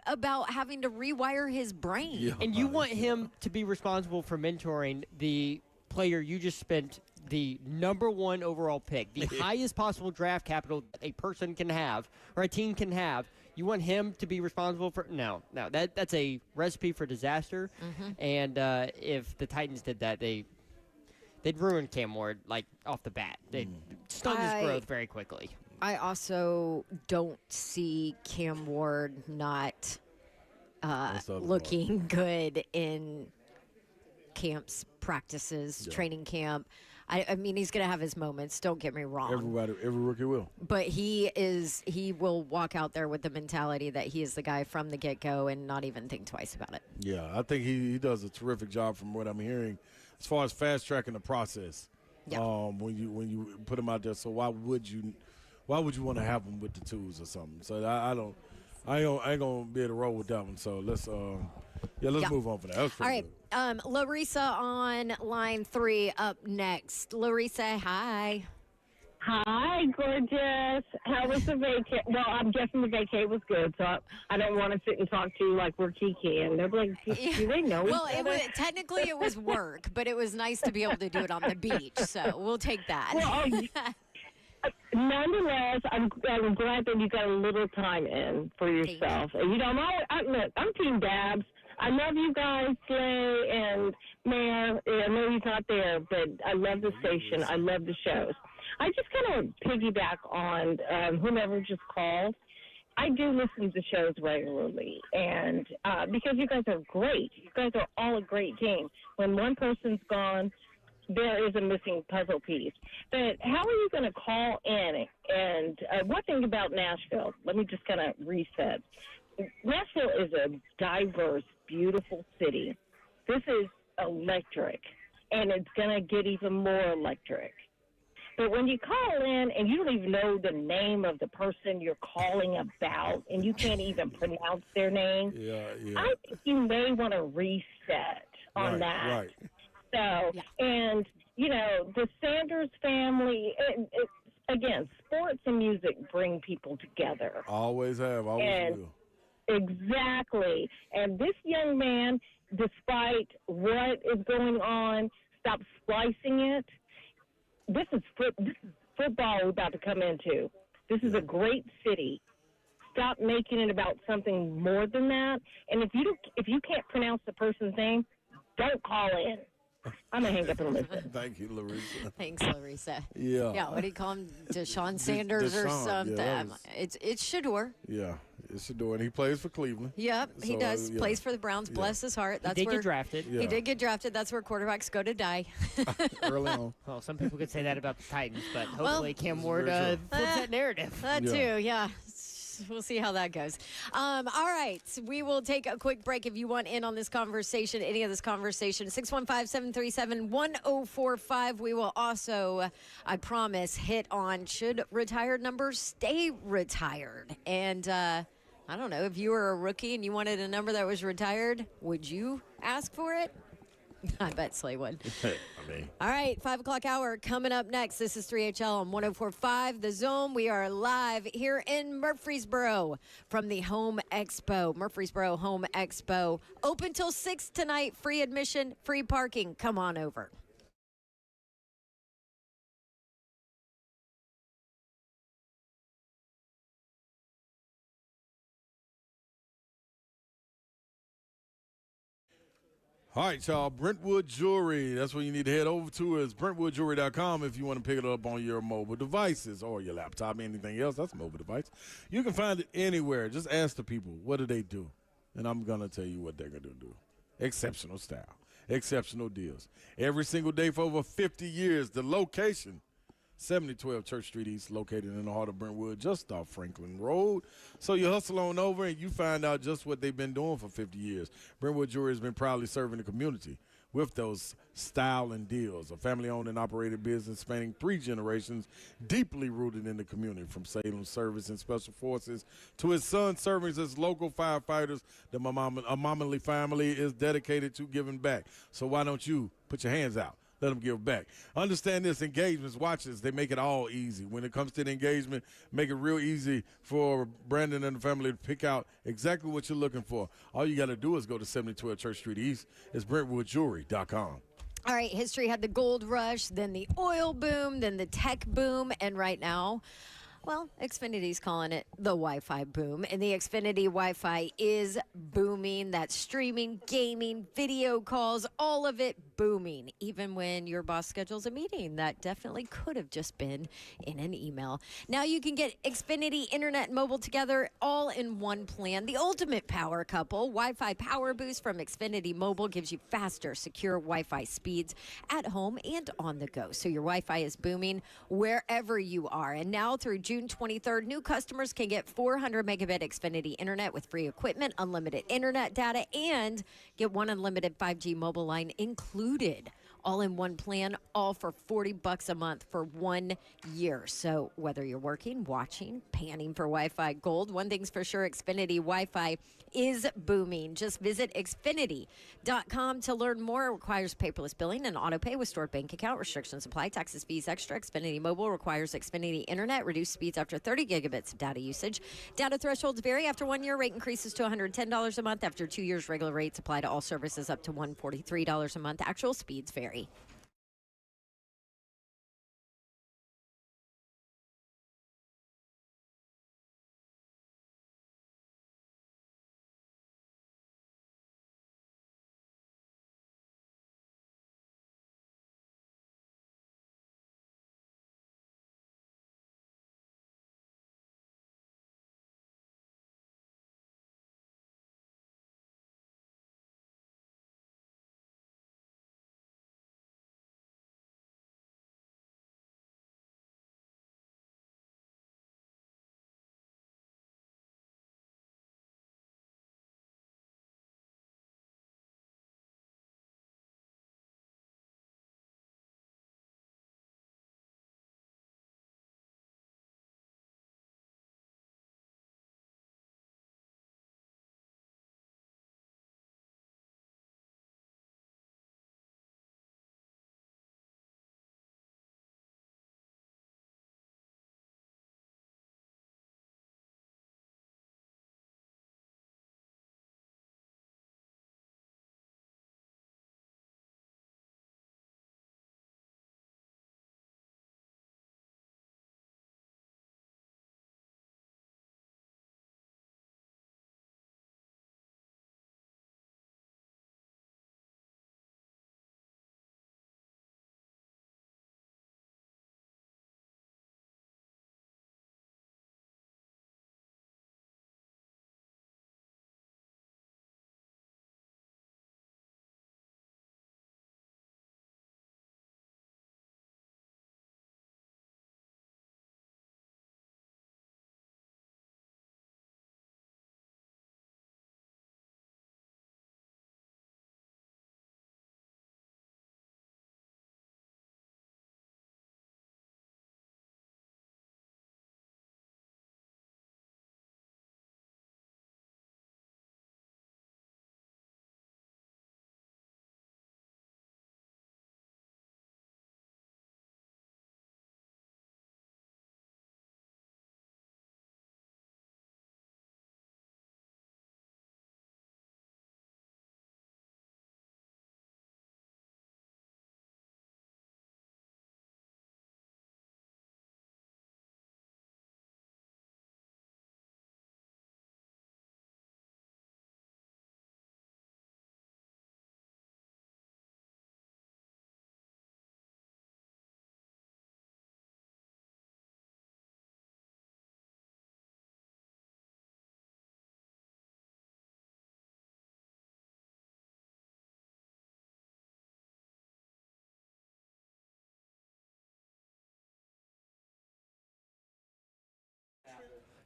about having to rewire his brain. Yeah, and you want him to be responsible for mentoring the player you just spent the #1 overall pick, the highest possible draft capital a person can have or a team can have. You want him to be responsible for no. That's a recipe for disaster. And if the Titans did that, they'd ruin Cam Ward like off the bat. They'd stunt his growth very quickly. I also don't see Cam Ward not looking good in camps, practices, training camp. I mean, he's going to have his moments. Don't get me wrong. Every rookie will. But he will walk out there with the mentality that he is the guy from the get-go and not even think twice about it. Yeah, I think he does a terrific job from what I'm hearing as far as fast-tracking the process. Yeah. When you put him out there, so why would you want to have him with the twos or something? So I ain't gonna be able to roll with that one. So let's move on for that. That was All right. good. Larissa on line 3 up next. Larissa, hi. Hi, gorgeous. How was the vacation? Well, I'm guessing the vacay was good, so I don't want to sit and talk to you like we're Kiki. And they're like, do they know Well, each other? technically it was work, but it was nice to be able to do it on the beach, so we'll take that. Well, nonetheless, I'm glad that you got a little time in for yourself. And, look, I'm Team Dabs. I love you guys, Slay and Mayor. I know he's not there, but I love the station. I love the shows. I just kind of piggyback on whomever just called. I do listen to shows regularly, and because you guys are great. You guys are all a great team. When one person's gone, there is a missing puzzle piece. But how are you going to call in? And one thing about Nashville, let me just kind of reset. Nashville is a diverse, beautiful city. This is electric, and it's going to get even more electric. But when you call in and you don't even know the name of the person you're calling about, and you can't even pronounce their name, I think you may want to reset on that. Right. So, and, the Sanders family, again, sports and music bring people together. Always have, always will. Exactly. And this young man, despite what is going on, stop splicing it. This is football we're about to come into. This is a great city. Stop making it about something more than that. And if you can't pronounce the person's name, don't call in. I'm going to hang up and listen. Thank you, Larissa. Thanks, Larissa. Yeah. Yeah, what do you call him? Deshaun Sanders or Deshaun, something? yeah, It's Shador. Yeah, it's Shador, and he plays for Cleveland. Yep, he So, does. Plays for the Browns. Bless his heart. That's He did where get drafted. Yeah. He did get drafted. That's where quarterbacks go to die. Early on. Well, some people could say that about the Titans, but hopefully Cam Ward very flips that narrative. That too, yeah. We'll see how that goes. All right, we will take a quick break. If you want in on this conversation, any of this conversation, 615-737-1045. We will also, I promise, hit on should retired numbers stay retired. And I don't know, if you were a rookie and you wanted a number that was retired, would you ask for it? I bet Slay would. All right, 5 o'clock hour coming up next. This is 3HL on 104.5 The Zone. We are live here in Murfreesboro from the Home Expo. Murfreesboro Home Expo. Open till 6 tonight. Free admission, free parking. Come on over. All right, y'all. Brentwood Jewelry. That's what you need to head over to is BrentwoodJewelry.com if you want to pick it up on your mobile devices or your laptop, anything else. That's a mobile device. You can find it anywhere. Just ask the people, what do they do? And I'm going to tell you what they're going to do. Exceptional style. Exceptional deals. Every single day for over 50 years. The location, 7012 Church Street East, located in the heart of Brentwood, just off Franklin Road. So you hustle on over and you find out just what they've been doing for 50 years. Brentwood Jewelry has been proudly serving the community with those style and deals. A family-owned and operated business spanning 3 generations, deeply rooted in the community, from Salem Service and Special Forces to his son serving as local firefighters. The Mamamali family is dedicated to giving back. So why don't you put your hands out? Let them give back. Understand this, engagements, watches, they make it all easy. When it comes to the engagement, make it real easy for Brandon and the family to pick out exactly what you're looking for. All you got to do is go to 7012 Church Street East. It's BrentwoodJewelry.com. All right, history had the gold rush, then the oil boom, then the tech boom, and right now, well, Xfinity's calling it the Wi-Fi boom, and the Xfinity Wi-Fi is booming. That's streaming, gaming, video calls, all of it booming. Even when your boss schedules a meeting, that definitely could have just been in an email. Now you can get Xfinity Internet and mobile together all in one plan. The ultimate power couple. Wi-Fi Power Boost from Xfinity Mobile gives you faster, secure Wi-Fi speeds at home and on the go. So your Wi-Fi is booming wherever you are. And now through June 23rd, new customers can get 400 megabit Xfinity Internet with free equipment, unlimited internet data, and get one unlimited 5G mobile line included. All in one plan, all for $40 a month for 1 year. So whether you're working, watching, panning for Wi-Fi gold, one thing's for sure, Xfinity Wi-Fi is booming. Just visit Xfinity.com to learn more. It requires paperless billing and auto pay with stored bank account. Restrictions apply. Taxes, fees extra. Xfinity Mobile requires Xfinity Internet. Reduced speeds after 30 gigabits of data usage. Data thresholds vary. After 1 year, rate increases to $110 a month. After 2 years, regular rates apply to all services up to $143 a month. Actual speeds vary.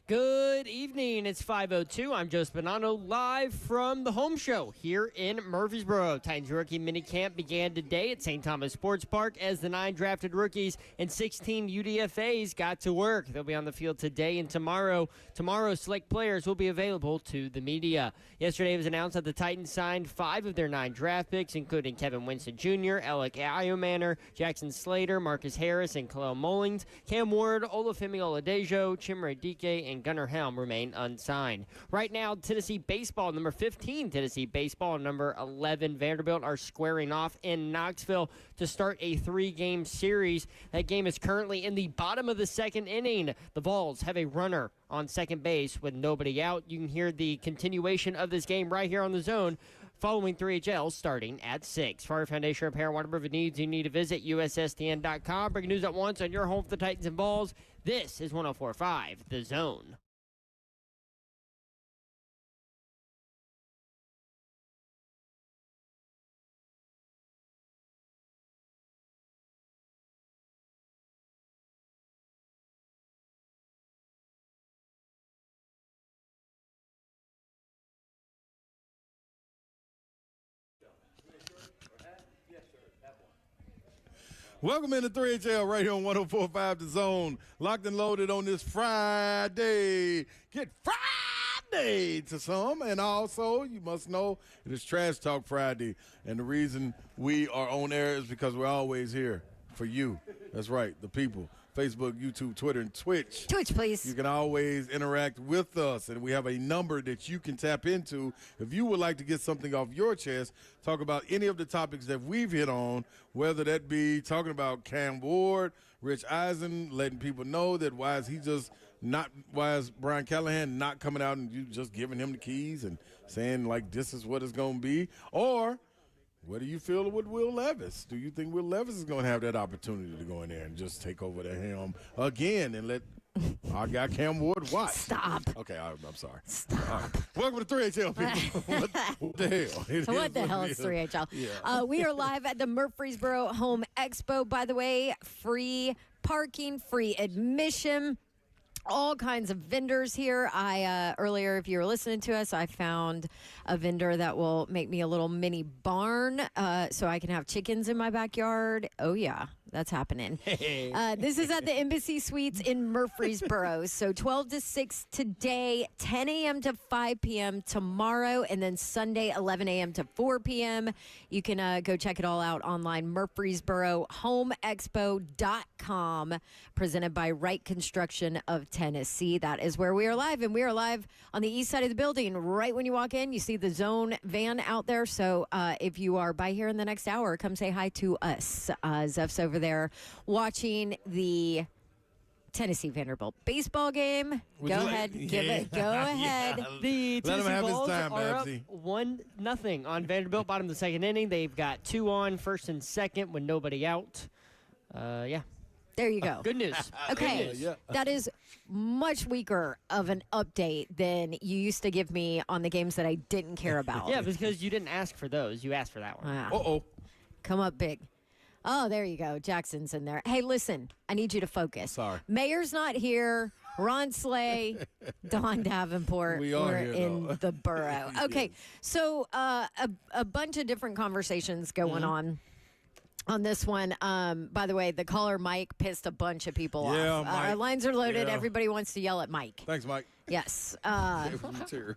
Good evening. It's 5:02. I'm Joe Spinano, live from the home show here in Murfreesboro. Titans rookie minicamp began today at St. Thomas Sports Park as the 9 drafted rookies and 16 UDFAs got to work. They'll be on the field today and tomorrow. Tomorrow, select players will be available to the media. Yesterday, it was announced that the Titans signed 5 of their 9 draft picks, including Kevin Winston Jr., Alec Iomanner, Jackson Slater, Marcus Harris, and Khalil Mullings, Cam Ward, Olufemi Oladejo, Chimere Dike, and Gunnar Helm some remain unsigned. Right now, Tennessee baseball, number 15, Tennessee baseball, number 11, Vanderbilt are squaring off in Knoxville to start a 3-game series. That game is currently in the bottom of the second inning. The Vols have a runner on second base with nobody out. You can hear the continuation of this game right here on the Zone following 3HL starting at 6. For our foundation repair, whatever needs you need to visit USSTN.com. Breaking news at once on your home for the Titans and Vols. This is 104.5 The Zone. Welcome into 3HL right here on 104.5 The Zone. Locked and loaded on this Friday. Get Friday to some. And also, you must know, it is Trash Talk Friday. And the reason we are on air is because we're always here for you. That's right, the people. Facebook, YouTube, Twitter, and Twitch. Twitch, please. You can always interact with us, and we have a number that you can tap into if you would like to get something off your chest, talk about any of the topics that we've hit on, whether that be talking about Cam Ward, Rich Eisen, letting people know that why is Brian Callahan not coming out and you just giving him the keys and saying, like, this is what it's going to be, or what do you feel with Will Levis? Do you think Will Levis is going to have that opportunity to go in there and just take over the helm again and let our guy Cam Ward watch? Stop. Okay, I'm sorry. Stop. Welcome to 3HL, people. What the hell? What the hell is 3HL? Yeah. We are live at the Murfreesboro Home Expo, by the way. Free parking, free admission. All kinds of vendors here. Earlier, if you were listening to us, I found a vendor that will make me a little mini barn so I can have chickens in my backyard. Oh, yeah, that's happening. This is at the Embassy Suites in Murfreesboro. So 12 to 6 today, 10 a.m. to 5 p.m. tomorrow, and then Sunday, 11 a.m. to 4 p.m. You can go check it all out online, MurfreesboroHomeExpo.com, presented by Wright Construction of Tennessee. That is where we are live, and we are live on the east side of the building. Right when you walk in, you see the Zone van out there. So if you are by here in the next hour, come say hi to us. Zeph's over there watching the Tennessee Vanderbilt baseball game. Go ahead, give it. Go ahead. The Let him Tennessee have his Vols time, are up Babsy. 1-0 on Vanderbilt, bottom of the second inning. They've got 2 on, first and second with nobody out. Yeah. There you go. Good news. Okay, Good news. that is much weaker of an update than you used to give me on the games that I didn't care about. Yeah, because you didn't ask for those. You asked for that one. Wow. Uh-oh. Come up big. Oh, there you go. Jackson's in there. Hey, listen, I need you to focus. Sorry. Mayor's not here. Ron Slay, Don Davenport. We are We're here, in though. the borough. Okay, so a bunch of different conversations going on this one. By the way, the caller Mike pissed a bunch of people Yeah, off. Mike. Our lines are loaded. Yeah. Everybody wants to yell at Mike. Thanks, Mike. Yes. Too.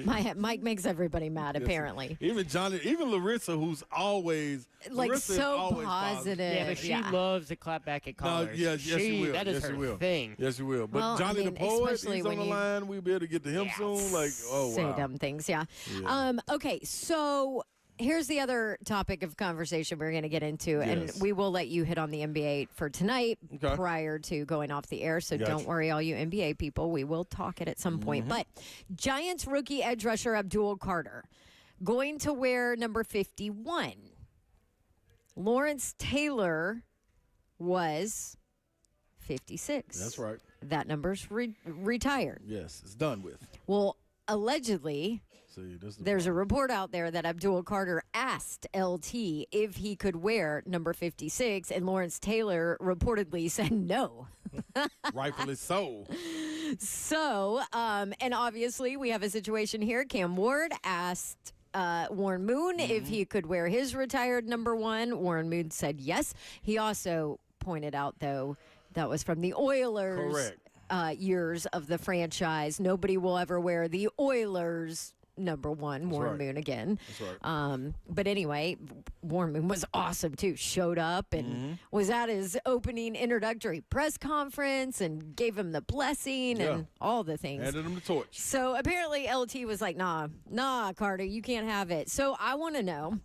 Mike makes everybody mad, apparently. Even Larissa, who's always Like, Larissa is so always positive. Yeah, but she Yeah. loves to clap back at No, callers. yes, she will. That is yes, her she will. thing. Yes, she will. But Well, Johnny I mean, the poet, especially he's on when the you- line. We'll be able to get to him soon. Like, oh, Say wow. dumb things, yeah. Yeah. Okay, so here's the other topic of conversation we're going to get into, and Yes. we will let you hit on the NBA for tonight Okay. prior to going off the air. So Gotcha. don't worry, all you NBA people. We will talk it at some point. Mm-hmm. But Giants rookie edge rusher Abdul Carter going to wear number 51. Lawrence Taylor was 56. That's right. That number's retired. Yes, it's done with. Well, allegedly, See, this is there's a report out there that Abdul Carter asked LT if he could wear number 56, and Lawrence Taylor reportedly said no. rightfully so. So, and obviously we have a situation here. Cam Ward asked Warren Moon if he could wear his retired number 1. Warren Moon said yes. He also pointed out, though, that was from the Oilers. Correct. Years of the franchise. Nobody will ever wear the Oilers number one, Warren right. Moon again. That's right. But anyway, Warren Moon was awesome too. Showed up and was at his opening introductory press conference and gave him the blessing and all the things. Handed him the torch. So apparently LT was like, nah, Carter, you can't have it. So I want to know,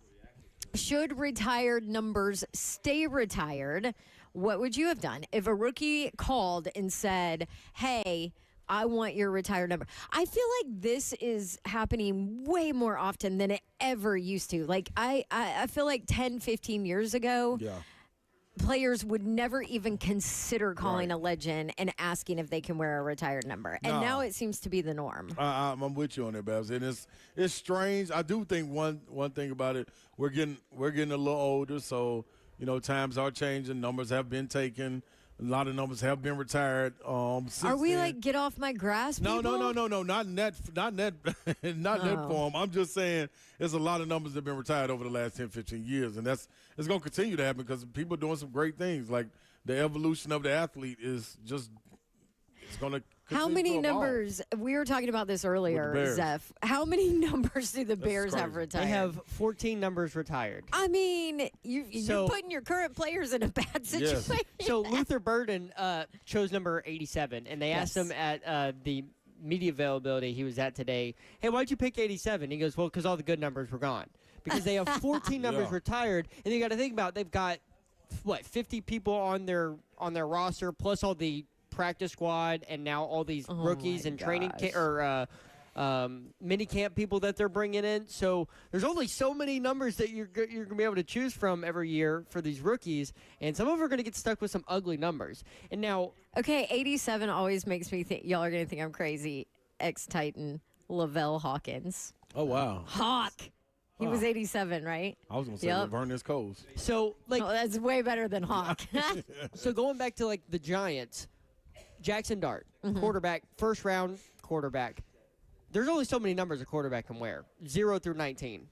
should retired numbers stay retired? What would you have done if a rookie called and said, hey, I want your retired number? I feel like this is happening way more often than it ever used to. Like, I feel like 10, 15 years ago, players would never even consider calling a legend and asking if they can wear a retired number. And now it seems to be the norm. I'm with you on that, Babs. And it's strange. I do think one thing about it, we're getting a little older, so times are changing. Numbers have been taken. A lot of numbers have been retired. Are we then. like get off my grass? No, people? no, not in that, that form. I'm just saying there's a lot of numbers that have been retired over the last 10, 15 years, and it's going to continue to happen because people are doing some great things. Like the evolution of the athlete is just it's going to. How many numbers? We were talking about this earlier, Zeph. How many numbers do the Bears have retired? They have 14 numbers retired. I mean, you're putting your current players in a bad situation. So Luther Burden chose number 87, and they asked him at the media availability he was at today, hey, why'd you pick 87? He goes, well, because all the good numbers were gone. Because they have 14 numbers retired, and you got to think about they've got, 50 people on their roster, plus all the practice squad and now all these rookies and training minicamp people that they're bringing in. So there's only so many numbers that you're going to be able to choose from every year for these rookies, and some of them are going to get stuck with some ugly numbers. And now, 87 always makes me think y'all are going to think I'm crazy. Ex-Titan Lavelle Hawkins. Oh wow, Hawk. He was 87, right? I was going to say Laverne Coles. So that's way better than Hawk. So going back to the Giants. Jackson Dart, quarterback, first round quarterback. There's only so many numbers a quarterback can wear, 0 through 19.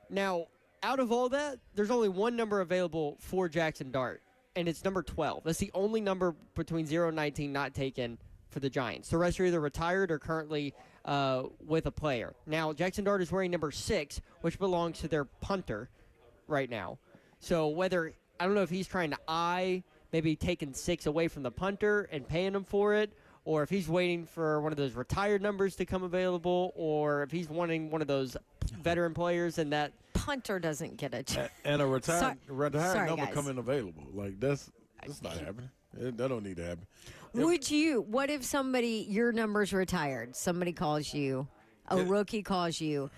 Now, out of all that, there's only one number available for Jackson Dart, and it's number 12. That's the only number between 0 and 19 not taken for the Giants. The rest are either retired or currently with a player. Now, Jackson Dart is wearing number 6, which belongs to their punter right now. So I don't know if he's trying to maybe taking 6 away from the punter and paying him for it, or if he's waiting for one of those retired numbers to come available, or if he's wanting one of those veteran players and that punter doesn't get a chance. And a retired number guys. coming available. Like that's not happening. That don't need to happen. What if your number's retired, somebody calls you, a rookie calls you,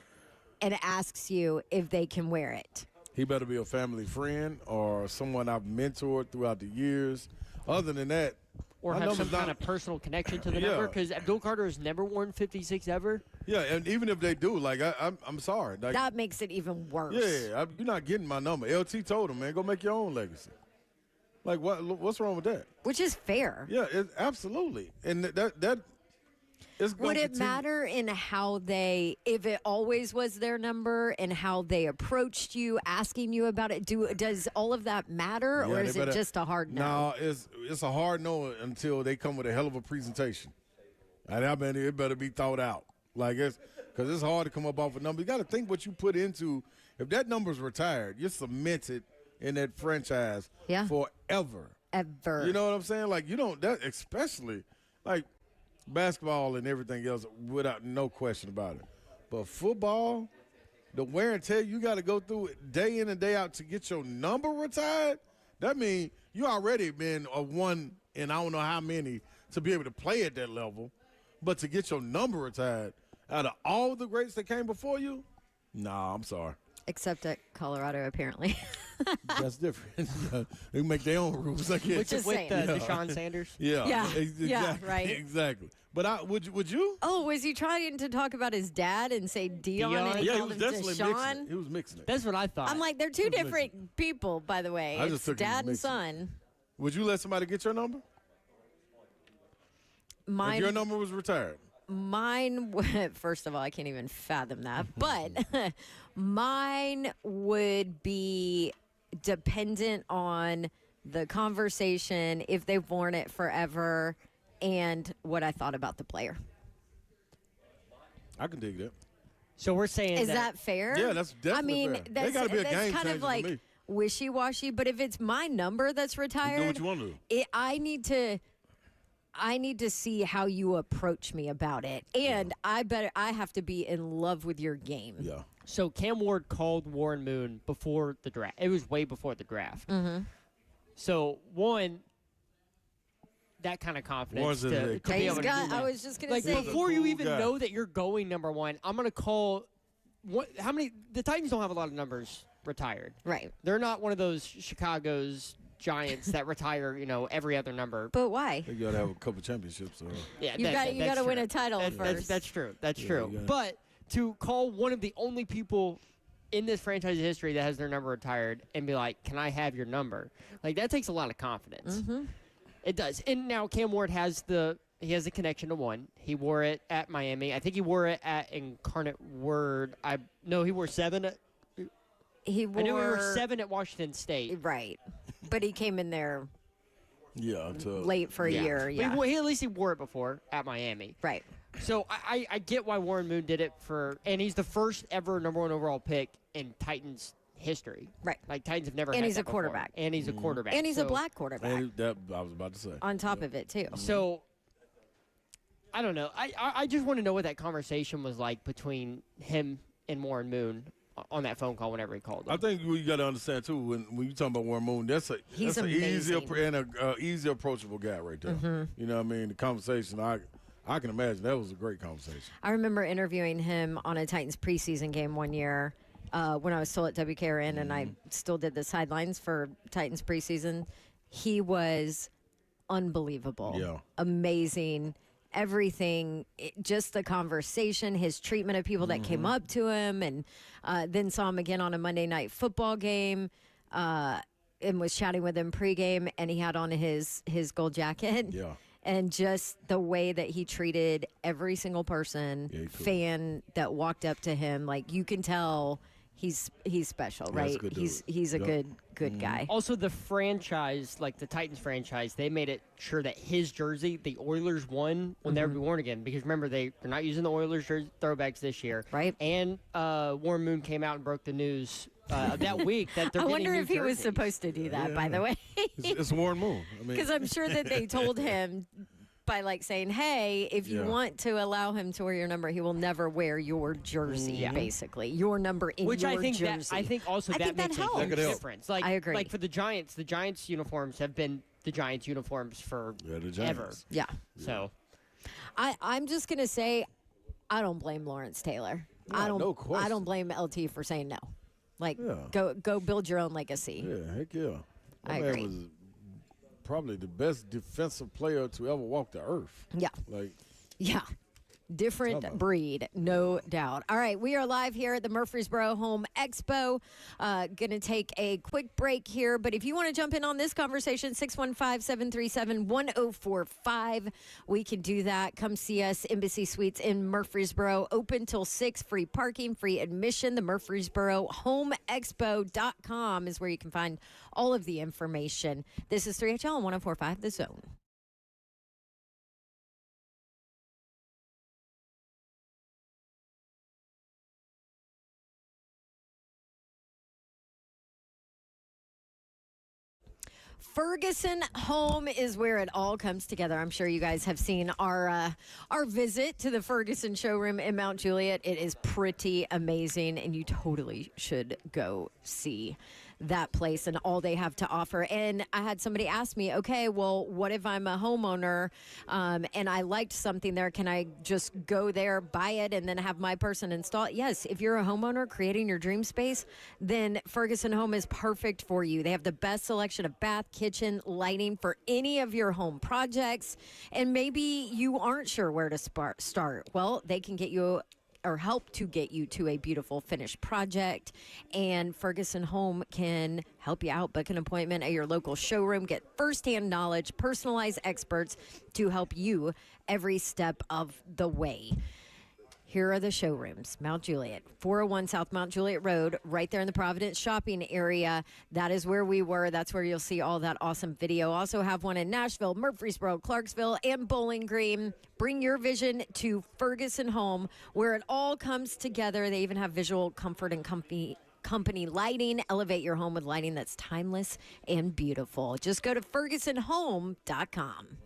and asks you if they can wear it? He better be a family friend or someone I've mentored throughout the years. Other than that, or have some kind of personal connection to the number, because Abdul Carter has never worn 56 ever. Yeah, and even if they do, I'm sorry. That makes it even worse. Yeah, you're not getting my number. LT told him, man, go make your own legacy. Like, what's wrong with that? Which is fair. Yeah, absolutely. And that is going Would it matter in if it always was their number and how they approached you, asking you about it? Does all of that matter, or is it just a hard no? No, it's a hard no until they come with a hell of a presentation. And I mean, it better be thought out. Because it's hard to come up off a number. You got to think what you put into. If that number's retired, you're cemented in that franchise forever. Ever. You know what I'm saying? Especially basketball and everything else, without no question about it. But football, the wear and tear you got to go through it day in and day out to get your number retired, that means you already been a one in I don't know how many to be able to play at that level. But to get your number retired out of all the greats that came before you, nah, I'm sorry. Except at Colorado, apparently. That's different. They can make their own rules. I guess. Which is with Deshaun Sanders. Yeah, right. Exactly. But would you? Oh, was he trying to talk about his dad and say Dion? And he called him Deshaun? He was mixing it. That's what I thought. I'm like, they're two different people, by the way. It's dad and son. Would you let somebody get your number? If your number was retired. Mine, first of all, I can't even fathom that. But mine would be dependent on the conversation, if they've worn it forever, and what I thought about the player. I can dig that. So we're saying Is that fair? Yeah, that's definitely I mean, fair. that's, They gotta be a that's game kind changer of for like me. wishy-washy. But if it's my number that's retired, do what you want to do. I need to see how you approach me about it, and I have to be in love with your game. Yeah. So Cam Ward called Warren Moon before the draft. It was way before the draft. Mm-hmm. So one, that kind of confidence Warren's to a- be able to do I that. was just gonna Like say, before you cool even guy. know that you're going number one, I'm gonna call. How many? The Titans don't have a lot of numbers retired. right? They're not one of those Chicago's Giants that retire, every other number. But why? They gotta have a couple championships. Yeah, You got that's to win true. a title first. That's true. That's Yeah, true. you gotta- But to call one of the only people in this franchise history that has their number retired and be like, "Can I have your number?" Like that takes a lot of confidence. Mm-hmm. It does. And now Cam Ward has the connection to one. He wore it at Miami. I think he wore it at Incarnate Word. He wore 7. He wore I knew he wore 7 at Washington State. right, but he came in there Yeah. late for a year. But Yeah, at least he wore it before at Miami. right. So I get why Warren Moon did it and he's the first ever number 1 overall pick in Titans history. Right. Like Titans have never And had he's that a quarterback. before. And he's a quarterback. And he's a So- black quarterback And that I was about to say. on top of it too. So I don't know. I just want to know what that conversation was like between him and Warren Moon on that phone call whenever he called him. I think you got to understand too when you talk about Warren Moon, that's an easy amazing. and a easy approachable guy right there. Mm-hmm. You know what I mean? The conversation, I can imagine that was a great conversation. I remember interviewing him on a Titans preseason game one year when I was still at WKRN, and I still did the sidelines for Titans preseason. He was unbelievable, amazing. Everything, just the conversation, his treatment of people that came up to him, and then saw him again on a Monday Night Football game, and was chatting with him pregame, and he had on his gold jacket. Yeah. And just the way that he treated every single person, fan that walked up to him, like you can tell he's special, Yeah, right? that's a good dude. He's a good guy. Also, the franchise, like the Titans franchise, they made it sure that his jersey, the Oilers one, will never be worn again. Because remember, they're not using the Oilers throwbacks this year. Right. And Warren Moon came out and broke the news that week that they're I getting wonder new if he was jerseys. supposed to do that, by the way. It's Warren Moon. I mean, Because I'm sure that they told him by like saying, hey, if you want to allow him to wear your number, he will never wear your jersey, basically. Your number in Which your I think jersey. I think also I that think that makes a helps. huge That could help. difference. Like, I agree. Like for the Giants uniforms have been the Giants uniforms for the ever. Giants. Yeah. So I'm just going to say, I don't blame Lawrence Taylor. I no question. don't blame LT for saying no. Like, Yeah. go build your own legacy. Yeah, heck yeah. I That man agree. was probably the best defensive player to ever walk the earth. Yeah. Like, Yeah. Different breed, no doubt. All right, we are live here at the Murfreesboro Home Expo. Going to take a quick break here, but if you want to jump in on this conversation, 615-737-1045. We can do that. Come see us, Embassy Suites in Murfreesboro. Open till 6, free parking, free admission. The Murfreesboro Home Expo.com is where you can find all of the information. This is 3HL and 1045 The Zone. Ferguson Home is where it all comes together. I'm sure you guys have seen our visit to the Ferguson showroom in Mount Juliet. It is pretty amazing, and you totally should go see that place and all they have to offer. And I had somebody ask me, okay, well, what if I'm a homeowner and I liked something there? Can I just go there, buy it, and then have my person install it? Yes, if you're a homeowner creating your dream space, then Ferguson Home is perfect for you. They have the best selection of bath, kitchen, lighting for any of your home projects. And maybe you aren't sure where to start. Well, they can get you or help to get you to a beautiful finished project. And Ferguson Home can help you out. Book an appointment at your local showroom. Get firsthand knowledge, personalized experts to help you every step of the way. Here are the showrooms. Mount Juliet, 401 South Mount Juliet Road, right there in the Providence shopping area. That is where we were. That's where you'll see all that awesome video. Also have one in Nashville, Murfreesboro, Clarksville, and Bowling Green. Bring your vision to Ferguson Home, where it all comes together. They even have visual comfort and company lighting. Elevate your home with lighting that's timeless and beautiful. Just go to fergusonhome.com.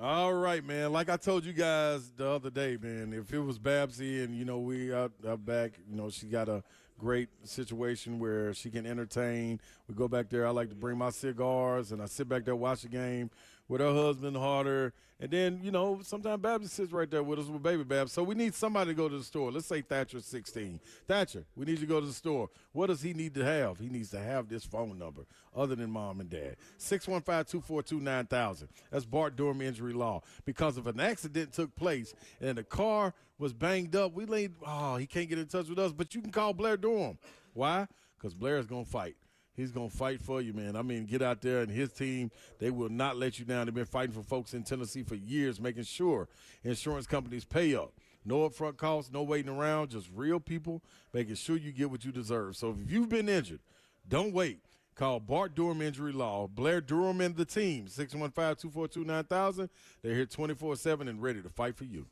All right, man. Like I told you guys the other day, man, if it was Babsy and, we out back, she got a great situation where she can entertain. We go back there. I like to bring my cigars, and I sit back there, watch the game with her husband, Harder. And then, sometimes Babsy sits right there with us with baby Babs. So we need somebody to go to the store. Let's say Thatcher's 16. Thatcher, we need you to go to the store. What does he need to have? He needs to have this phone number other than mom and dad. 615-242-9000. That's Bart Durham Injury Law. Because if an accident took place and the car was banged up, he can't get in touch with us, but you can call Blair Durham. Why? Because Blair's going to fight. He's going to fight for you, man. I mean, get out there, and his team, they will not let you down. They've been fighting for folks in Tennessee for years, making sure insurance companies pay up. No upfront costs, no waiting around, just real people making sure you get what you deserve. So if you've been injured, don't wait. Call Bart Durham Injury Law. Blair Durham and the team, 615-242-9000. They're here 24/7 and ready to fight for you.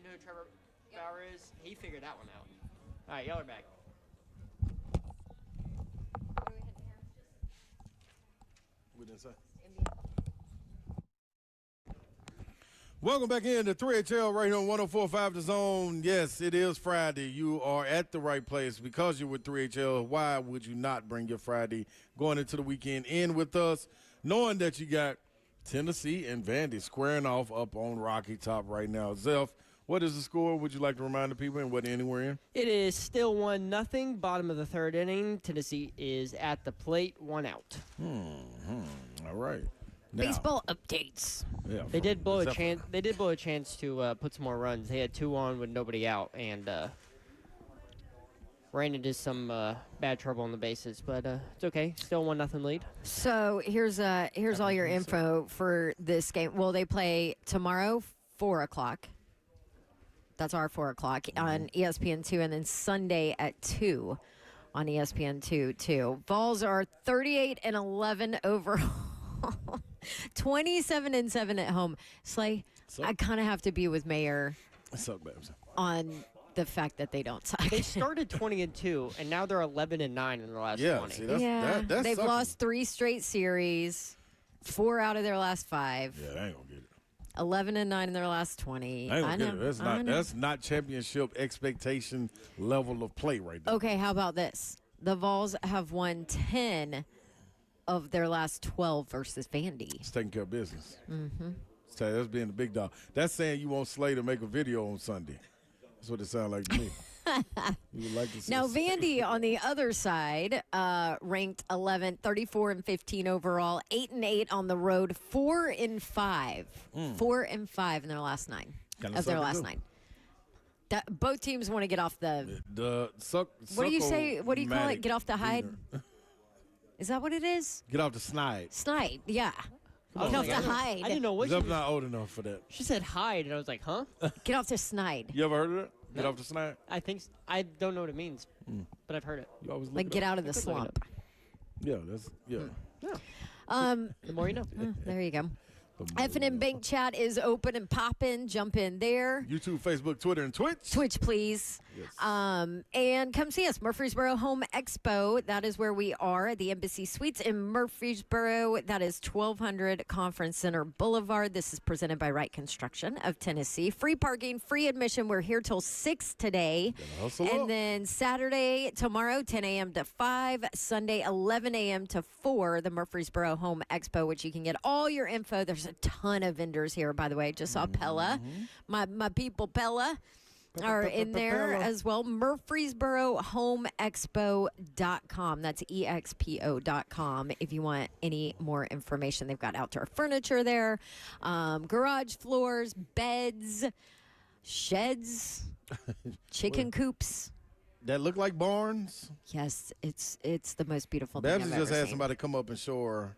know who Trevor Bauer is? He figured that one out. All right, y'all are back. Welcome back in to 3HL right here on 104.5 The Zone. Yes, it is Friday. You are at the right place because you're with 3HL. Why would you not bring your Friday going into the weekend in with us, knowing that you got Tennessee and Vandy squaring off up on Rocky Top right now? Zelf, what is the score? Would you like to remind the people and what inning we're in? It is still 1-0, bottom of the third inning. Tennessee is at the plate, 1 out. All right. Now, Baseball updates. yeah, They did blow a Zephyr. chance. They did blow a chance to put some more runs. They had 2 on with nobody out, and ran into some bad trouble on the bases. But it's okay. Still 1-0 lead. So here's all your info for this game. Well, they play tomorrow, 4 o'clock. That's our 4 o'clock on ESPN2, and then Sunday at 2 on ESPN2 too. Vols are 38-11 overall. 27-7 at home. Slay, I kind of have to be with Mayor What's up, Babs? on the fact that they don't suck. They started 20-2, and now they're 11-9 in the last 20. See, They've sucky. lost 3 straight series, 4 out of their last 5. Yeah, they ain't gonna get it. 11-9 in their last 20. I ain't I gonna know. get it. That's not championship expectation level of play right there. Okay, how about this? The Vols have won 10 of their last 12 versus Vandy. It's taking care of business. That's being the big dog. That's saying you want Slay to make a video on Sunday. That's what it sounds like to me. You would like to see Now, Slay. Vandy on the other side, ranked 11, 34-15 overall, 8-8 on the road, 4-5. 4-5 in their last 9. Kinda Of their suck it last too. 9. Both teams want to get off the. What do you say? What do you call it? Get off the hide? Wiener. Is that what it is? Get off the snide. Snide, yeah. on, Get off the man. hide. I didn't know what she I'm was. not old enough for that. She said hide, and I was like, huh? Get off the snide. You ever heard of it? Get off the snide? I think I don't know what it means, but I've heard it. You always look Like it get up. out of the could look it slump. Yeah, that's yeah. The more you know. There you go. The F&M Bank Chat is open and popping. Jump in there. YouTube, Facebook, Twitter, and Twitch. Twitch, please. Yes. And come see us, Murfreesboro Home Expo. That is where we are at the Embassy Suites in Murfreesboro. That is 1200 Conference Center Boulevard. This is presented by Wright Construction of Tennessee. Free parking, free admission. We're here till 6 today. hustle And up. then Saturday, tomorrow, 10 a.m. to 5. Sunday, 11 a.m. to 4, the Murfreesboro Home Expo, which you can get all your info. There's a ton of vendors here, by the way. Just saw Pella. My people, Pella. Are in there as well. MurfreesboroHomeExpo.com. That's EXPO.com if you want any more information. They've got outdoor furniture there, garage floors, beds, sheds, chicken coops. That look like barns. Yes, it's the most beautiful thing Babs I've just ever had seen. somebody come up and show her.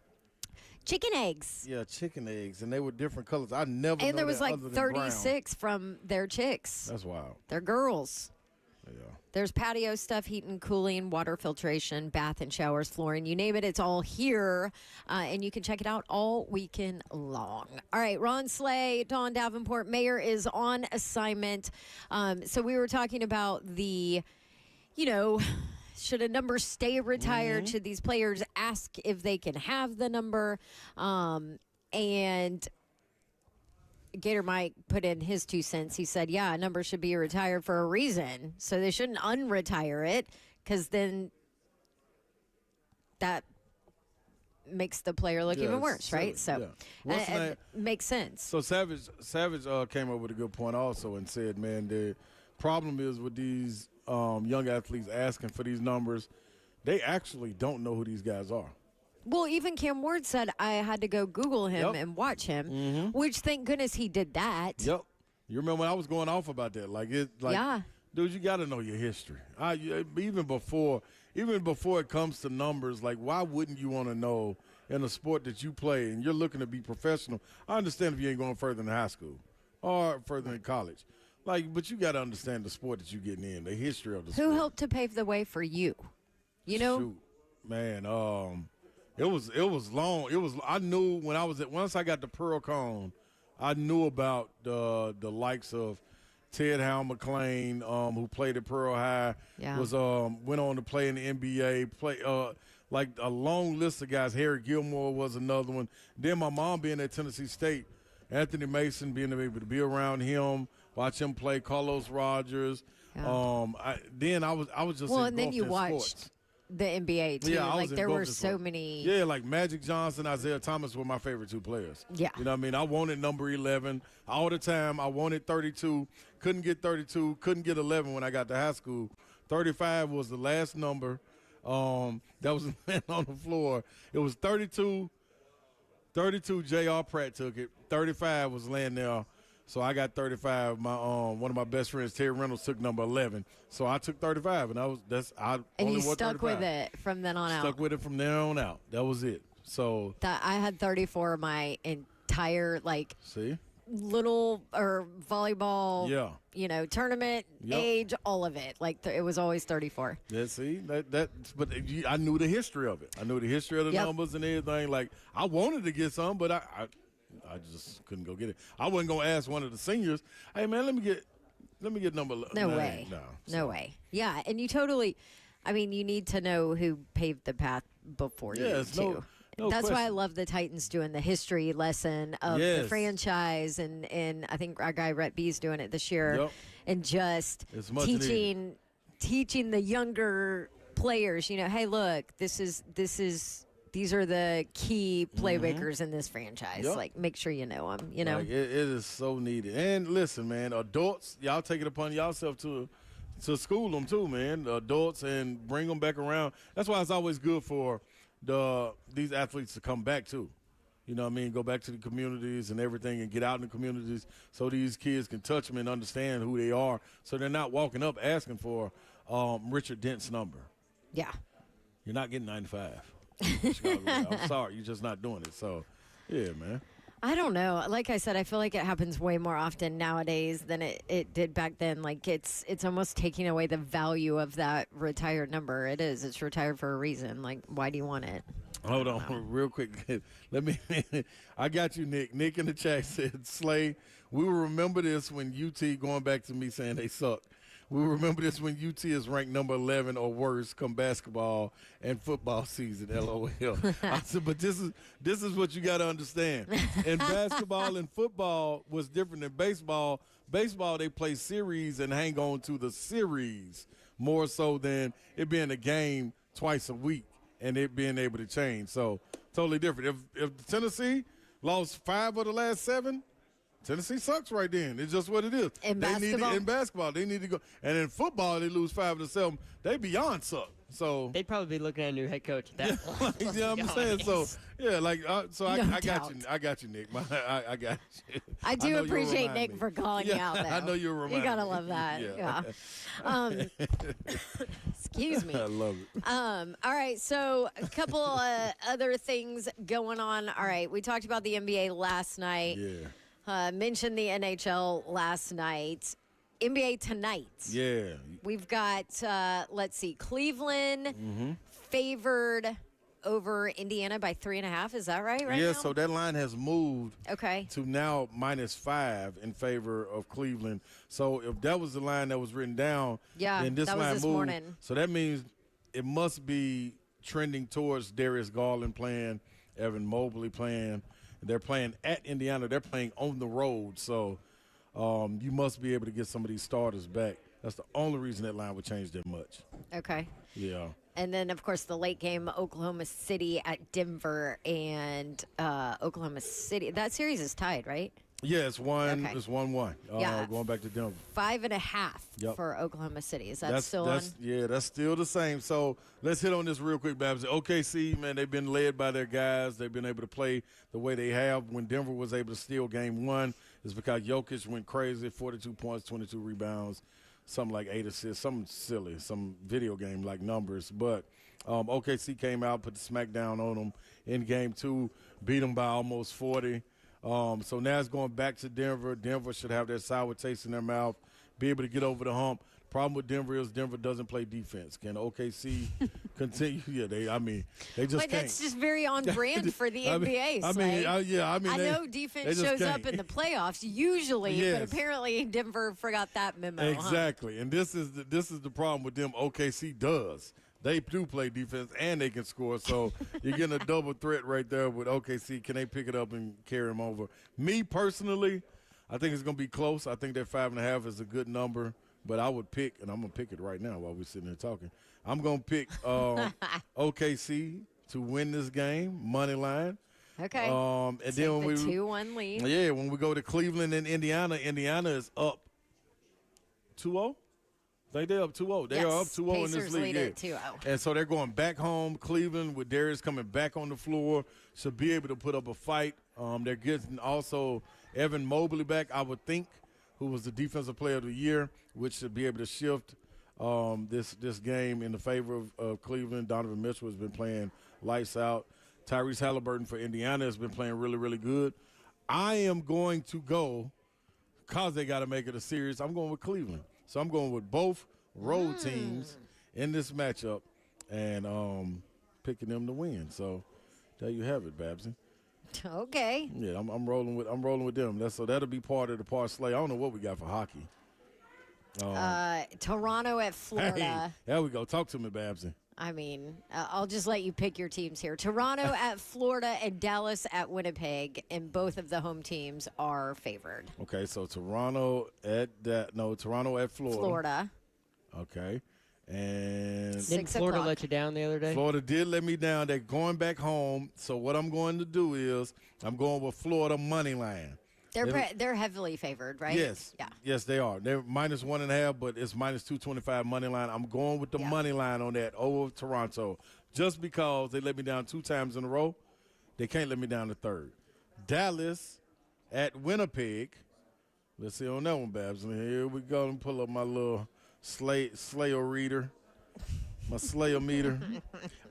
Chicken eggs. Yeah, chicken eggs, and they were different colors. I never. And there know was that like other than brown. 36 from their chicks. That's wild. They're girls. Yeah. There's patio stuff, heat and cooling, water filtration, bath and showers, flooring, you name it. It's all here, and you can check it out all weekend long. All right, Ron Slay, Dawn Davenport, Mayor is on assignment. So we were talking about the, should a number stay retired? Should these players ask if they can have the number? And Gator Mike put in his 2 cents. He said, yeah, a number should be retired for a reason. So they shouldn't unretire it, because then that makes the player look even it's worse, silly, right? So yeah. What's the name? makes sense. So Savage came up with a good point also and said, man, the problem is with these young athletes asking for these numbers, they actually don't know who these guys are. Well, even Cam Ward said I had to go Google him Yep. and watch him, which thank goodness he did that. Yep. You remember when I was going off about that? Yeah. Dude, you got to know your history. Even before it comes to numbers, like, why wouldn't you want to know in a sport that you play and you're looking to be professional? I understand if you ain't going further than high school or further than college. But you got to understand the sport that you're getting in, the history of the sport. Who helped to pave the way for you? Shoot, man, it was long. I knew once I got the Pearl Cone, I knew about the likes of Ted Hal McClain, who played at Pearl High, was went on to play in the NBA. Like a long list of guys. Harry Gilmore was another one. Then my mom being at Tennessee State, Anthony Mason, being able to be around him, watch him play, Carlos Rogers. Yeah. Then I was just and then you watched sports. the NBA too. Yeah, like there were so many. Yeah, like Magic Johnson, Isaiah Thomas were my favorite two players. Yeah. You know what I mean? I wanted number 11 all the time. I wanted 32. Couldn't get 32. Couldn't get 11 when I got to high school. 35 was the last number. That was on the floor. It was 32. 32, J.R. Pratt took it. 35 was laying there. So I got 35. My one of my best friends, Terry Reynolds, took number 11. So I took 35, and I and only you wore stuck 35. with it from then on out. Stuck with it from there on out. That was it. So I had 34 my entire see little or volleyball. Yeah. Tournament age, all of it. It was always 34. Yeah, see but I knew the history of it. I knew the history of the numbers and everything. Like I wanted to get some, but I just couldn't go get it. I wasn't gonna ask one of the seniors, "Hey man, let me get number." No way. No way. Yeah, and you totally. I mean, you need to know who paved the path before you too. No That's question. why I love the Titans doing the history lesson of the franchise, and I think our guy Rhett B's doing it this year, and just teaching the younger players. Hey, look, these are the key playmakers in this franchise. Make sure you know them. It is so needed. And listen, man, adults, y'all take it upon yourself to school them too, man. The adults, and bring them back around. That's why it's always good for these athletes to come back too. You know what I mean? Go back to the communities and everything, and get out in the communities so these kids can touch them and understand who they are, so they're not walking up asking for Richard Dent's number. Yeah. You're not getting 95. I'm sorry, you're just not doing it. So, yeah, man. I don't know. Like I said, I feel like it happens way more often nowadays than it did back then. It's almost taking away the value of that retired number. It is. It's retired for a reason. Why do you want it? Hold on real quick. I got you, Nick. Nick in the chat said, Slay, we will remember this when UT, going back to me saying they suck. We will remember this when UT is ranked number 11 or worse come basketball and football season, LOL. I said, but this is what you got to understand. In basketball and football was different than baseball. Baseball, they play series and hang on to the series more so than it being a game twice a week and it being able to change. So totally different. If Tennessee lost 5 of the last 7, Tennessee sucks right then. It's just what it is. In basketball, they need to go. And in football, they lose 5 of the 7. They beyond suck. So they'd probably be looking at a new head coach at that point. You know what I'm saying? So yeah, I got you. I got you, Nick. I got you. I do appreciate Nick for calling you out. Though. I know you're reminding. You gotta love that. Yeah. Excuse me. I love it. All right. So a couple other things going on. All right. We talked about the NBA last night. Yeah. Mentioned the NHL last night. NBA tonight. Yeah. We've got, let's see, Cleveland favored over Indiana by 3.5. Is that right? Yeah, now? so that line has moved to now -5 in favor of Cleveland. So if that was the line that was written down, then this line moved. Morning. So that means it must be trending towards Darius Garland playing, Evan Mobley playing. They're playing at Indiana. They're playing on the road. So you must be able to get some of these starters back. That's the only reason that line would change that much. Okay. Yeah. And then, of course, the late game, Oklahoma City at Denver, and Oklahoma City. That series is tied, right? Yeah, it's 1-1. Yeah. Going back to Denver. 5.5 for Oklahoma City. Is that still on? Yeah, that's still the same. So let's hit on this real quick, Babs. OKC, man, they've been led by their guys. They've been able to play the way they have. When Denver was able to steal game 1, it's because Jokic went crazy, 42 points, 22 rebounds, something like 8 assists, something silly, some video game-like numbers. But OKC came out, put the smack down on them in game 2, beat them by almost 40. So now it's going back to Denver. Denver should have that sour taste in their mouth, be able to get over the hump. Problem with Denver is Denver doesn't play defense. Can OKC continue? Yeah, they just But can't. that's just very on brand for the I mean- NBA. I mean, Slay. I know defense just shows up can't. in the playoffs usually, Yes. but apparently Denver forgot that memo. Exactly, and this is the problem with them. OKC does. They do play defense and they can score, so you're getting a double threat right there with OKC. Can they pick it up and carry them over? Me personally, I think it's going to be close. I think that 5.5 is a good number, but I would pick, and I'm going to pick it right now while we're sitting here talking. I'm going to pick OKC to win this game, money line. Okay. And Take then when the we 2-1 lead. Yeah, when we go to Cleveland and Indiana is up 2-0. I think they're up 2-0. They are up 2-0 in this Pacers league. lead at 2-0. And so they're going back home. Cleveland, with Darius coming back on the floor, should be able to put up a fight. They're getting also Evan Mobley back, I would think, who was the Defensive Player of the Year, which should be able to shift this game in the favor of Cleveland. Donovan Mitchell has been playing lights out. Tyrese Halliburton for Indiana has been playing really, really good. I am going to go, because they got to make it a series, I'm going with Cleveland. So I'm going with both road teams in this matchup and picking them to win. So there you have it, Babsy. Okay. Yeah, I'm rolling with them. So that'll be part of the parlay. I don't know what we got for hockey. Toronto at Florida. Hey, there we go. Talk to me, Babsy. I mean, I'll just let you pick your teams here. Toronto at Florida and Dallas at Winnipeg, and both of the home teams are favored. Okay, so Toronto at Florida. Florida. Okay. And Didn't Florida let you down the other day? Florida did let me down. They're going back home. So what I'm going to do is I'm going with Florida money line. They're heavily favored, right? Yes. Yeah. Yes, they are. They're -1.5, but it's -225 money line. I'm going with the money line on that over Toronto, just because they let me down 2 times in a row. They can't let me down the third. Dallas at Winnipeg. Let's see on that one, Babs. Here we go. Let me pull up my little Slayer reader, my Slayer meter.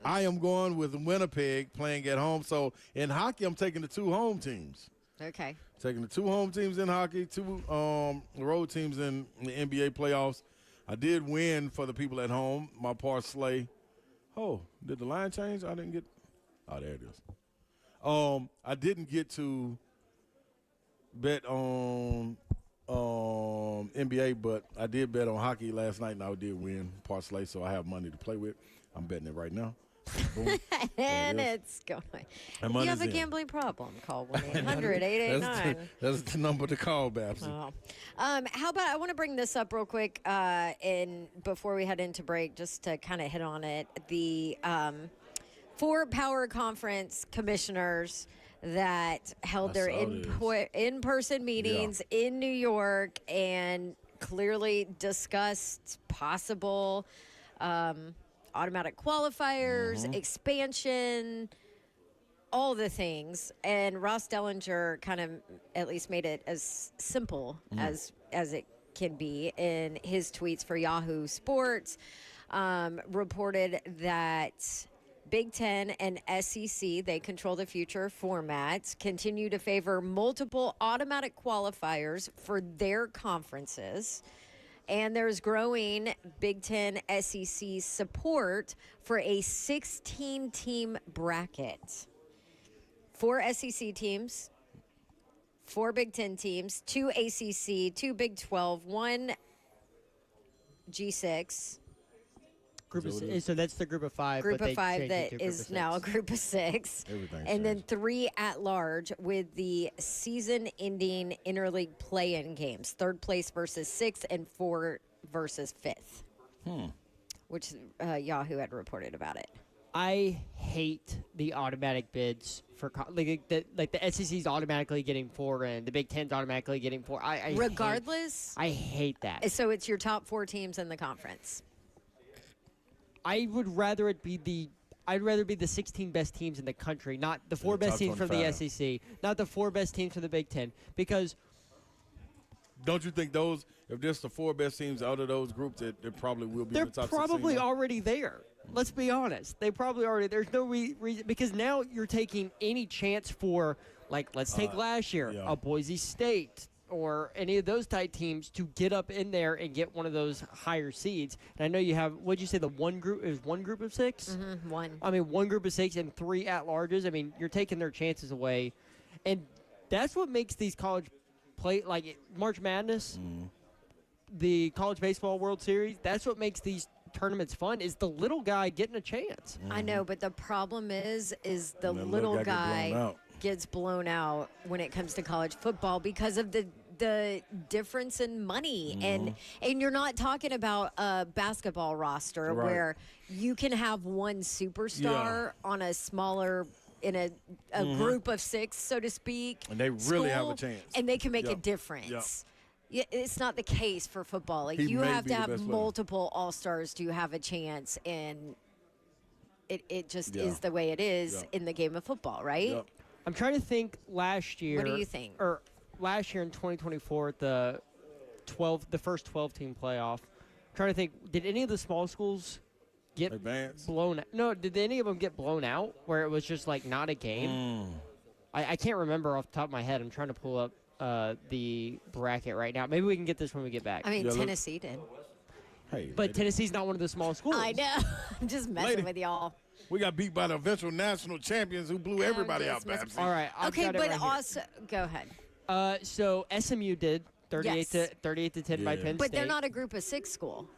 I am going with Winnipeg playing at home. So in hockey, I'm taking the 2 home teams. Okay. Taking the 2 home teams in hockey, 2 road teams in the NBA playoffs. I did win for the people at home, my parlay. Oh, did the line change? I didn't get – oh, there it is. I didn't get to bet on NBA, but I did bet on hockey last night, and I did win parlay, so I have money to play with. I'm betting it right now. Boom. And it's going. If you have a gambling problem, call 1-800-889. That's the number to call, Babs. Oh. How about I want to bring this up real quick and before we head into break, just to kind of hit on it. The 4 Power Conference commissioners that held their in-person meetings in New York and clearly discussed possible automatic qualifiers, expansion, all the things. And Ross Dellinger kind of at least made it as simple as it can be in his tweets for Yahoo Sports. Reported that Big Ten and SEC, they control the future formats, continue to favor multiple automatic qualifiers for their conferences. And there's growing Big Ten SEC support for a 16-team bracket. 4 SEC teams, 4 Big Ten teams, 2 ACC, 2 Big 12, 1 G6. So that's the group of 5. Group but of 5 that is now a group of 6. And then 3 at large with the season-ending interleague play-in games. 3rd place versus 6th and 4 versus 5th. Which Yahoo had reported about it. I hate the automatic bids for the SEC's automatically getting 4 and the Big Ten's automatically getting 4. Regardless, I hate that. So it's your top 4 teams in the conference. I would rather it be I'd rather be the 16 best teams in the country, not the 4 best teams from the SEC, not the 4 best teams from the Big Ten, because don't you think those, if there's the 4 best teams out of those groups, it probably will be they're in the top 16? They're probably already there. Let's be honest. They probably already. There's no reason, because now you're taking any chance for, like, let's take last year, a Boise State, or any of those type teams to get up in there and get one of those higher seeds. And I know you have, what'd you say, the one group? It was one group of 6? Mm-hmm, one. I mean, one group of 6 and 3 at-larges. I mean, you're taking their chances away. And that's what makes these college play, like March Madness, the College Baseball World Series, that's what makes these tournaments fun, is the little guy getting a chance. I know, but the problem is the And that little guy guy gets blown out when it comes to college football because of the difference in money. And you're not talking about a basketball roster Right. where you can have one superstar on a smaller in a group of 6, so to speak, And they really have a school, chance. and they can make a Yep. difference. Yeah, it's not the case for football. Like, He you may have be to the have best player. multiple all-stars to have a chance, and it just Yeah. is the way it is Yep. in the game of football, right? Yep. I'm trying to think last year. What do you think? Or last year in 2024, the first 12-team playoff. I'm trying to think, did any of the small schools get Advance. blown out? No, did any of them get blown out where it was just like not a game? I can't remember off the top of my head. I'm trying to pull up the bracket right now. Maybe we can get this when we get back. I mean, Yeah, look- Tennessee did. Hey, But Tennessee's not one of the small schools. I know. I'm just messing Lady. with y'all. we got beat by the eventual national champions who blew everybody out, just messing- Babsy. All right, I've Okay, got it but right here. also go ahead. So SMU did 38 Yes. to 10 by Yeah. Penn But State. they're not a group of 6 school.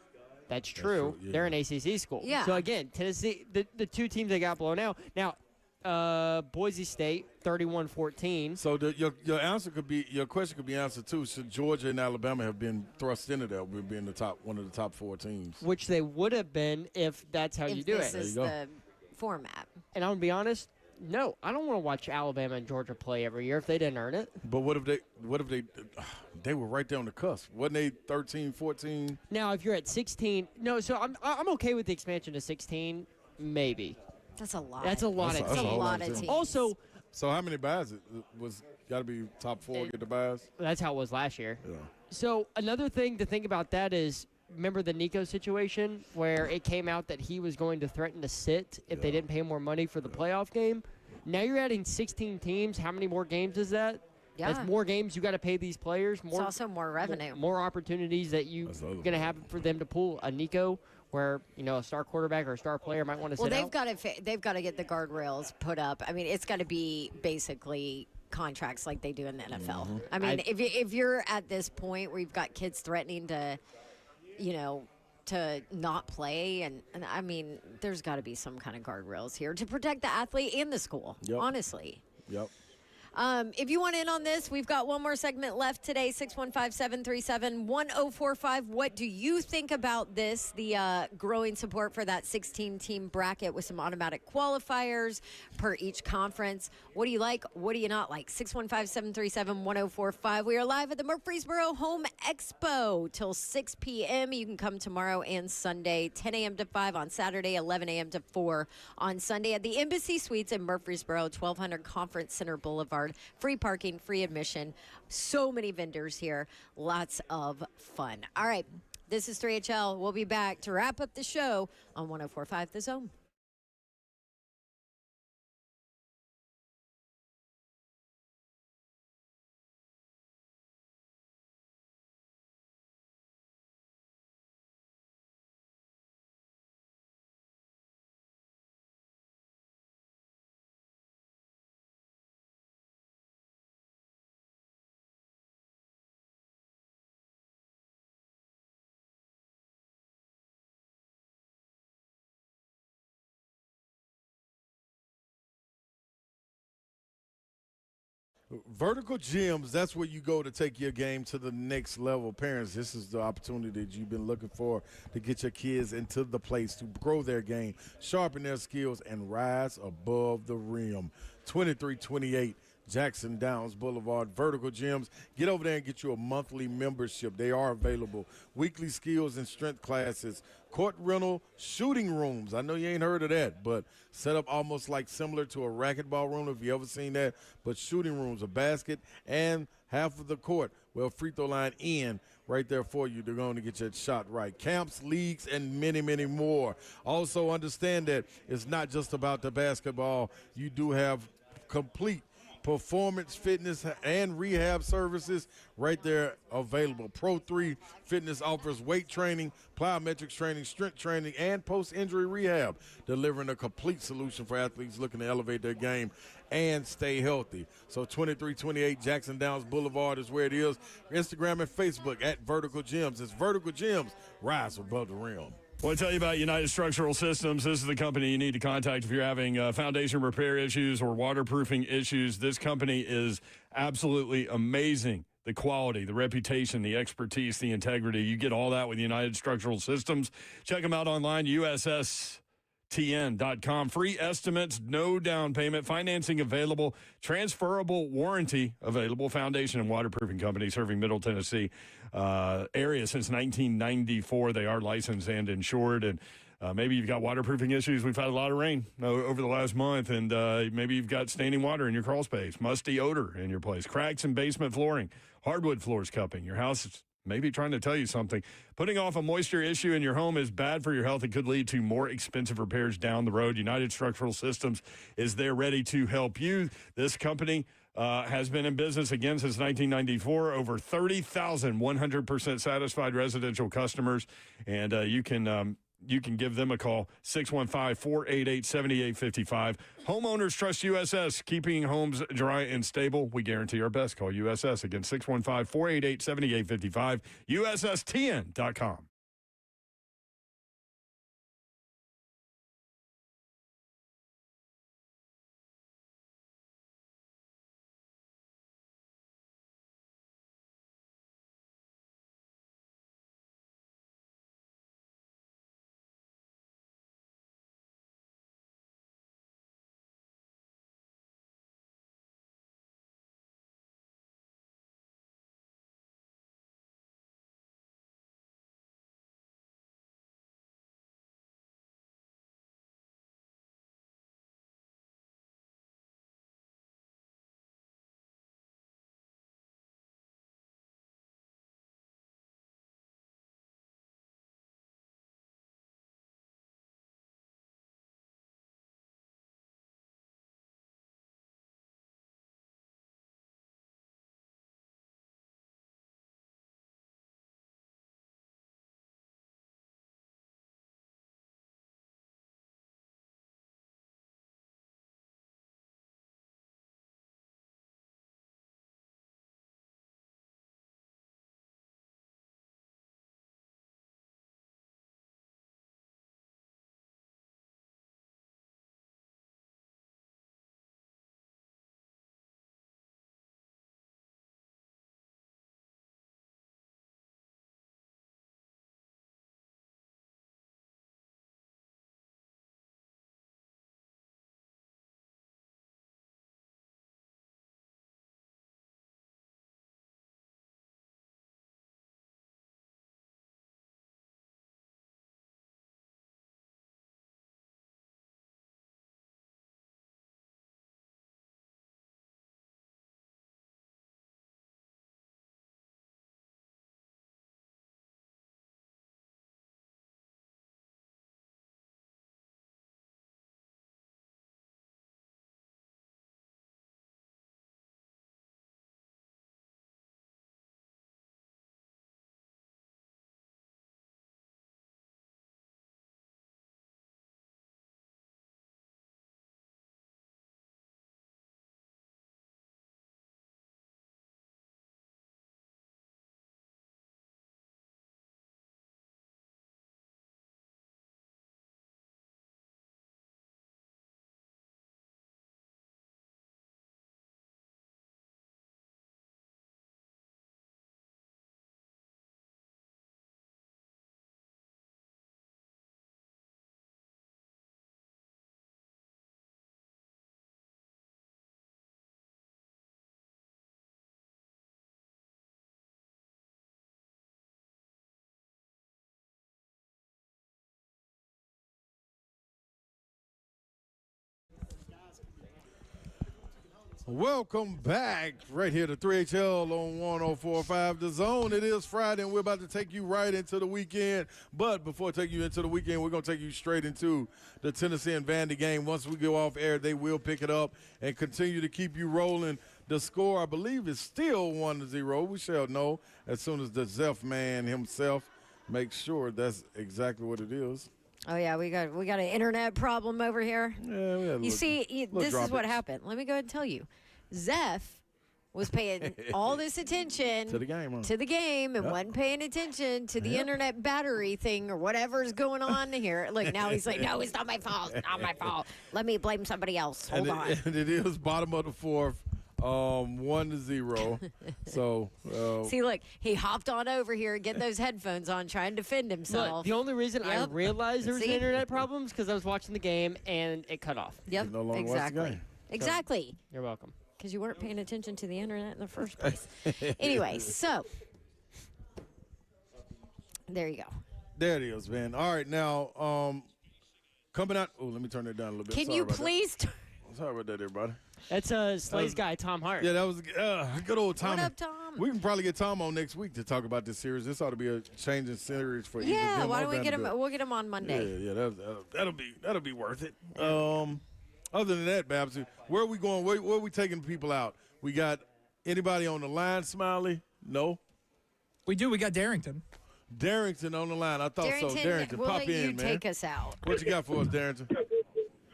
That's true. true, yeah. They're an ACC school. Yeah. So again, Tennessee, the 2 teams that got blown out. Now, Boise State 31-14. So your answer could be, your question could be answered too. Should Georgia and Alabama have been thrust into that? Would be in the top, one of the top 4 teams. Which they would have been if that's how you If do this it. is you go. the format. And I'm going to be honest, no, I don't want to watch Alabama and Georgia play every year if they didn't earn it. But what if they were right there on the cusp? Wasn't they 13, 14? Now, if you're at 16, no, so I'm okay with the expansion to 16, maybe. That's a lot. That's a lot That's of a teams. whole lot of of teams. Also, So how many buys it was? Got to be top 4 get the buys. that's how it was last year. Yeah. So another thing to think about that is, remember the Nico situation where it came out that he was going to threaten to sit if they Yeah. didn't pay more money for the playoff game? Now you're adding 16 teams. How many more games is that? Yeah. That's more games you got to pay these players. It's More, also more revenue. more opportunities that you're That's the other going to have for them to pull a Nico, where a star quarterback or a star player might want to Well, sit they've out. got to get the guardrails put up. I mean, it's got to be basically contracts like they do in the NFL. I mean, if you're at this point where you've got kids threatening to, to not play, and I mean, there's got to be some kind of guardrails here to protect the athlete and the school. Yep. Honestly. Yep. If you want in on this, we've got one more segment left today, 615-737-1045. What do you think about this, the growing support for that 16-team bracket with some automatic qualifiers per each conference? What do you like? What do you not like? 615-737-1045. We are live at the Murfreesboro Home Expo till 6 p.m. You can come tomorrow and Sunday, 10 a.m. to 5 on Saturday, 11 a.m. to 4 on Sunday at the Embassy Suites in Murfreesboro, 1200 Conference Center Boulevard. Free parking, free admission. So many vendors here. Lots of fun. All right. This is 3HL. We'll be back to wrap up the show on 104.5 The Zone. Vertical gyms, that's where you go to take your game to the next level. Parents, this is the opportunity that you've been looking for to get your kids into the place to grow their game, sharpen their skills, and rise above the rim. 2328 Jackson Downs Boulevard, Vertical Gyms. Get over there and get you a monthly membership. They are available. Weekly skills and strength classes, court rental, shooting rooms. I know you ain't heard of that, but set up almost like similar to a racquetball room, if you ever seen that. But shooting rooms, a basket and half of the court. Well, free throw line in right there for you. They're going to get your shot right. Camps, leagues, and many, many more. Also understand that it's not just about the basketball. You do have complete performance, fitness, and rehab services right there available. Pro 3 Fitness offers weight training, plyometrics training, strength training, and post-injury rehab, delivering a complete solution for athletes looking to elevate their game and stay healthy. So 2328 Jackson Downs Boulevard is where it is. Instagram and Facebook at Vertical Gyms. It's Vertical Gyms, rise above the rim. I want to tell you about United Structural Systems. This is the company you need to contact if you're having foundation repair issues or waterproofing issues. This company is absolutely amazing. The quality, the reputation, the expertise, the integrity. You get all that with United Structural Systems. Check them out online, USSTN.com. Free estimates, no down payment, financing available, transferable warranty available. Foundation and waterproofing company serving Middle Tennessee area since 1994. They are licensed and insured, and maybe you've got waterproofing issues. We've had a lot of rain over the last month, and maybe you've got standing water in your crawl space, musty odor in your place, cracks in basement flooring, hardwood floors cupping. Your house is maybe trying to tell you something. Putting off a moisture issue in your home is bad for your health. It could lead to more expensive repairs down the road. United Structural Systems is there ready to help you. This company has been in business again since 1994. Over 30,000 100% satisfied residential customers, and you can give them a call, 615-488-7855. Homeowners trust USS, keeping homes dry and stable. We guarantee our best. Call USS. Again, 615-488-7855, USSTN.com. Welcome back right here to 3HL on 104.5 The Zone. It is Friday, and we're about to take you right into the weekend. But before taking you into the weekend, we're going to take you straight into the Tennessee and Vandy game. Once we go off air, they will pick it up and continue to keep you rolling. The score, I believe, is still 1-0. We shall know as soon as the Zeph man himself makes sure that's exactly what it is. Oh yeah, we got an internet problem over here. Yeah, we had this is what happened. Let me go ahead and tell you. Zeph was paying all this attention to the game, and wasn't paying attention to the internet battery thing or whatever's going on here. Look, now he's like, no, it's not my fault. It's not my fault. Let me blame somebody else. Hold on. And it is bottom of the fourth. 1-0. So see, look, he hopped on over here, get those headphones on, trying to defend himself. Look, the only reason I realized there was internet problems because I was watching the game and it cut off. Yep, no longer exactly. Exactly. You're welcome. Because you weren't paying attention to the internet in the first place. Anyway, so there you go. There it is, man. All right, now coming out. Oh, let me turn that down a little bit. Can you please? Sorry about that, everybody. That's Slay's guy, Tom Hart. Yeah, that was good old Tom. What up, Tom? We can probably get Tom on next week to talk about this series. This ought to be a changing series for yeah. Why don't we get him? We'll get him on Monday. Yeah, that'll be worth it. Other than that, Babs, where are we going? Where are we taking people out? We got anybody on the line, Smiley? No. We do. We got Darrington. Darrington on the line. I thought so. Darrington, we'll pop let in, you man. take us out. What you got for us, Darrington?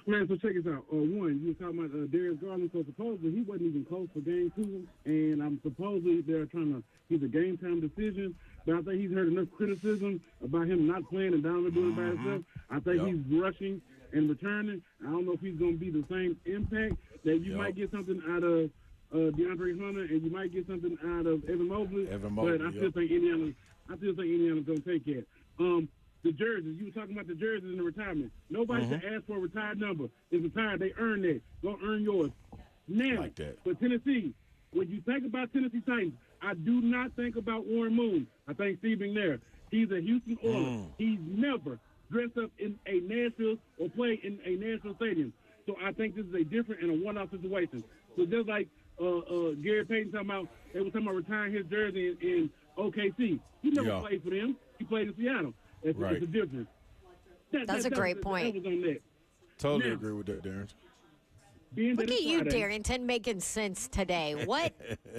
Man, so check us out. One, you were talking about Darius Garland, so supposedly he wasn't even close for game 2, and I'm supposedly they're trying to, he's a game time decision, but I think he's heard enough criticism about him not playing and down there doing it by himself. I think he's rushing and returning. I don't know if he's going to be the same impact that you might get something out of DeAndre Hunter, and you might get something out of Evan Mobley. But I still think Indiana's going to take it. The jerseys, you were talking about the jerseys and the retirement. Nobody should ask for a retired number. It's retired. They earn that. Go earn yours. Now, like that. For Tennessee, when you think about Tennessee Titans, I do not think about Warren Moon. I think Steve McNair. He's a Houston Oiler. He's never dressed up in a Nashville or played in a Nashville stadium. So I think this is a different and a one-off situation. So just like Gary Payton they were talking about retiring his jersey in OKC. He never played for them. He played in Seattle. It's a difference. That's a great point. That was on that. Totally agree with that, Darren. Look at you, Darrington, making sense today. What?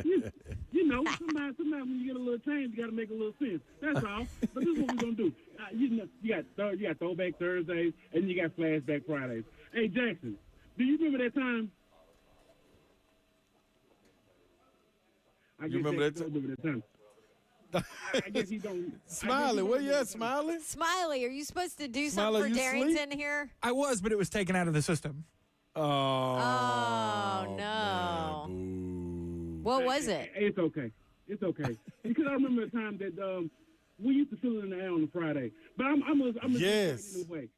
you know, sometimes when you get a little change, you got to make a little sense. That's all. But this is what we're gonna do. You got Throwback Thursdays and you got Flashback Fridays. Hey, Jackson, do you remember that time? You remember that time? I guess he don't. Smiley, where you at, Smiley? Smiley, are you supposed to do something for Darrington here? I was, but it was taken out of the system. Oh no. Man, what was it? It's okay. It's okay. Because I remember the time that we used to fill it in the air on a Friday. But I'm yes. Anyway.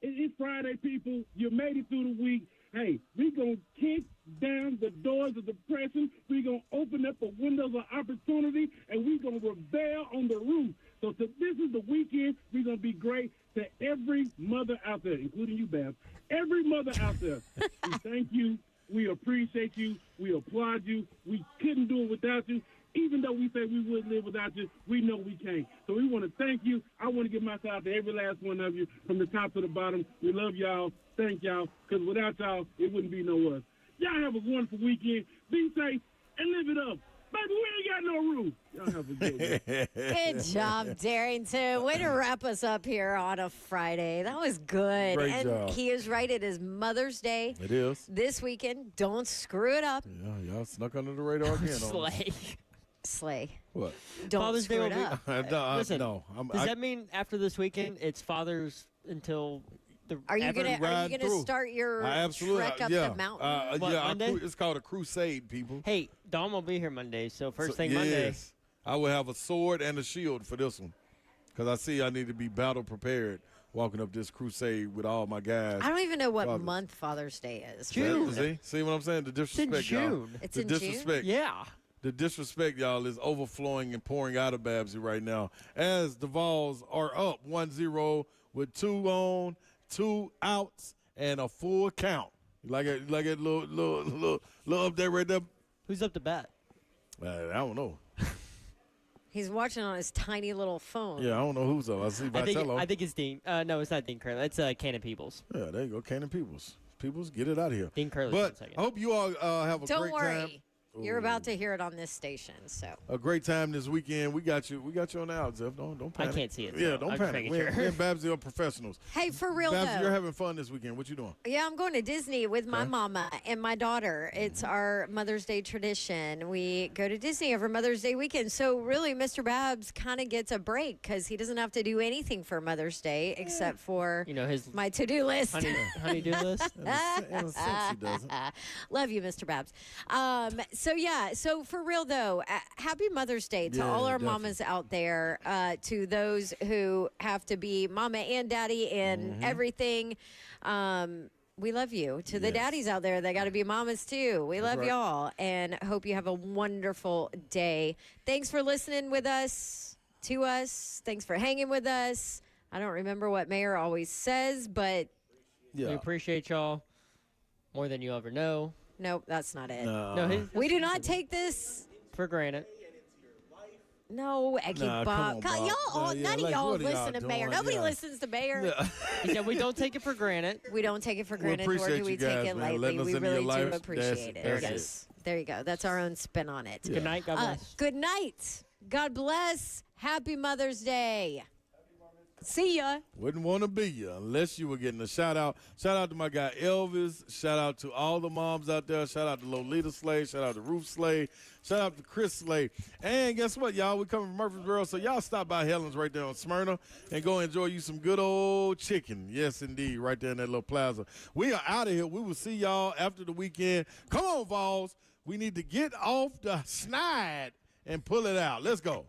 It's Friday, people. You made it through the week. Hey, we're going to kick down the doors of depression. We're going to open up the windows of opportunity, and we're going to rebel on the roof. So this is the weekend. We're going to be great to every mother out there, including you, Bab. Every mother out there, we thank you. We appreciate you. We applaud you. We couldn't do it without you. Even though we say we wouldn't live without you, we know we can't. So we want to thank you. I want to give my shout out to every last one of you from the top to the bottom. We love y'all. Thank y'all. Because without y'all, it wouldn't be no us. Y'all have a wonderful weekend. Be safe and live it up. Baby, we ain't got no room. Y'all have a good one. Good job, Darrington. Way to wrap us up here on a Friday. That was good. Great job. He is right. It is Mother's Day. It is. This weekend. Don't screw it up. Yeah, y'all snuck under the radar again. Slay. What? Don't Father's screw Day it up. Listen, no. Does that mean after this weekend it's Father's until the? Are you gonna start your trek up the mountain? Monday? It's called a crusade, people. Hey, Dawn will be here Monday, so first thing Monday. Yes, I will have a sword and a shield for this one, because I see I need to be battle prepared walking up this crusade with all my guys. I don't even know what month Father's Day is. June. See what I'm saying? The disrespect, it's in June. y'all. It's the in disrespect. June? Yeah. The disrespect, y'all, is overflowing and pouring out of Babsy right now. As the Vols are up 1-0 with 2 on, 2 outs, and a full count. You like that little update right there? Who's up to bat? I don't know. He's watching on his tiny little phone. Yeah, I don't know who's up. I see Vitello. I think it's Dean. No, it's not Dean Curley. It's Cannon Peebles. Yeah, there you go, Cannon Peebles. Peoples, get it out of here. Dean Curley. But I hope you all have a Don't great worry. time. You're about to hear it on this station. So A great time this weekend. We got you on the out, Jeff. Don't panic. I can't see it. Yeah, so don't I'm panic. making Me sure. and Babsy are professionals. hey, for real Babsy, though. you're having fun this weekend. What you doing? Yeah, I'm going to Disney with my mama and my daughter. It's our Mother's Day tradition. We go to Disney over Mother's Day weekend. So really, Mr. Babs kind of gets a break because he doesn't have to do anything for Mother's Day except for his my to-do list. honey-do list. In a sense, he doesn't. Love you, Mr. Babs. So for real though, happy Mother's Day to all our mamas out there, to those who have to be mama and daddy and everything. We love you. To the daddies out there, they got to be mamas too. We love y'all and hope you have a wonderful day. Thanks for listening with us, to us. Thanks for hanging with us. I don't remember what Mayor always says, but we appreciate y'all more than you ever know. nope, that's not it. No, We do not take this for granted. No, Eggy Nah, Bob. come on, Bob. Y'all, Nah, yeah, none of like, y'all what are y'all listen to Mayor. doing? Nobody Yeah. listens to Mayor. He said we don't take it for granted. We don't take it for We granted, nor appreciate do we you take guys, it man, lightly. letting us We into your really do lives. appreciate There it. it Yes. There you go. That's our own spin on it. Good night. God bless. Good night. God bless. Happy Mother's Day. See ya. Wouldn't want to be you unless you were getting a shout out. Shout out to my guy Elvis. Shout out to all the moms out there. Shout out to Lolita Slay. Shout out to Ruth Slay. Shout out to Chris Slay. And guess what, y'all? We coming from Murfreesboro, so y'all stop by Helen's right there on Smyrna and go enjoy you some good old chicken. Yes, indeed, right there in that little plaza. We are out of here. We will see y'all after the weekend. Come on, Vols. We need to get off the snide and pull it out. Let's go.